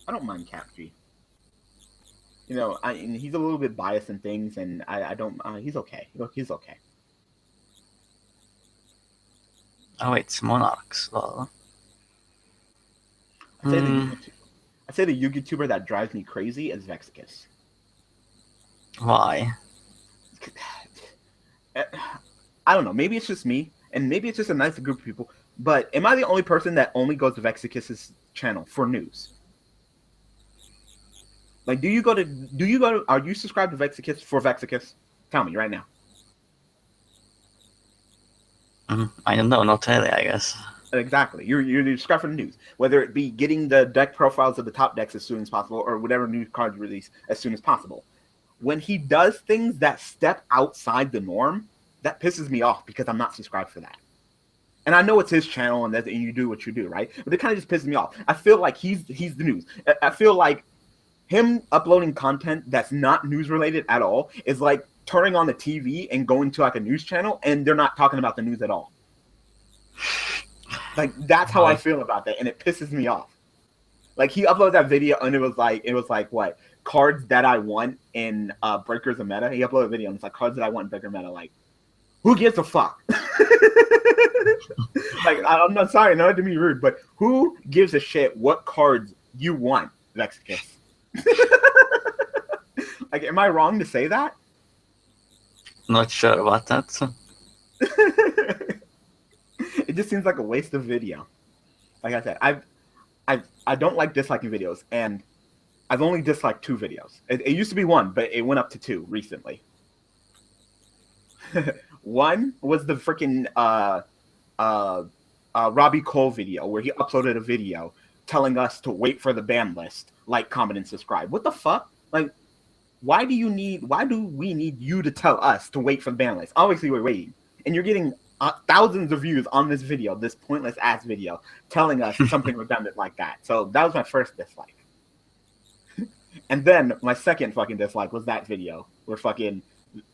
I don't mind Captree. You know, he's a little bit biased in things, and I don't. He's okay. He's okay. Oh, it's Monarchs. Well, I say the YouTuber that drives me crazy is Vexicus. Why? I don't know. Maybe it's just me, and maybe it's just a nice group of people. But am I the only person that only goes to Vexicus's channel for news? Like, are you subscribed to Vexicus for Vexicus? Tell me right now. I don't know, not really, I guess. Exactly. You're subscribed for the news. Whether it be getting the deck profiles of the top decks as soon as possible, or whatever new cards release as soon as possible. When he does things that step outside the norm, that pisses me off because I'm not subscribed for that. And I know it's his channel and you do what you do, right? But it kind of just pisses me off. I feel like he's the news. I feel like him uploading content that's not news related at all is like turning on the TV and going to like a news channel and they're not talking about the news at all. Like, that's how I feel about that, and it pisses me off. Like, he uploaded that video and it was like what? Cards that I want in Breakers of Meta. He uploaded a video and it's like cards that I want in Breaker Meta. Like, who gives a fuck? Like, I'm not sorry, not to be rude, but who gives a shit what cards you want, Vexicus? Like, am I wrong to say that? Not sure about that. It just seems like a waste of video. Like I said, I don't like disliking videos, and I've only disliked 2 videos. It used to be 1, but it went up to 2 recently. One was the freaking Robbie Cole video where he uploaded a video telling us to wait for the ban list, like, comment, and subscribe. What the fuck? Like, why do we need you to tell us to wait for the ban list? Obviously, we're waiting, and you're getting thousands of views on this video, this pointless ass video, telling us something redundant like that. So that was my first dislike. And then my second fucking dislike was that video where fucking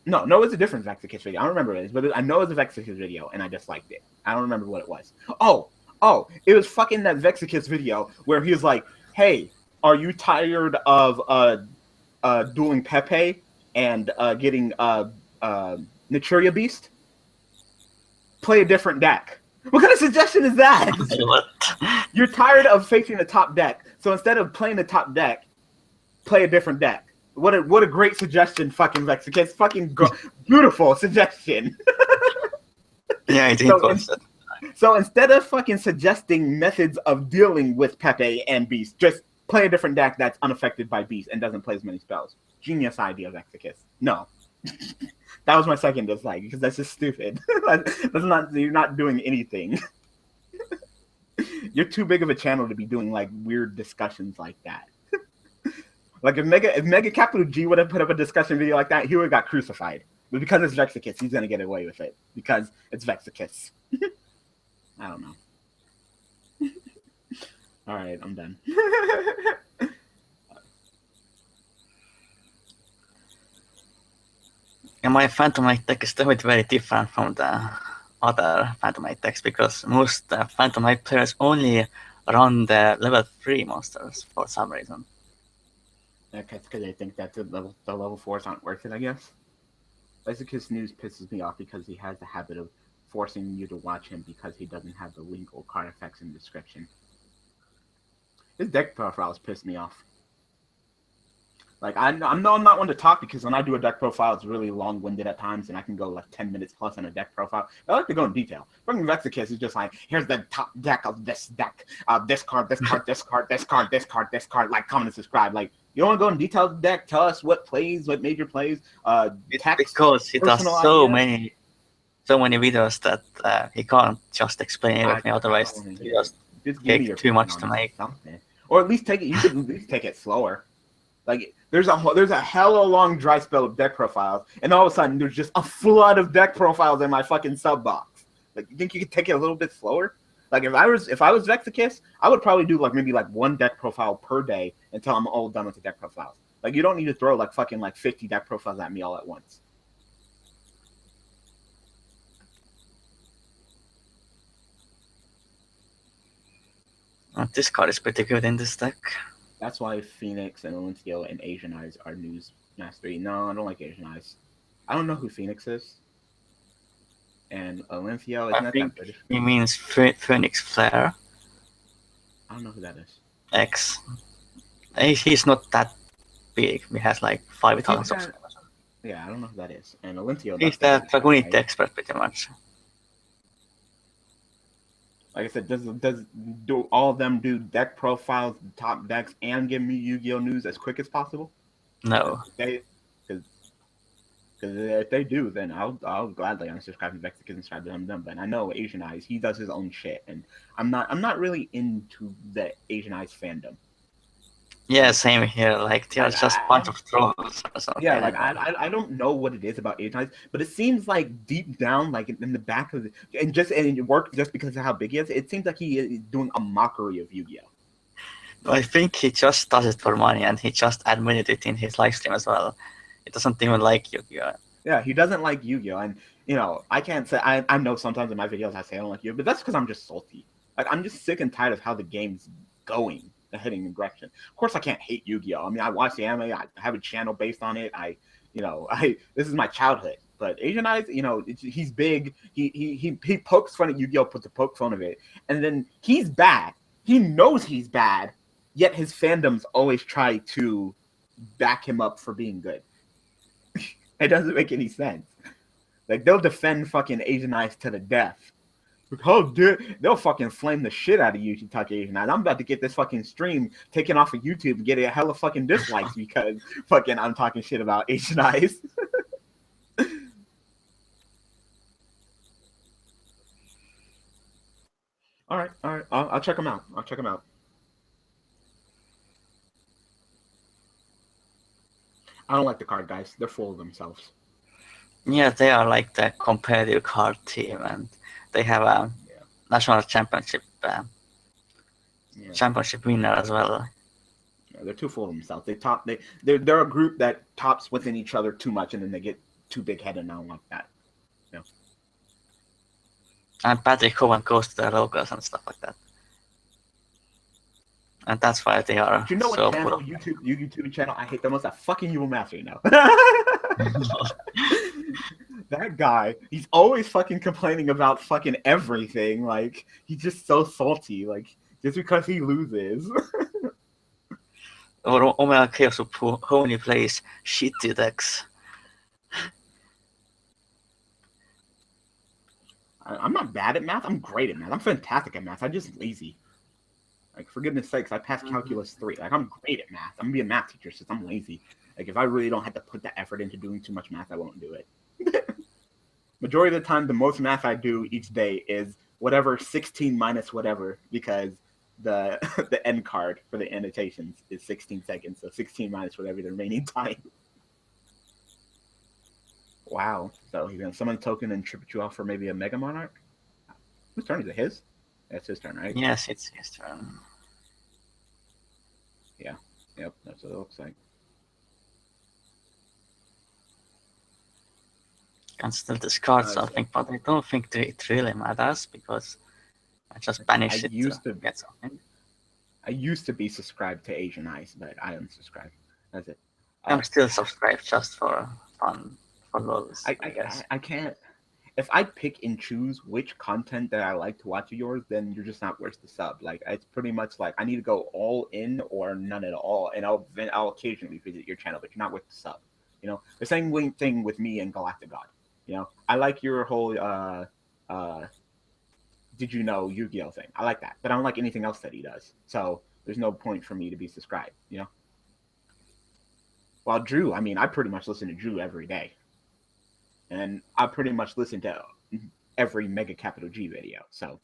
no, it's a different Vexicus video. I don't remember what it is, but I know it's a Vexicus video, and I disliked it. I don't remember what it was. Oh, it was fucking that Vexicus video where he was like, "Hey, are you tired of dueling Pepe and getting Naturia Beast? Play a different deck." What kind of suggestion is that? You're tired of facing the top deck, so instead of playing the top deck, play a different deck. What a great suggestion, fucking Vexicus. Fucking beautiful suggestion. Yeah, I think so instead of fucking suggesting methods of dealing with Pepe and Beast, just play a different deck that's unaffected by Beast and doesn't play as many spells. Genius idea, Vexicus. No. That was my second dislike, because that's just stupid. You're not doing anything. You're too big of a channel to be doing like weird discussions like that. Like, if Mega Capital G would have put up a discussion video like that, he would have got crucified. But because it's Vexicus, he's gonna get away with it. Because it's Vexicus. I don't know. Alright, I'm done. And my Phantomite deck is definitely very different from the other Phantomite decks, because most Phantomite players only run the level 3 monsters for some reason. Okay, because they think that the level 4s aren't worth it, I guess. Vexicus News pisses me off because he has the habit of forcing you to watch him because he doesn't have the legal card effects in the description. His deck profiles piss me off. Like I'm not one to talk because when I do a deck profile, it's really long-winded at times, and I can go like 10 minutes plus on a deck profile. I like to go in detail. Fucking Vexicus is just like, here's the top deck of this deck, this card, this card, this card, this card, this card, this card. Like, comment and subscribe. Like, you don't want to go in detail of the deck? Tell us what plays, what major plays. Text, because he does so ideas. many videos that he can't just explain everything. Otherwise, he just take too much to make. Something. Or at least take it. You should at least take it slower. Like there's a hella long dry spell of deck profiles, and all of a sudden there's just a flood of deck profiles in my fucking sub box. Like, you think you could take it a little bit slower? Like if I was Vexicus, I would probably do maybe one deck profile per day until I'm all done with the deck profiles. Like, you don't need to throw fucking 50 deck profiles at me all at once. This card is pretty good in this deck. That's why Phoenix and Olyntio and Asian Eyes are news mastery. No, I don't like Asian Eyes. I don't know who Phoenix is. And Olyntio, isn't that British? He means Phoenix Flare. I don't know who that is. X. He's not that big. He has 5,000 subscribers. Yeah, I don't know who that is. And Olyntio. He's the Dragonite expert pretty much. Like I said, do all of them do deck profiles, top decks, and give me Yu-Gi-Oh news as quick as possible? No. Because if they do, then I'll gladly unsubscribe to Vexicus and subscribe to them. But I know Asian Eyes, he does his own shit, and I'm not really into the Asian Eyes fandom. Yeah, same here. They're just a bunch of trolls or something. Yeah, I don't know what it is about Asian Eyes, but it seems like deep down, in the back of and it worked just because of how big he is. It seems like he is doing a mockery of Yu-Gi-Oh. I think he just does it for money, and he just admitted it in his live stream as well. He doesn't even like Yu-Gi-Oh. Yeah, he doesn't like Yu-Gi-Oh, and I can't say I know sometimes in my videos I say I don't like Yu-Gi-Oh, but that's because I'm just salty. I'm just sick and tired of how the game's going. Heading in direction. Of course, I can't hate Yu-Gi-Oh. I mean, I watch the anime. I have a channel based on it. This is my childhood. But Asian Eyes, he's big. He pokes fun at Yu-Gi-Oh, puts a poke fun of it, and then he's bad. He knows he's bad, yet his fandoms always try to back him up for being good. It doesn't make any sense. They'll defend fucking Asian Eyes to the death. They'll fucking flame the shit out of you if you talk Asian Eyes. I'm about to get this fucking stream taken off of YouTube and get a hella fucking dislikes because fucking I'm talking shit about Asian Eyes. All right. I'll check them out. I don't like the card guys. They're full of themselves. Yeah, they are the competitive card team, and they have a national championship winner as well. Yeah, they're too full of themselves. They're a group that tops within each other too much, and then they get too big headed. And I don't like that. Yeah. And Patrick Cohen goes to the locals and stuff like that. And that's why they are. Do you know what channel, YouTube channel I hate the most? That fucking Evil Master, That guy, he's always fucking complaining about fucking everything. He's just so salty. Just because he loses. Or Omega Khaos who only plays shitty decks. I'm not bad at math. I'm great at math. I'm fantastic at math. I'm just lazy. For goodness sakes, I passed Calculus 3. I'm great at math. I'm going to be a math teacher since I'm lazy. If I really don't have to put the effort into doing too much math, I won't do it. Majority of the time, the most math I do each day is whatever 16 minus whatever, because the end card for the annotations is 16 seconds. So 16 minus whatever the remaining time. Wow. So he's going to summon a token and tribute you off for maybe a Mega Monarch? Whose turn is it? His? That's his turn, right? Yes, it's his turn. Yeah. Yep, that's what it looks like. Can still discard something, but I don't think it really matters because I just banish it to get something. I used to be subscribed to Asian Eyes, but I unsubscribed. That's it. I'm still subscribed just for fun, for lols, I guess. I can't. if I pick and choose which content that I like to watch of yours, then you're just not worth the sub. Like it's pretty much like I need to go all in or none at all, and I'll occasionally visit your channel, but you're not worth the sub. You know, the same thing with me and Galactic God. You know, I like your whole did you know Yu-Gi-Oh thing. I like that, but I don't like anything else that he does. So there's no point for me to be subscribed. You know. While Drew, I mean, I pretty much listen to Drew every day. And I pretty much listen to every Mega Capital G video, so.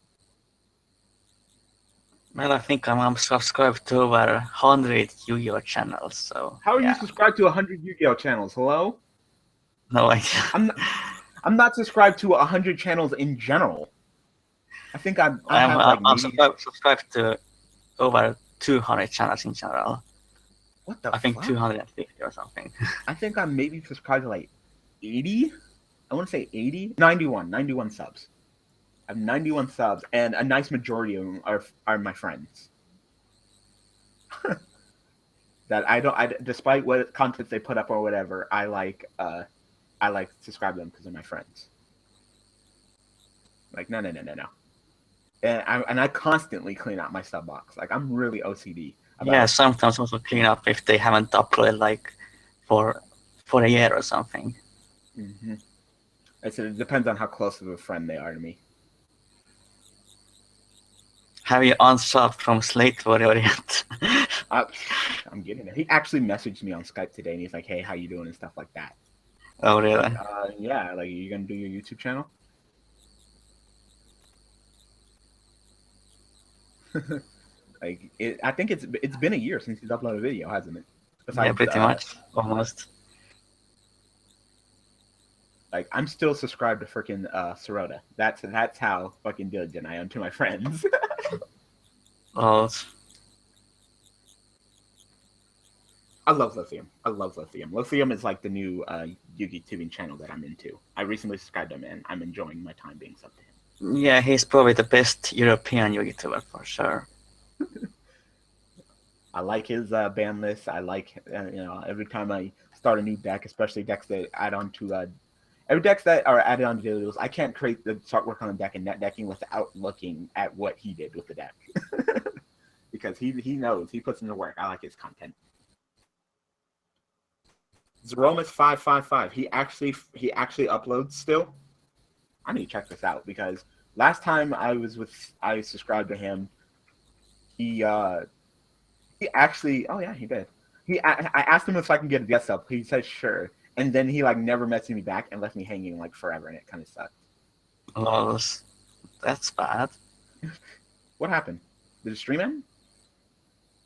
Well, I think I'm subscribed to over 100 Yu-Gi-Oh channels, so. How are you subscribed to 100 Yu-Gi-Oh channels? Hello? No idea. I'm not subscribed to 100 channels in general. I think I have like I'm maybe... subscribed to over 200 channels in general. What the I think fuck? 250 or something. I think I'm maybe subscribed to like 80? I want to say 80? 91 subs. I have 91 subs, and a nice majority of them are my friends. That despite what content they put up or whatever, I like to subscribe to them because they're my friends. Like no. And I constantly clean out my sub box. Like I'm really OCD. Yeah, sometimes also clean up if they haven't uploaded like for a year or something. Mm-hmm. It depends on how close of a friend they are to me. Have you unsubbed from Slate Warrior yet? I'm getting it. He actually messaged me on Skype today, and he's like, "Hey, how you doing?" and stuff like that. Oh, really? Like, yeah. Like, are you gonna do your YouTube channel? I think it's been a year since he's uploaded a video, hasn't it? Besides, yeah, pretty much, almost. Like I'm still subscribed to freaking Sirota. That's how fucking diligent I am to my friends. Oh. I love Lithium. Lithium is like the new Yu-Gi tubing channel that I'm into. I recently subscribed to him, and I'm enjoying my time being subbed to him. Yeah, he's probably the best European Yu-Gi tuber for sure. I like his ban list. I like every time I start a new deck, especially decks that add on to every decks that are added on to duels. I can't start work on a deck and net decking without looking at what he did with the deck, because he knows, he puts in the work. I like his content. Zeromus 555. He actually uploads still. I need to check this out because last time I subscribed to him, he actually, oh yeah, he did. I asked him if I can get a guest up. He said sure, and then he like never messaged me back and left me hanging like forever, and it kind of sucked. Oh, that's bad. What happened? Did the stream end?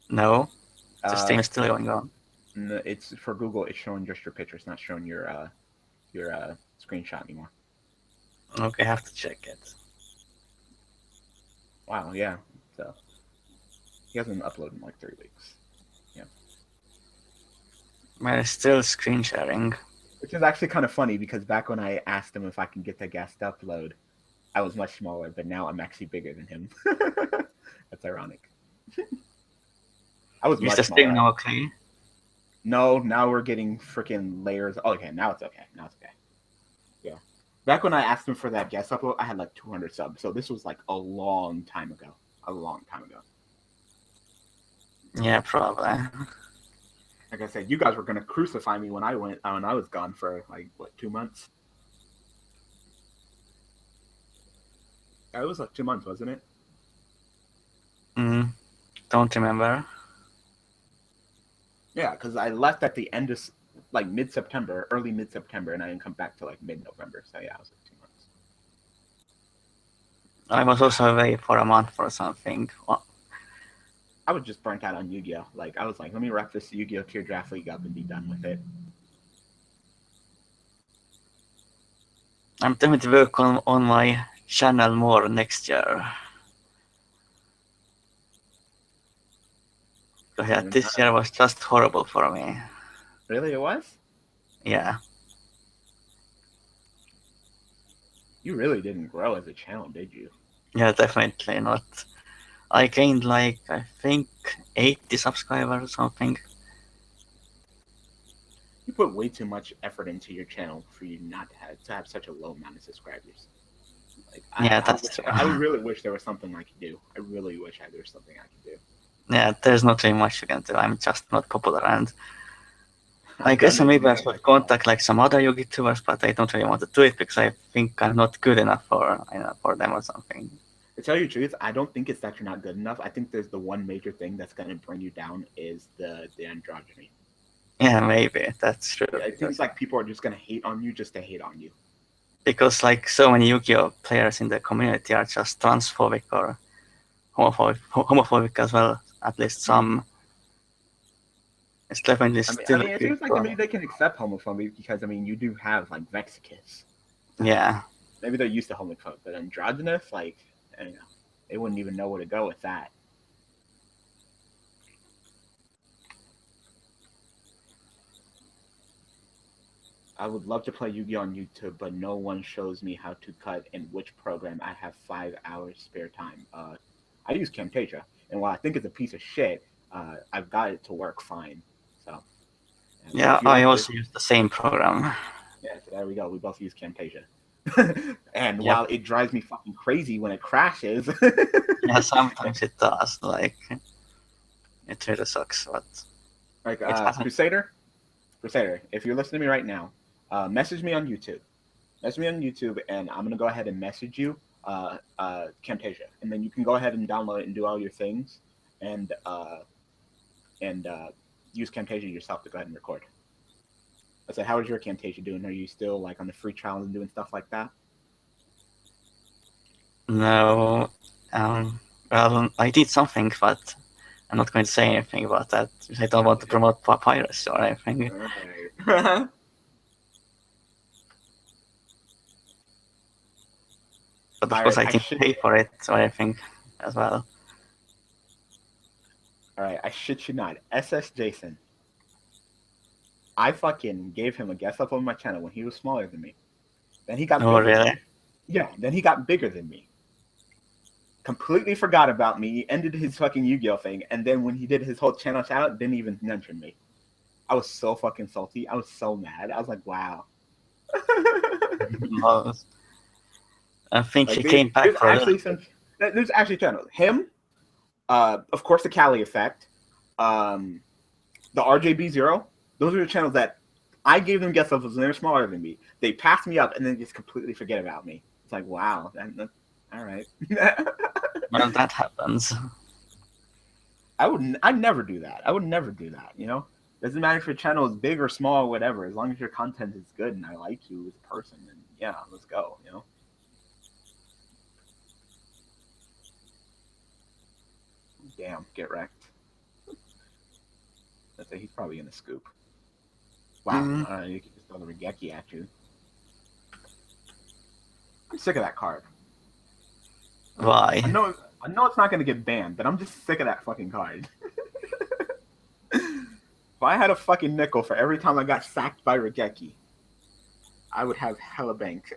No, the stream is still going on. No, it's for Google. It's showing just your picture. It's not showing your screenshot anymore. Okay, I have to check it. Wow, yeah. So he hasn't uploaded in like 3 weeks. Yeah. But it's still screen sharing. Which is actually kind of funny because back when I asked him if I can get the guest upload, I was much smaller, but now I'm actually bigger than him. That's ironic. I was much smaller. Is the stream now okay? No, now we're getting freaking layers. Oh, okay, now it's okay. Yeah. Back when I asked him for that guest upload, I had like 200 subs. So this was like a long time ago. Yeah, probably. Like I said, you guys were gonna crucify me when I was gone for like 2 months. It was like 2 months, wasn't it? Don't remember. Yeah, because I left at the end of like mid-September, early mid-September, and I didn't come back till like mid-November. So yeah, it was like 2 months. I was also away for a month or something. Well, I was just burnt out on Yu-Gi-Oh! Like I was like, let me wrap this Yu-Gi-Oh! Tier Draft League up and be done with it. I'm going to work on my channel more next year. Because yeah, this year was just horrible for me. Really, it was? Yeah. You really didn't grow as a channel, did you? Yeah, definitely not. I gained like, I think, 80 subscribers or something. put way too much effort into your channel for you not to have such a low amount of subscribers. Like, Yeah, that's true. I really wish there was something I could do. I really wish there was something I could do. Yeah, there's not really much you can do. I'm just not popular, and I I've guess done it, maybe I man. should contact like some other YouTubers, but I don't really want to do it because I think I'm not good enough for them or something. To tell you the truth, I don't think it's that you're not good enough. I think there's the one major thing that's going to bring you down is the androgyny. Yeah, maybe that's true. I think like people are just going to hate on you just to hate on you. Because so many Yu-Gi-Oh players in the community are just transphobic or homophobic as well. At least some. It's definitely still. It seems like maybe they can accept homophobia because you do have like Vexicus. Yeah. Maybe they're used to homophobia, but androgynous, like, I don't know, they wouldn't even know where to go with that. I would love to play Yu-Gi-Oh on YouTube, but no one shows me how to cut in which program. I have 5 hours spare time. I use Camtasia, and while I think it's a piece of shit, I've got it to work fine. So. Yeah, I also use the same program. Yeah, so there we go. We both use Camtasia. And while it drives me fucking crazy when it crashes. Yeah, sometimes it does. Like, it really sucks. But like, Crusader, if you're listening to me right now, message me on YouTube. Message me on YouTube, and I'm gonna go ahead and message you Camtasia, and then you can go ahead and download it and do all your things, and use Camtasia yourself to go ahead and record. I said, how is your Camtasia doing? Are you still like on the free trial and doing stuff like that? No. Well, I did something, but I'm not going to say anything about that. I don't want to promote piracy or anything. Right. But of course, I didn't pay for it or anything as well. Alright, I shit you not. SS Jason. I fucking gave him a guest up on my channel when he was smaller than me. Then he got bigger. Really? Yeah, then he got bigger than me. Completely forgot about me. He ended his fucking Yu-Gi-Oh thing, and then when he did his whole channel shout out, didn't even mention me. I was so fucking salty. I was so mad. I was like, wow. I think he came back for there's actually channels. Him, of course, the Cali Effect, the RJB0. Those are the channels that I gave them guest levels and they're smaller than me. They passed me up and then just completely forget about me. It's like, wow, that's all right. Well, that happens. I'd never do that. I would never do that, Doesn't matter if your channel is big or small or whatever. As long as your content is good and I like you as a person, then yeah, let's go, Damn, get wrecked. Let's say he's probably gonna scoop. Wow, you can just throw the Regeki at you. I'm sick of that card. Why? I know it's not gonna get banned, but I'm just sick of that fucking card. If I had a fucking nickel for every time I got sacked by Regeki, I would have hella bank.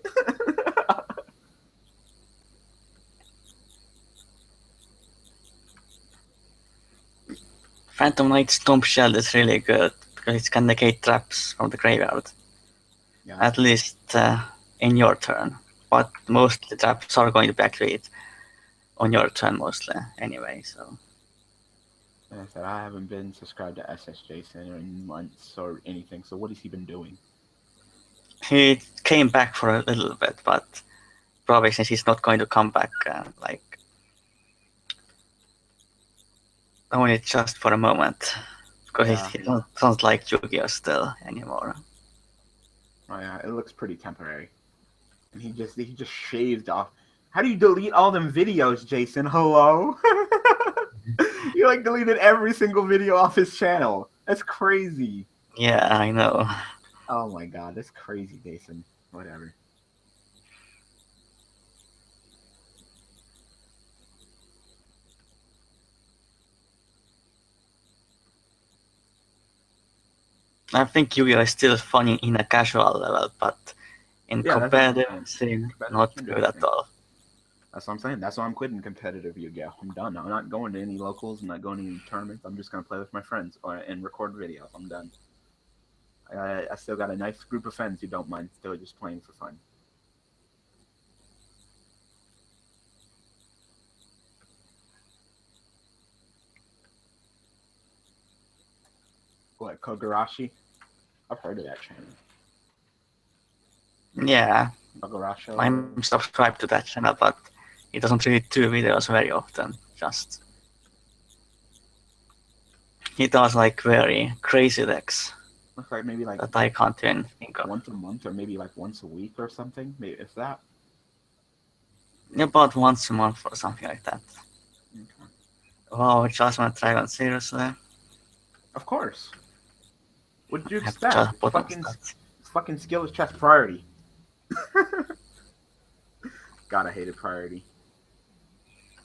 Phantom Knight's Tomb Shell is really good because it can negate traps from the graveyard. Yeah. At least in your turn. But mostly traps are going to be activated on your turn mostly anyway, so. Like I said, I haven't been subscribed to SS Jason in months or anything, so what has he been doing? He came back for a little bit, but probably since he's not going to come back, only just for a moment. Because he doesn't like Yu-Gi-Oh still anymore. Oh yeah, it looks pretty temporary. And he just shaved off. How do you delete all them videos, Jason? Hello? You deleted every single video off his channel. That's crazy. Yeah, I know. Oh my god, that's crazy, Jason. Whatever. I think Yu-Gi-Oh is still funny in a casual level, but in competitive scene, not good at all. That's what I'm saying. That's why I'm quitting competitive Yu-Gi-Oh. I'm done. I'm not going to any locals. I'm not going to any tournaments. I'm just going to play with my friends and record videos. I'm done. I still got a nice group of friends who don't mind still just playing for fun. What, Kogarashi? I've heard of that channel. Yeah, Kogarashi. I'm subscribed to that channel, but he doesn't really do videos very often. Just he does like very crazy decks Looks like maybe like that I can't even think of. once a month or maybe like once a week or something. Maybe if that. About once a month or something like that. Okay. Wow, Judgment Dragon, seriously? Of course. What did you I have expect? just put on Fucking, that. fucking skill is chest priority. God, I hated priority.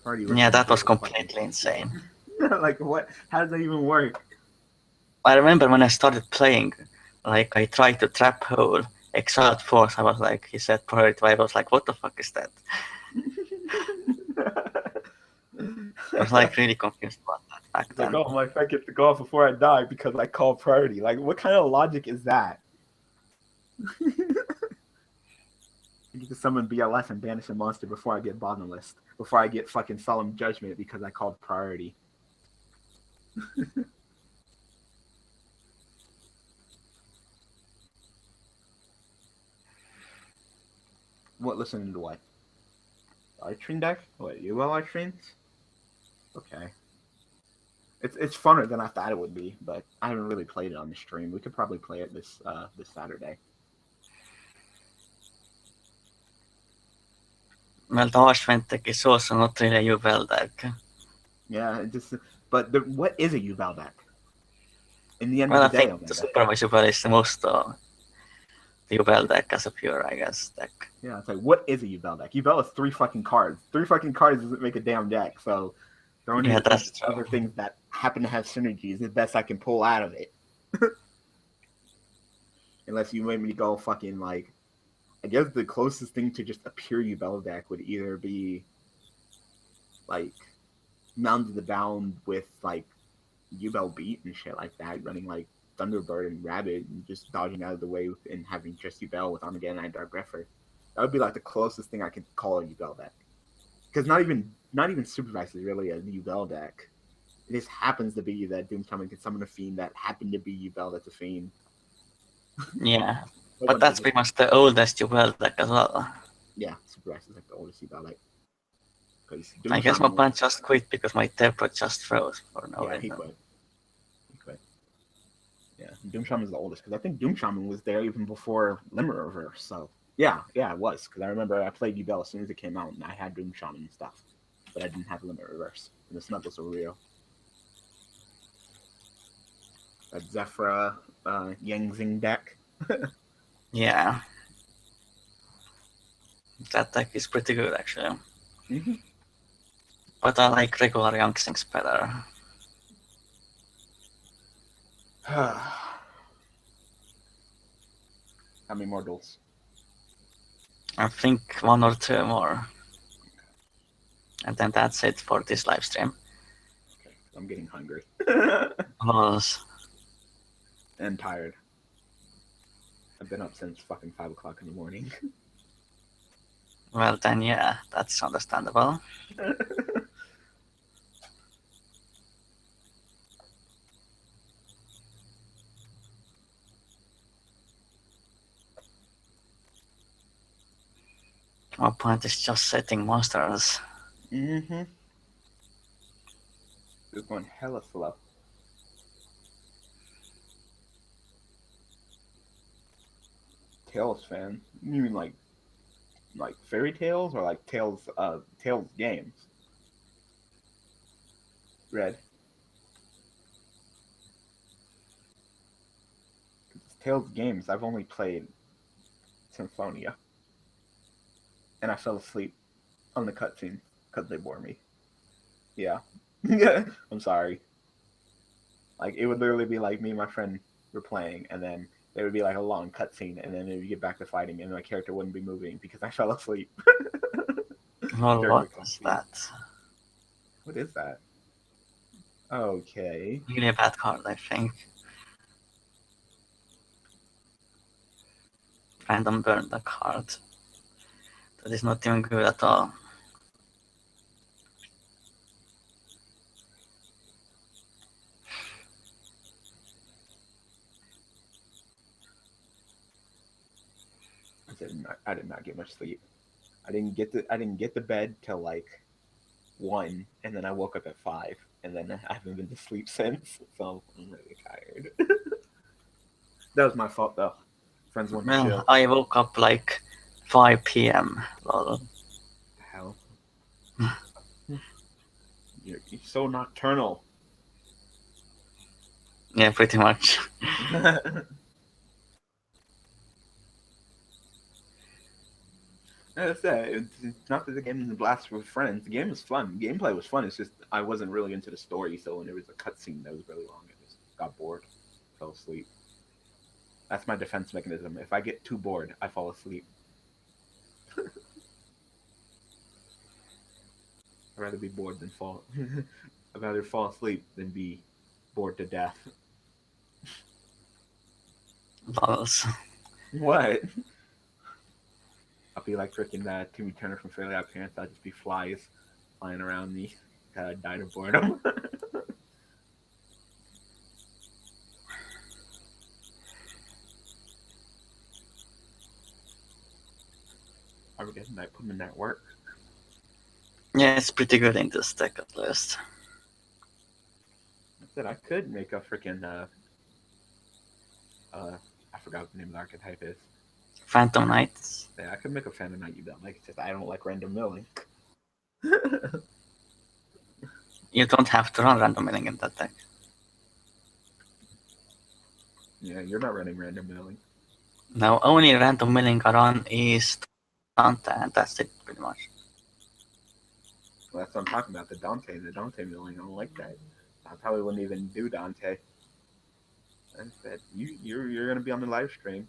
Priority was Yeah, that was fucking- completely insane. Like what? How does that even work? I remember when I started playing, like I tried to trap hole Exiled Force. I was like, he said priority. I was like, what the fuck is that? I was like really confused about that back It's like, then. oh, my friend gets to go off before I die because I called priority. Like, what kind of logic is that? I get to summon BLS and banish a monster before I get bottomless. Before I get fucking solemn judgment because I called priority. What, listening to what? Live deck? What, you well live streams? Okay. It's funner than I thought it would be, but I haven't really played it on the stream. We could probably play it this Saturday. Well, the Archvent deck is also not really a Juvel deck. Yeah, it just but what is a Yuval deck? In the end Well, I of the day, think the Supervise Juvel is the most Juvel deck as a pure, I guess, deck. Yeah, it's like, what is a Yuval deck? Yuval is 3 fucking cards. 3 fucking cards doesn't make a damn deck, so throwing Yeah, in that's true. other things that happen to have synergy is the best I can pull out of it. Unless you made me go fucking, like, I guess the closest thing to just a pure Yuval deck would either be, like, Mound of the Bound with, like, Yuval Beat and shit like that, running, like, Thunderbird and Rabbit and just dodging out of the way and having just Yuval with Armageddon and Dark Greffer. That would be, like, the closest thing I could call a Yuval deck. Because not even Supervise is really a Yuval deck. It just happens to be that Doom Shaman can summon a Fiend that happened to be Yuval that's a Fiend. Yeah, but that's pretty much the oldest Juvel deck as well. Yeah, Supervise is like the oldest Yuval deck. I guess my opponent just quit because my Temper just froze for no reason. He quit. Yeah, Doom Shaman is the oldest because I think Doom Shaman was there even before Limit Reverse. So yeah, it was because I remember I played Yubel as soon as it came out and I had Doom Shaman and stuff, but I didn't have Limit Reverse and the Snuggles were real. That Zephyra Yangzing deck. Yeah, that deck is pretty good actually. Mm-hmm. But I like regular Yangzings better. How many more duels? I think 1 or 2 more. And then that's it for this live stream. Okay, I'm getting hungry. And tired. I've been up since fucking 5 o'clock in the morning. Well then, yeah, that's understandable. My point is just setting monsters. Mm-hmm. It's going hella slow. Tales fan? You mean like Fairy Tales or like Tales games? Red. Tales games, I've only played Symphonia. And I fell asleep on the cutscene because they bore me. Yeah. I'm sorry. Like, it would literally be like me and my friend were playing, and then there would be like a long cutscene, and then we get back to fighting, and my character wouldn't be moving because I fell asleep. Well, what is that? What is that? Okay. Really a bad card, I think. random burn the card. That is not even good at all. I did not get much sleep. I didn't get to bed till like 1, and then I woke up at 5, and then I haven't been to sleep since. So I'm really tired. That was my fault though. Friends want to chill. I woke up like 5 p.m. Lol. The hell. You're so nocturnal. Yeah, pretty much. That's it. It's not that the game is a blast with friends. The game was fun. Gameplay was fun. It's just I wasn't really into the story, so when there was a cutscene that was really long, I just got bored, fell asleep. That's my defense mechanism. If I get too bored, I fall asleep. I'd rather be bored than fall. I'd rather fall asleep than be bored to death. Balls. What? I'll be like freaking Timmy Turner from Fairly Odd Parents. I'll just be flies flying around me. Died of boredom. Are we getting that? Put them in that work. Yeah, it's pretty good in this deck at least. I said I could make a freaking I forgot what the name of the archetype is. Phantom Knights. Yeah, I could make a Phantom Knight you don't like. It's just I don't like random milling. You don't have to run random milling in that deck. Yeah, you're not running random milling. No, only random milling I run is Dante, and that's it pretty much. Well, that's what I'm talking about. The Dante milling. I don't like that. I probably wouldn't even do Dante. I said you're gonna be on the live stream.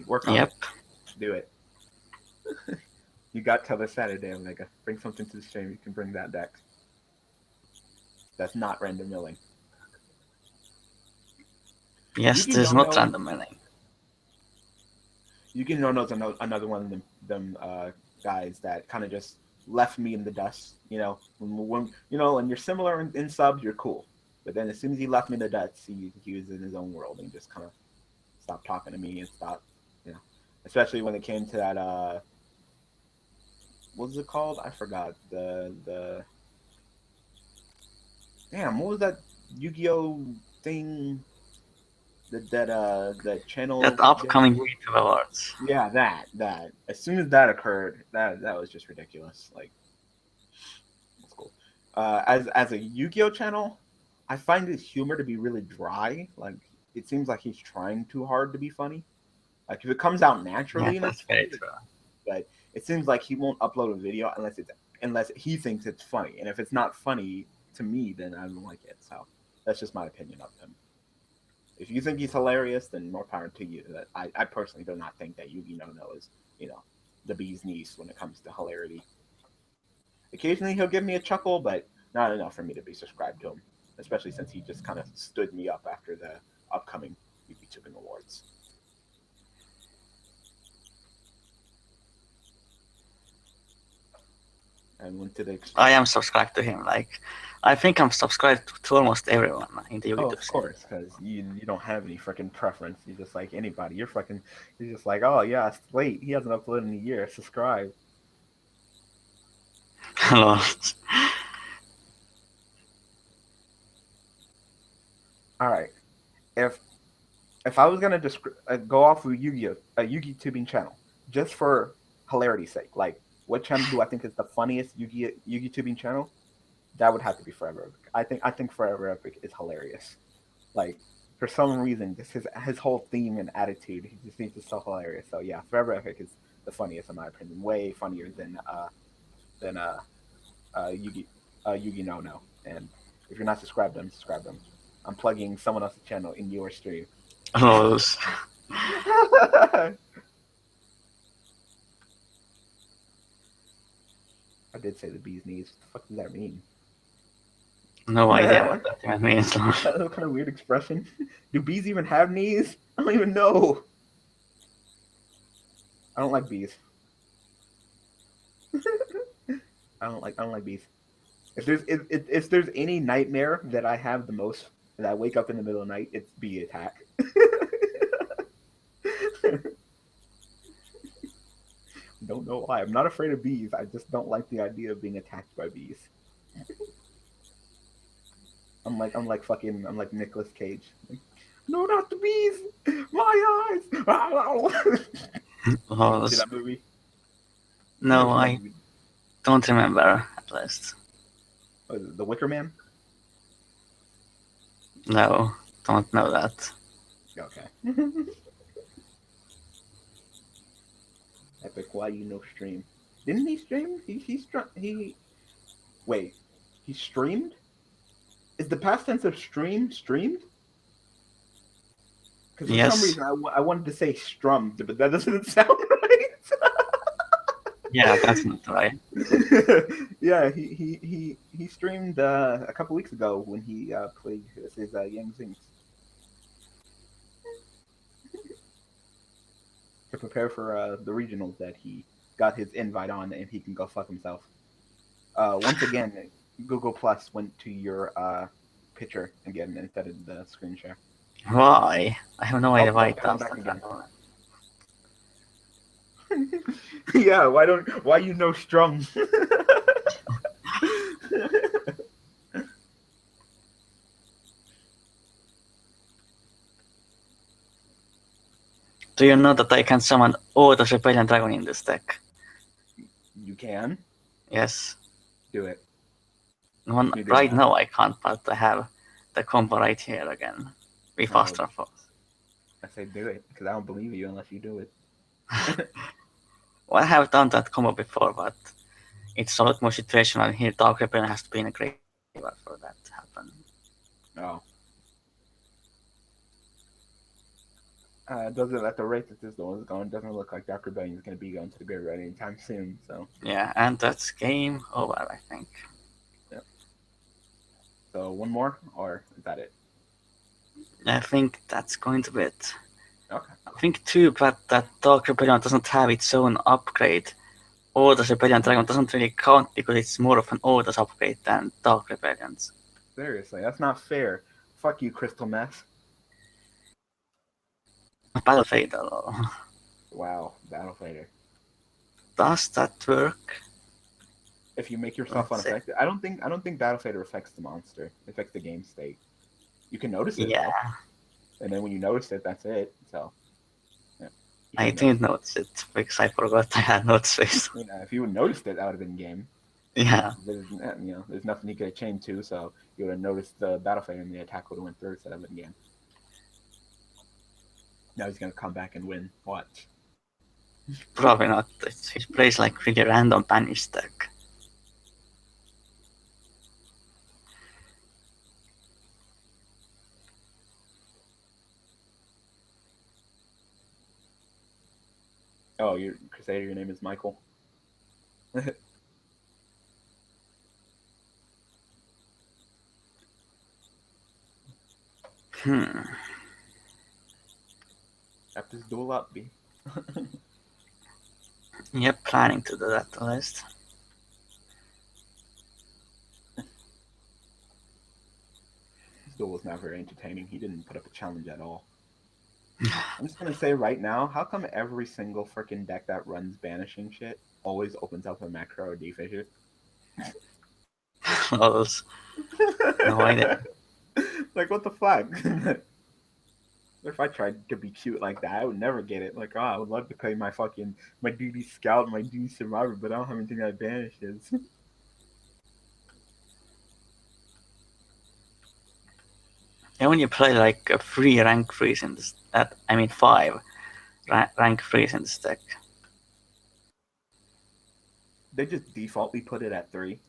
Work on it. Do it. You got till this Saturday, Omega. Bring something to the stream. You can bring that deck. That's not random milling. Yes, there's not random milling. Yugi no knows another one of them guys that kind of just left me in the dust. You know, when you're similar in subs, you're cool. But then as soon as he left me in the dust, he was in his own world and just kind of stopped talking to me and stopped, especially when it came to that what was it called? I forgot the damn, what was that Yu-Gi-Oh thing? That channel. That upcoming YouTube awards. Yeah, that. As soon as that occurred, that was just ridiculous. Like, that's cool. As a Yu-Gi-Oh channel, I find his humor to be really dry. Like, it seems like he's trying too hard to be funny. Like, if it comes out naturally, that's very true. But it seems like he won't upload a video unless he thinks it's funny. And if it's not funny to me, then I don't like it. So that's just my opinion of him. If you think he's hilarious, then more power to you. That I personally do not think that Yugi no is, the bee's knees when it comes to hilarity. Occasionally he'll give me a chuckle, but not enough for me to be subscribed to him. Especially since he just kind of stood me up after the upcoming Yugi Awards. And went to the. I am subscribed to him. Like, I think I'm subscribed to almost everyone in the Yu-Gi-Oh! Oh, of course, because you don't have any freaking preference. You're just like anybody. You're just like, oh yeah, it's late. He hasn't uploaded in a year. Subscribe. Hello. All right. If I was gonna go off of Yu-Gi-Oh! A Yu-Gi tubing channel, just for hilarity's sake, like what channel do I think is the funniest Yu-Gi tubing channel? That would have to be Forever Epic. I think Forever Epic is hilarious. Like, for some reason, just his whole theme and attitude, he just thinks it's so hilarious. So yeah, Forever Epic is the funniest in my opinion. Way funnier than Yugi no. And if you're not subscribed to them, subscribe to them. I'm plugging someone else's channel in your stream. Oh. I did say the bee's knees. What the fuck does that mean? No idea what that even means. That's kind of weird expression. Do bees even have knees? I don't even know. I don't like bees. I don't like bees. If there's any nightmare that I have the most, that I wake up in the middle of the night, it's bee attack. Don't know why. I'm not afraid of bees. I just don't like the idea of being attacked by bees. I'm like Nicolas Cage. Like, no, not the bees! My eyes! Oh, See that movie? no, That I movie? don't remember at least. What is it, The Wicker Man? No, don't know that. Okay. Epic, why you no stream? Didn't he stream? He wait. He streamed? Is the past tense of streamed? Because for some Yes. reason I wanted to say strummed, but that doesn't sound right. Yeah, that's not right. Yeah, he streamed a couple weeks ago when he played his Yang Zings to prepare for the regionals that he got his invite on, and he can go fuck himself. Once again, Google Plus went to your picture again instead of the screen share. Why? I have no idea why it come does back that. again. Yeah, why you no strum? Do you know that I can summon all the Rebellion Dragon in this deck? You can Yes. do it. Right now I can't, but I have the combo right here again. With faster force. I say do it, because I don't believe you unless you do it. Well, I have done that combo before, but it's a lot more situational. Here, Dark Rebellion has to be in a graveyard for that to happen. Oh. Doesn't at the rate that this one is going, doesn't look like Dark Rebellion is going to be going to the graveyard anytime soon. So yeah, and that's game over, I think. Yep. So one more, or is that it? I think that's going to be it. Okay. I think too, but that Dark Rebellion doesn't have its own upgrade. Orders Rebellion Dragon doesn't really count because it's more of an Orders upgrade than Dark Rebellions. Seriously, that's not fair. Fuck you, Crystal Meth. Battle Fatal. Wow, Battle Fighter. Does that work? If you make yourself unaffected, I don't think Battle Fader affects the monster. It affects the game state. You can notice it, though. And then when you notice it, that's it. So yeah, I didn't notice it because I forgot I had noticed it. You know, if you would noticed it, that would have been game. Yeah. There's nothing you could have chained to, so you would have noticed the Battle Fader and the attack would have went through instead of in game. Now he's gonna come back and win. Watch. Probably not. He plays like really random banish deck. Oh, you're Crusader. Your name is Michael. Wrap this duel up, B. Yep, planning to do that at least. This duel was not very entertaining. He didn't put up a challenge at all. I'm just gonna say right now, how come every single freaking deck that runs banishing shit always opens up a macro or D-Fissure? No idea. Like, what the fuck? If I tried to be cute like that, I would never get it. Like, oh, I would love to play my duty scout, my duty survivor, but I don't have anything that banishes. And when you play like a 3 rank freeze in this, 5 rank freeze in this deck. They just defaultly put it at 3.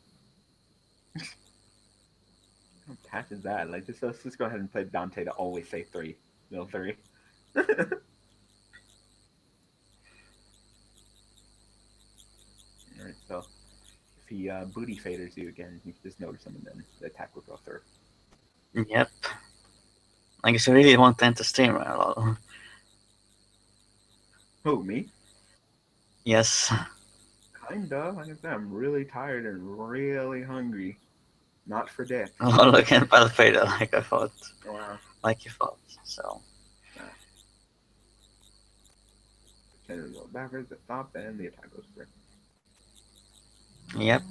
How patch is that? Like, let's just go ahead and play Dante to always say 3. No 3. Alright, so if he booty faders you again, you can just notice him and then the attack will go through. Yep. I guess you really want to enter stream at all. Who, me? Yes. Kinda. Like I said, I'm really tired and really hungry. Not for death. Well, looking well faded, like I thought. Yeah. Like you thought. So. Pretend to go backwards, the stop, and the attack goes through. Yep.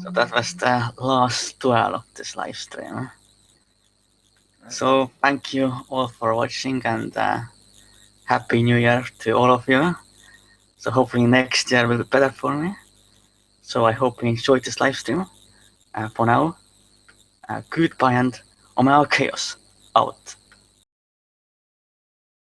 So that was the last duel of this live stream. So thank you all for watching, and Happy New Year to all of you. So hopefully next year will be better for me. So I hope you enjoyed this live stream. For now, goodbye and Omega Chaos out.